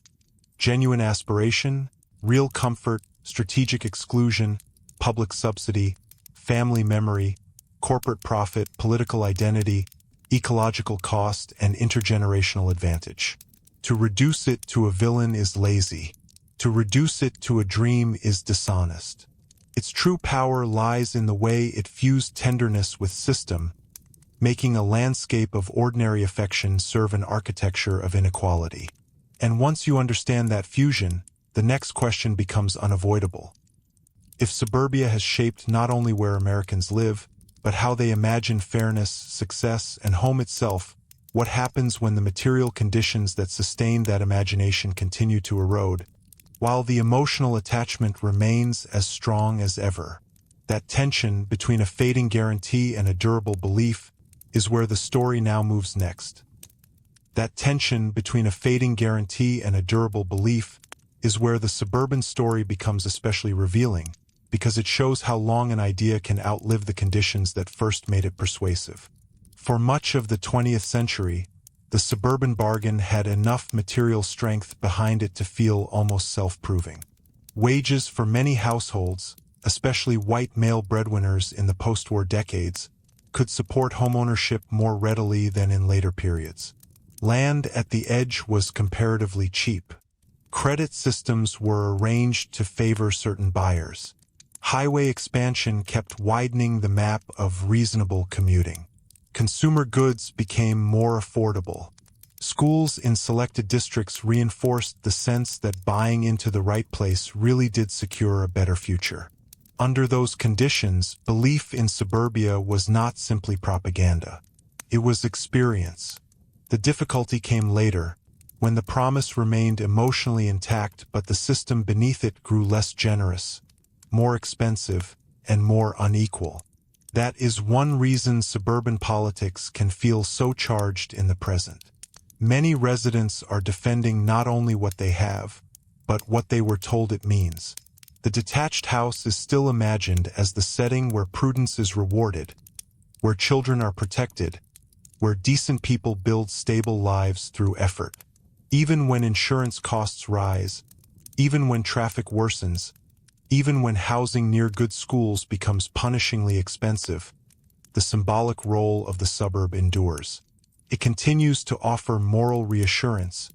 Speaker 1: Genuine aspiration, real comfort, strategic exclusion, public subsidy, family memory, corporate profit, political identity, ecological cost, and intergenerational advantage. To reduce it to a villain is lazy. To reduce it to a dream is dishonest. Its true power lies in the way it fused tenderness with system, making a landscape of ordinary affection serve an architecture of inequality. And once you understand that fusion, the next question becomes unavoidable. If suburbia has shaped not only where Americans live, but how they imagine fairness, success, and home itself, what happens when the material conditions that sustain that imagination continue to erode, while the emotional attachment remains as strong as ever? That tension between a fading guarantee and a durable belief is where the story now moves next. That tension between a fading guarantee and a durable belief is where the suburban story becomes especially revealing, because it shows how long an idea can outlive the conditions that first made it persuasive. For much of the 20th century, the suburban bargain had enough material strength behind it to feel almost self-proving. Wages for many households, especially white male breadwinners in the post-war decades, could support homeownership more readily than in later periods. Land at the edge was comparatively cheap. Credit systems were arranged to favor certain buyers. Highway expansion kept widening the map of reasonable commuting. Consumer goods became more affordable. Schools in selected districts reinforced the sense that buying into the right place really did secure a better future. Under those conditions, belief in suburbia was not simply propaganda. It was experience. The difficulty came later, when the promise remained emotionally intact but the system beneath it grew less generous, more expensive, and more unequal. That is one reason suburban politics can feel so charged in the present. Many residents are defending not only what they have, but what they were told it means. The detached house is still imagined as the setting where prudence is rewarded, where children are protected, where decent people build stable lives through effort. Even when insurance costs rise, even when traffic worsens, even when housing near good schools becomes punishingly expensive, the symbolic role of the suburb endures. It continues to offer moral reassurance,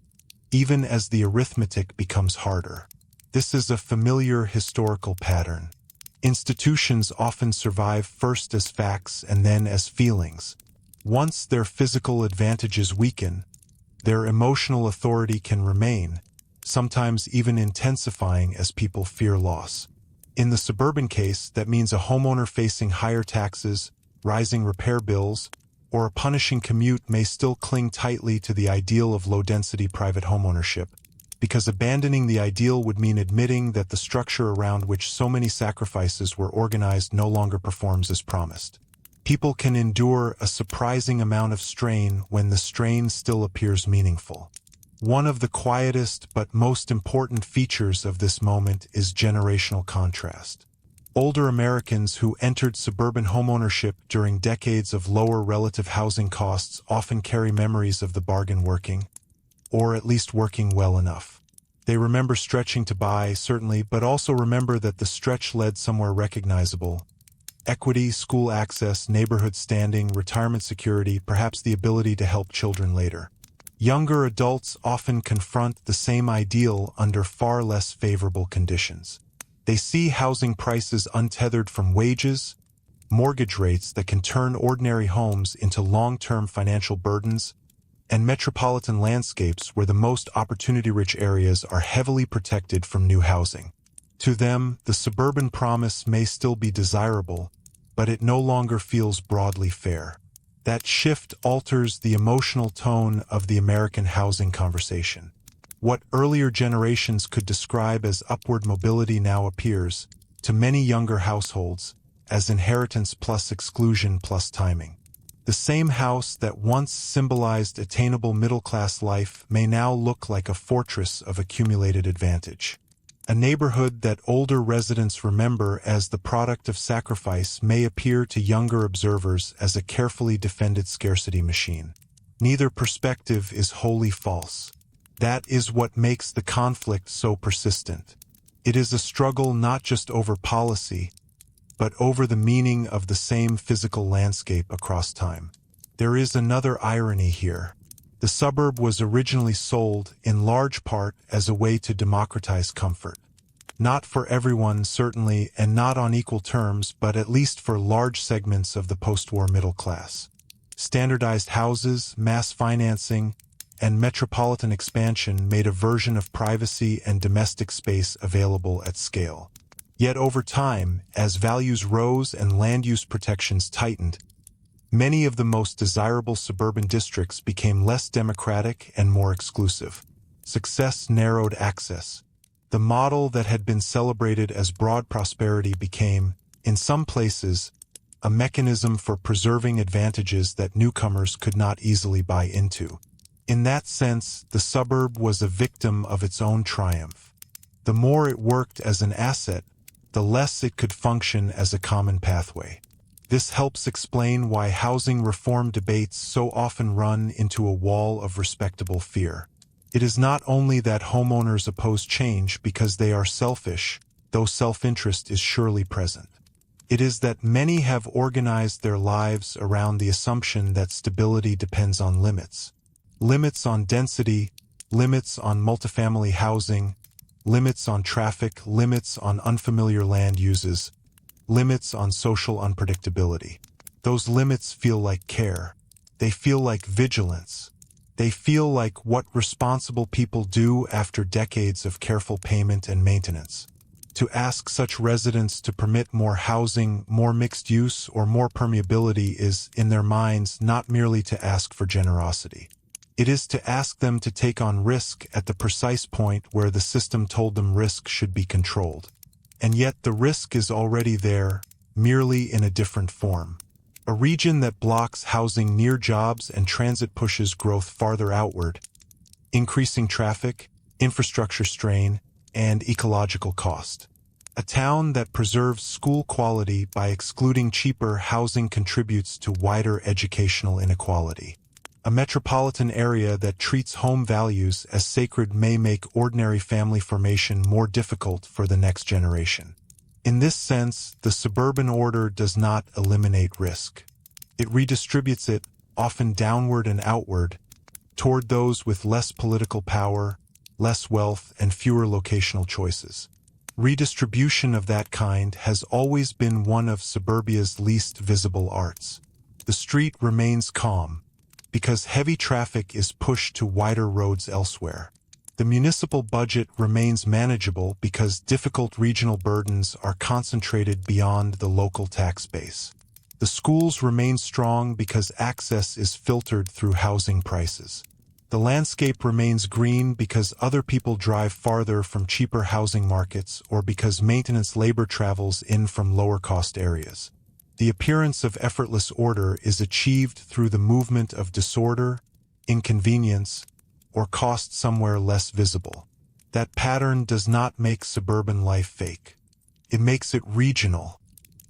Speaker 1: even as the arithmetic becomes harder. This is a familiar historical pattern. Institutions often survive first as facts and then as feelings. Once their physical advantages weaken, their emotional authority can remain, sometimes even intensifying as people fear loss. In the suburban case, that means a homeowner facing higher taxes, rising repair bills, or a punishing commute may still cling tightly to the ideal of low-density private homeownership, because abandoning the ideal would mean admitting that the structure around which so many sacrifices were organized no longer performs as promised. People can endure a surprising amount of strain when the strain still appears meaningful. One of the quietest but most important features of this moment is generational contrast. Older Americans who entered suburban homeownership during decades of lower relative housing costs often carry memories of the bargain working, or at least working well enough. They remember stretching to buy, certainly, but also remember that the stretch led somewhere recognizable. Equity, school access, neighborhood standing, retirement security, perhaps the ability to help children later. Younger adults often confront the same ideal under far less favorable conditions. They see housing prices untethered from wages, mortgage rates that can turn ordinary homes into long-term financial burdens, and metropolitan landscapes where the most opportunity-rich areas are heavily protected from new housing. To them, the suburban promise may still be desirable, but it no longer feels broadly fair. That shift alters the emotional tone of the American housing conversation. What earlier generations could describe as upward mobility now appears, to many younger households, as inheritance plus exclusion plus timing. The same house that once symbolized attainable middle-class life may now look like a fortress of accumulated advantage. A neighborhood that older residents remember as the product of sacrifice may appear to younger observers as a carefully defended scarcity machine. Neither perspective is wholly false. That is what makes the conflict so persistent. It is a struggle not just over policy, but over the meaning of the same physical landscape across time. There is another irony here. The suburb was originally sold, in large part, as a way to democratize comfort. Not for everyone, certainly, and not on equal terms, but at least for large segments of the post-war middle class. Standardized houses, mass financing, and metropolitan expansion made a version of privacy and domestic space available at scale. Yet over time, as values rose and land use protections tightened, many of the most desirable suburban districts became less democratic and more exclusive. Success narrowed access. The model that had been celebrated as broad prosperity became, in some places, a mechanism for preserving advantages that newcomers could not easily buy into. In that sense, the suburb was a victim of its own triumph. The more it worked as an asset, the less it could function as a common pathway. This helps explain why housing reform debates so often run into a wall of respectable fear. It is not only that homeowners oppose change because they are selfish, though self-interest is surely present. It is that many have organized their lives around the assumption that stability depends on limits. Limits on density, limits on multifamily housing, limits on traffic, limits on unfamiliar land uses, limits on social unpredictability. Those limits feel like care. They feel like vigilance. They feel like what responsible people do after decades of careful payment and maintenance. To ask such residents to permit more housing, more mixed use, or more permeability is, in their minds, not merely to ask for generosity. It is to ask them to take on risk at the precise point where the system told them risk should be controlled. And yet the risk is already there, merely in a different form. A region that blocks housing near jobs and transit pushes growth farther outward, increasing traffic, infrastructure strain, and ecological cost. A town that preserves school quality by excluding cheaper housing contributes to wider educational inequality. A metropolitan area that treats home values as sacred may make ordinary family formation more difficult for the next generation. In this sense, the suburban order does not eliminate risk. It redistributes it, often downward and outward, toward those with less political power, less wealth, and fewer locational choices. Redistribution of that kind has always been one of Suburbia's least visible arts. The street remains calm, because heavy traffic is pushed to wider roads elsewhere. The municipal budget remains manageable because difficult regional burdens are concentrated beyond the local tax base. The schools remain strong because access is filtered through housing prices. The landscape remains green because other people drive farther from cheaper housing markets or because maintenance labor travels in from lower-cost areas. The appearance of effortless order is achieved through the movement of disorder, inconvenience, or cost somewhere less visible. That pattern does not make suburban life fake. It makes it regional,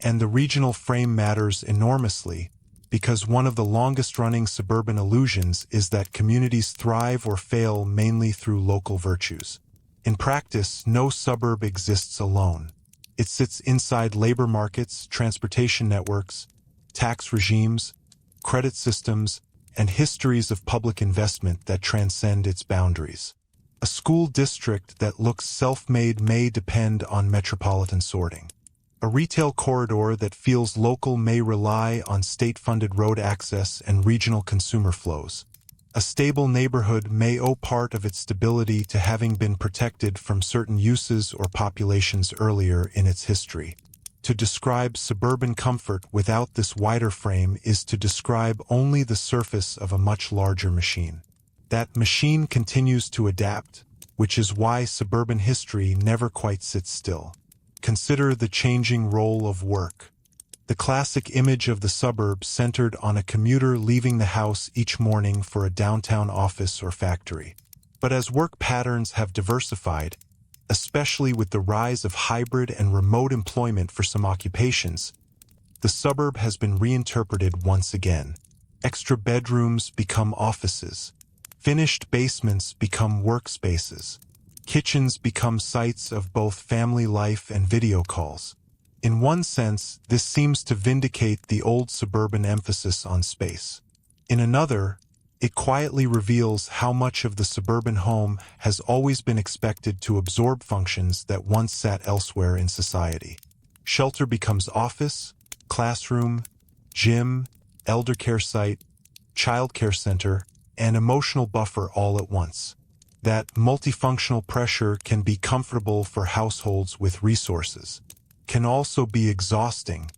Speaker 1: and the regional frame matters enormously because one of the longest-running suburban illusions is that communities thrive or fail mainly through local virtues. In practice, no suburb exists alone. It sits inside labor markets, transportation networks, tax regimes, credit systems, and histories of public investment that transcend its boundaries. A school district that looks self-made may depend on metropolitan sorting. A retail corridor that feels local may rely on state-funded road access and regional consumer flows. A stable neighborhood may owe part of its stability to having been protected from certain uses or populations earlier in its history. To describe suburban comfort without this wider frame is to describe only the surface of a much larger machine. That machine continues to adapt, which is why suburban history never quite sits still. Consider the changing role of work. The classic image of the suburbs centered on a commuter leaving the house each morning for a downtown office or factory. But as work patterns have diversified, especially with the rise of hybrid and remote employment for some occupations, the suburb has been reinterpreted once again. Extra bedrooms become offices. Finished basements become workspaces. Kitchens become sites of both family life and video calls. In one sense, this seems to vindicate the old suburban emphasis on space. In another, it quietly reveals how much of the suburban home has always been expected to absorb functions that once sat elsewhere in society. Shelter becomes office, classroom, gym, elder care site, child care center, and emotional buffer all at once. That multifunctional pressure can be comfortable for households with resources, can also be exhausting.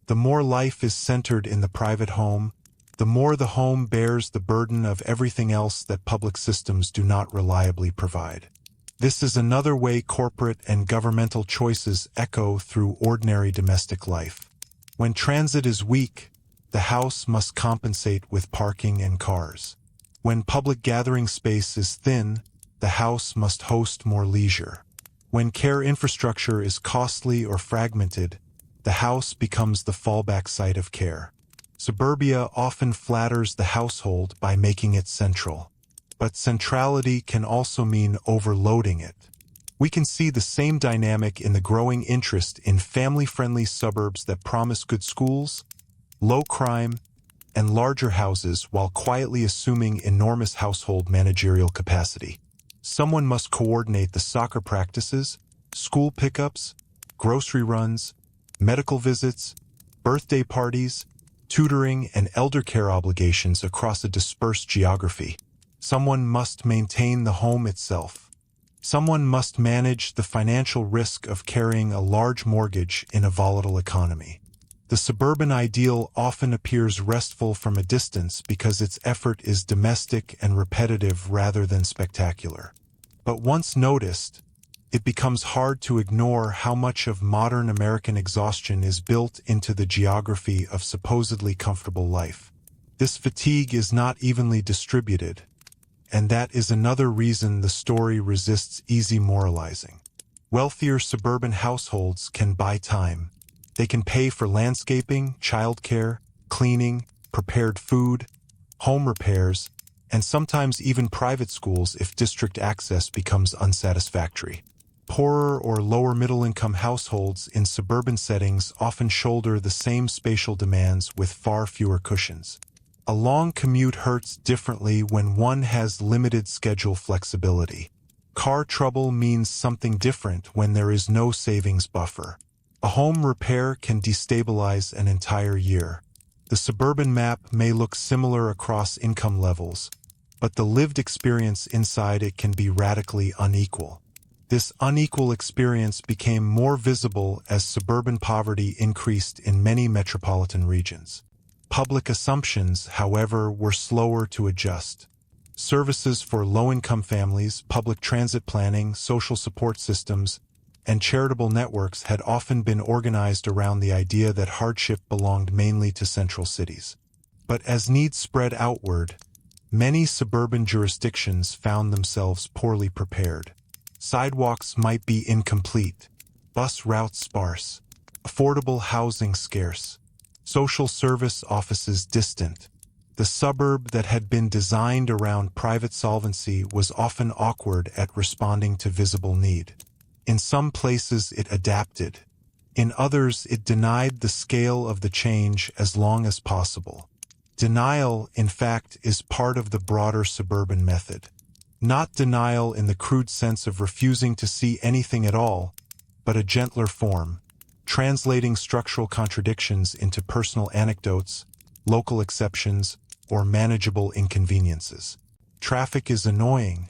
Speaker 1: The more life is centered in the private home, the more the home bears the burden of everything else that public systems do not reliably provide. This is another way corporate and governmental choices echo through ordinary domestic life. When transit is weak, the house must compensate with parking and cars. When public gathering space is thin, the house must host more leisure. When care infrastructure is costly or fragmented, the house becomes the fallback site of care. Suburbia often flatters the household by making it central. But centrality can also mean overloading it. We can see the same dynamic in the growing interest in family-friendly suburbs that promise good schools, low crime, and larger houses while quietly assuming enormous household managerial capacity. Someone must coordinate the soccer practices, school pickups, grocery runs, medical visits, birthday parties, tutoring, and elder care obligations across a dispersed geography. Someone must maintain the home itself. Someone must manage the financial risk of carrying a large mortgage in a volatile economy. The suburban ideal often appears restful from a distance because its effort is domestic and repetitive rather than spectacular. But once noticed, it becomes hard to ignore how much of modern American exhaustion is built into the geography of supposedly comfortable life. This fatigue is not evenly distributed, and that is another reason the story resists easy moralizing. Wealthier suburban households can buy time. They can pay for landscaping, childcare, cleaning, prepared food, home repairs, and sometimes even private schools if district access becomes unsatisfactory. Poorer or lower middle-income households in suburban settings often shoulder the same spatial demands with far fewer cushions. A long commute hurts differently when one has limited schedule flexibility. Car trouble means something different when there is no savings buffer. A home repair can destabilize an entire year. The suburban map may look similar across income levels, but the lived experience inside it can be radically unequal. This unequal experience became more visible as suburban poverty increased in many metropolitan regions. Public assumptions, however, were slower to adjust. Services for low-income families, public transit planning, social support systems, and charitable networks had often been organized around the idea that hardship belonged mainly to central cities. But as needs spread outward, many suburban jurisdictions found themselves poorly prepared. Sidewalks might be incomplete, bus routes sparse, affordable housing scarce, social service offices distant. The suburb that had been designed around private solvency was often awkward at responding to visible need. In some places it adapted. In others it denied the scale of the change as long as possible. Denial, in fact, is part of the broader suburban method. Not denial in the crude sense of refusing to see anything at all, but a gentler form, translating structural contradictions into personal anecdotes, local exceptions, or manageable inconveniences. Traffic is annoying,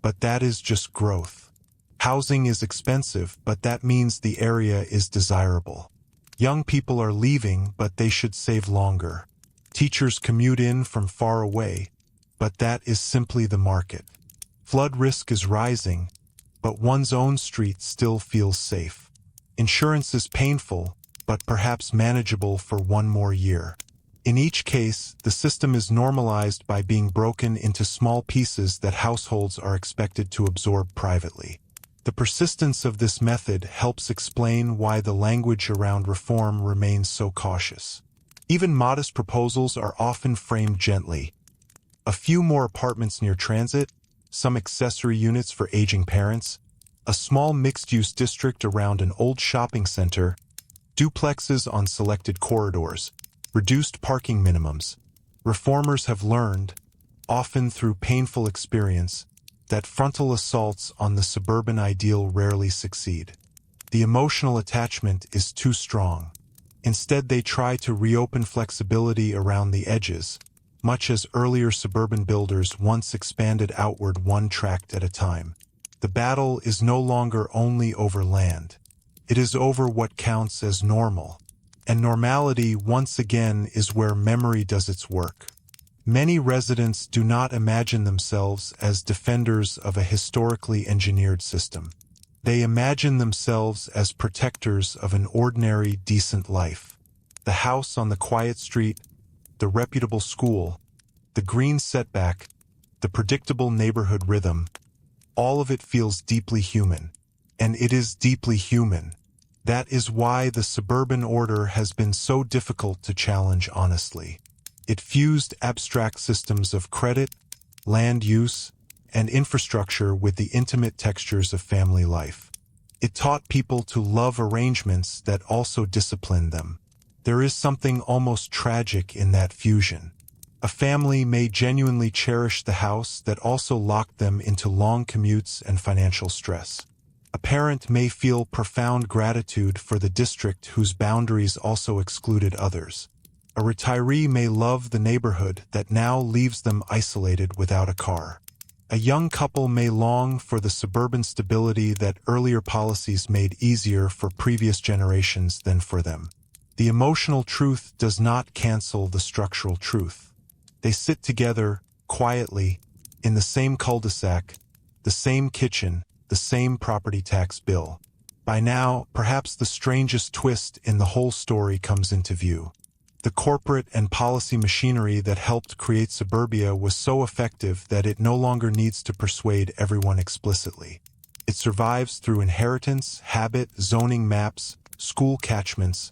Speaker 1: but that is just growth. Housing is expensive, but that means the area is desirable. Young people are leaving, but they should save longer. Teachers commute in from far away, but that is simply the market. Flood risk is rising, but one's own street still feels safe. Insurance is painful, but perhaps manageable for one more year. In each case, the system is normalized by being broken into small pieces that households are expected to absorb privately. The persistence of this method helps explain why the language around reform remains so cautious. Even modest proposals are often framed gently. A few more apartments near transit, some accessory units for aging parents, a small mixed-use district around an old shopping center, duplexes on selected corridors, reduced parking minimums. Reformers have learned, often through painful experience, that frontal assaults on the suburban ideal rarely succeed. The emotional attachment is too strong. Instead, they try to reopen flexibility around the edges, much as earlier suburban builders once expanded outward one tract at a time. The battle is no longer only over land. It is over what counts as normal. And normality, once again, is where memory does its work. Many residents do not imagine themselves as defenders of a historically engineered system. They imagine themselves as protectors of an ordinary, decent life. The house on the quiet street, the reputable school, the green setback, the predictable neighborhood rhythm, all of it feels deeply human. And it is deeply human. That is why the suburban order has been so difficult to challenge honestly. It fused abstract systems of credit, land use, and infrastructure with the intimate textures of family life. It taught people to love arrangements that also disciplined them. There is something almost tragic in that fusion. A family may genuinely cherish the house that also locked them into long commutes and financial stress. A parent may feel profound gratitude for the district whose boundaries also excluded others. A retiree may love the neighborhood that now leaves them isolated without a car. A young couple may long for the suburban stability that earlier policies made easier for previous generations than for them. The emotional truth does not cancel the structural truth. They sit together, quietly, in the same cul-de-sac, the same kitchen, the same property tax bill. By now, perhaps the strangest twist in the whole story comes into view. The corporate and policy machinery that helped create Suburbia was so effective that it no longer needs to persuade everyone explicitly. It survives through inheritance, habit, zoning maps, school catchments,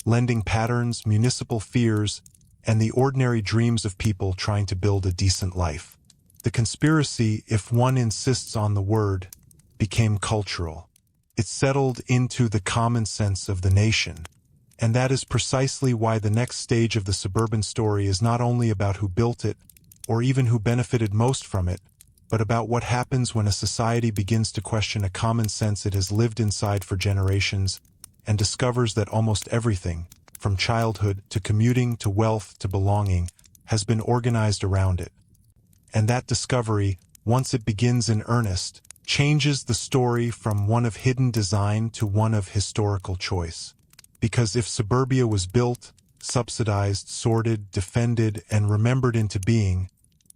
Speaker 1: lending patterns, municipal fears, and the ordinary dreams of people trying to build a decent life. The conspiracy, if one insists on the word, became cultural. It settled into the common sense of the nation. And that is precisely why the next stage of the suburban story is not only about who built it, or even who benefited most from it, but about what happens when a society begins to question a common sense it has lived inside for generations, and discovers that almost everything, from childhood to commuting to wealth to belonging, has been organized around it. And that discovery, once it begins in earnest, changes the story from one of hidden design to one of historical choice. Because if Suburbia was built, subsidized, sorted, defended, and remembered into being,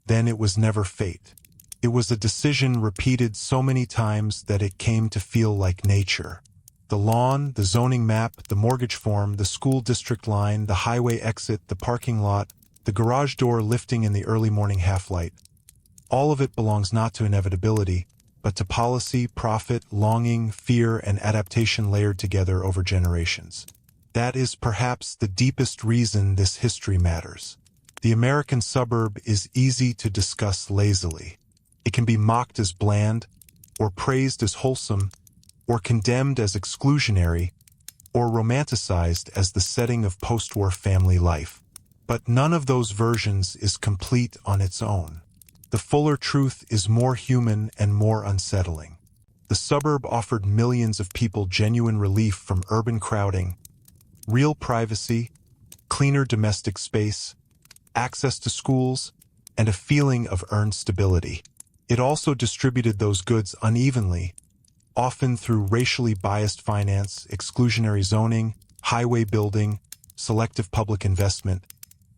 Speaker 1: then it was never fate. It was a decision repeated so many times that it came to feel like nature. The lawn, the zoning map, the mortgage form, the school district line, the highway exit, the parking lot, the garage door lifting in the early morning half-light. All of it belongs not to inevitability, but to policy, profit, longing, fear, and adaptation layered together over generations. That is perhaps the deepest reason this history matters. The American suburb is easy to discuss lazily. It can be mocked as bland, or praised as wholesome, or condemned as exclusionary, or romanticized as the setting of post-war family life. But none of those versions is complete on its own. The fuller truth is more human and more unsettling. The suburb offered millions of people genuine relief from urban crowding, real privacy, cleaner domestic space, access to schools, and a feeling of earned stability. It also distributed those goods unevenly, often through racially biased finance, exclusionary zoning, highway building, selective public investment,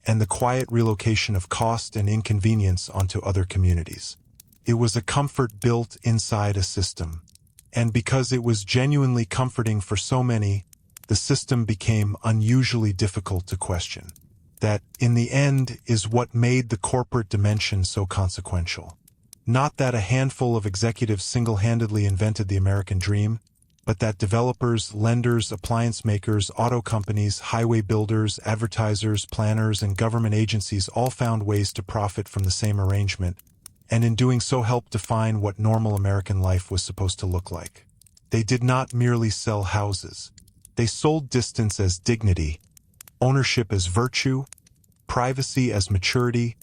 Speaker 1: and the quiet relocation of cost and inconvenience onto other communities. It was a comfort built inside a system. And because it was genuinely comforting for so many, the system became unusually difficult to question. That, in the end, is what made the corporate dimension so consequential. Not that a handful of executives single-handedly invented the American dream, but that developers, lenders, appliance makers, auto companies, highway builders, advertisers, planners, and government agencies all found ways to profit from the same arrangement, and in doing so helped define what normal American life was supposed to look like. They did not merely sell houses. They sold distance as dignity, ownership as virtue, privacy as maturity,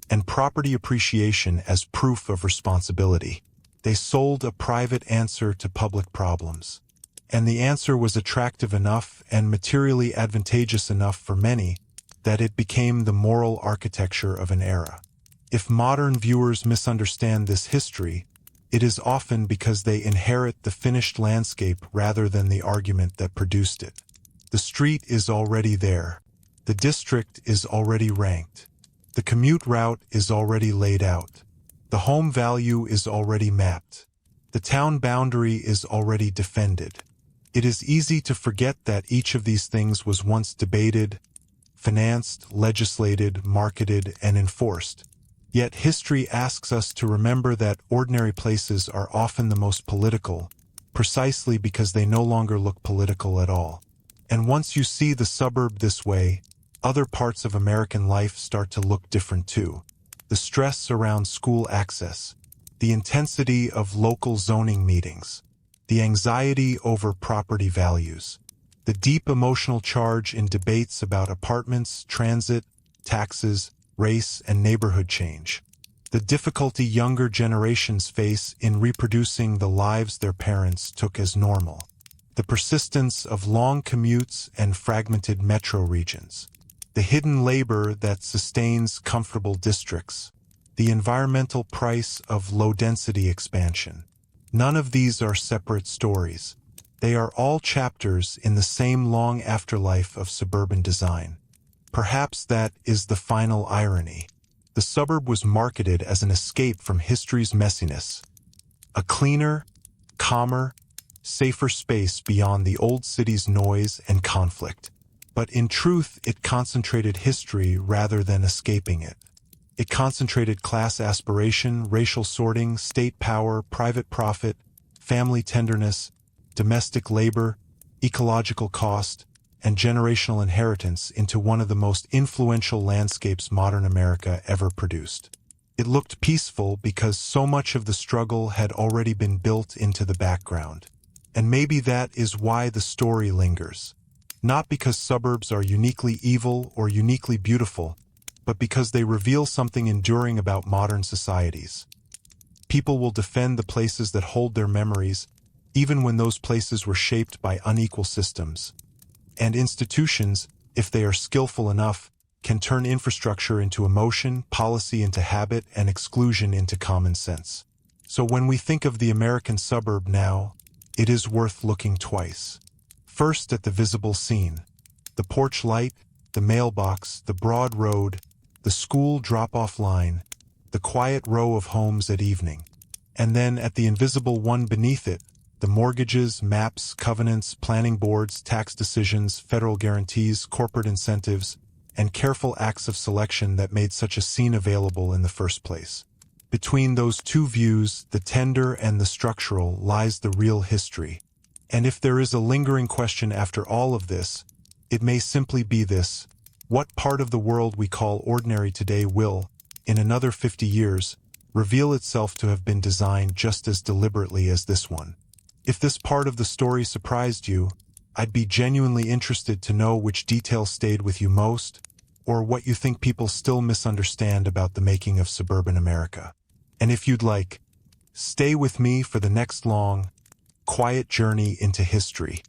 Speaker 1: and property appreciation as proof of responsibility. They sold a private answer to public problems. And the answer was attractive enough and materially advantageous enough for many that it became the moral architecture of an era. If modern viewers misunderstand this history, it is often because they inherit the finished landscape rather than the argument that produced it. The street is already there. The district is already ranked. The commute route is already laid out. The home value is already mapped. The town boundary is already defended. It is easy to forget that each of these things was once debated, financed, legislated, marketed, and enforced. Yet history asks us to remember that ordinary places are often the most political, precisely because they no longer look political at all. And once you see the suburb this way, other parts of American life start to look different too. The stress around school access, the intensity of local zoning meetings, the anxiety over property values, the deep emotional charge in debates about apartments, transit, taxes, race, and neighborhood change, the difficulty younger generations face in reproducing the lives their parents took as normal, the persistence of long commutes and fragmented metro regions, the hidden labor that sustains comfortable districts, the environmental price of low-density expansion. None of these are separate stories. They are all chapters in the same long afterlife of suburban design. Perhaps that is the final irony. The suburb was marketed as an escape from history's messiness, a cleaner, calmer, safer space beyond the old city's noise and conflict. But in truth, it concentrated history rather than escaping it. It concentrated class aspiration, racial sorting, state power, private profit, family tenderness, domestic labor, ecological cost, and generational inheritance into one of the most influential landscapes modern America ever produced. It looked peaceful because so much of the struggle had already been built into the background. And maybe that is why the story lingers. Not because suburbs are uniquely evil or uniquely beautiful, but because they reveal something enduring about modern societies. People will defend the places that hold their memories, even when those places were shaped by unequal systems. And institutions, if they are skillful enough, can turn infrastructure into emotion, policy into habit, and exclusion into common sense. So when we think of the American suburb now, it is worth looking twice. First at the visible scene, the porch light, the mailbox, the broad road, the school drop-off line, the quiet row of homes at evening. And then at the invisible one beneath it, the mortgages, maps, covenants, planning boards, tax decisions, federal guarantees, corporate incentives, and careful acts of selection that made such a scene available in the first place. Between those two views, the tender and the structural, lies the real history. And if there is a lingering question after all of this, it may simply be this: what part of the world we call ordinary today will, in another 50 years, reveal itself to have been designed just as deliberately as this one? If this part of the story surprised you, I'd be genuinely interested to know which details stayed with you most, or what you think people still misunderstand about the making of suburban America. And if you'd like, stay with me for the next long, quiet journey into history.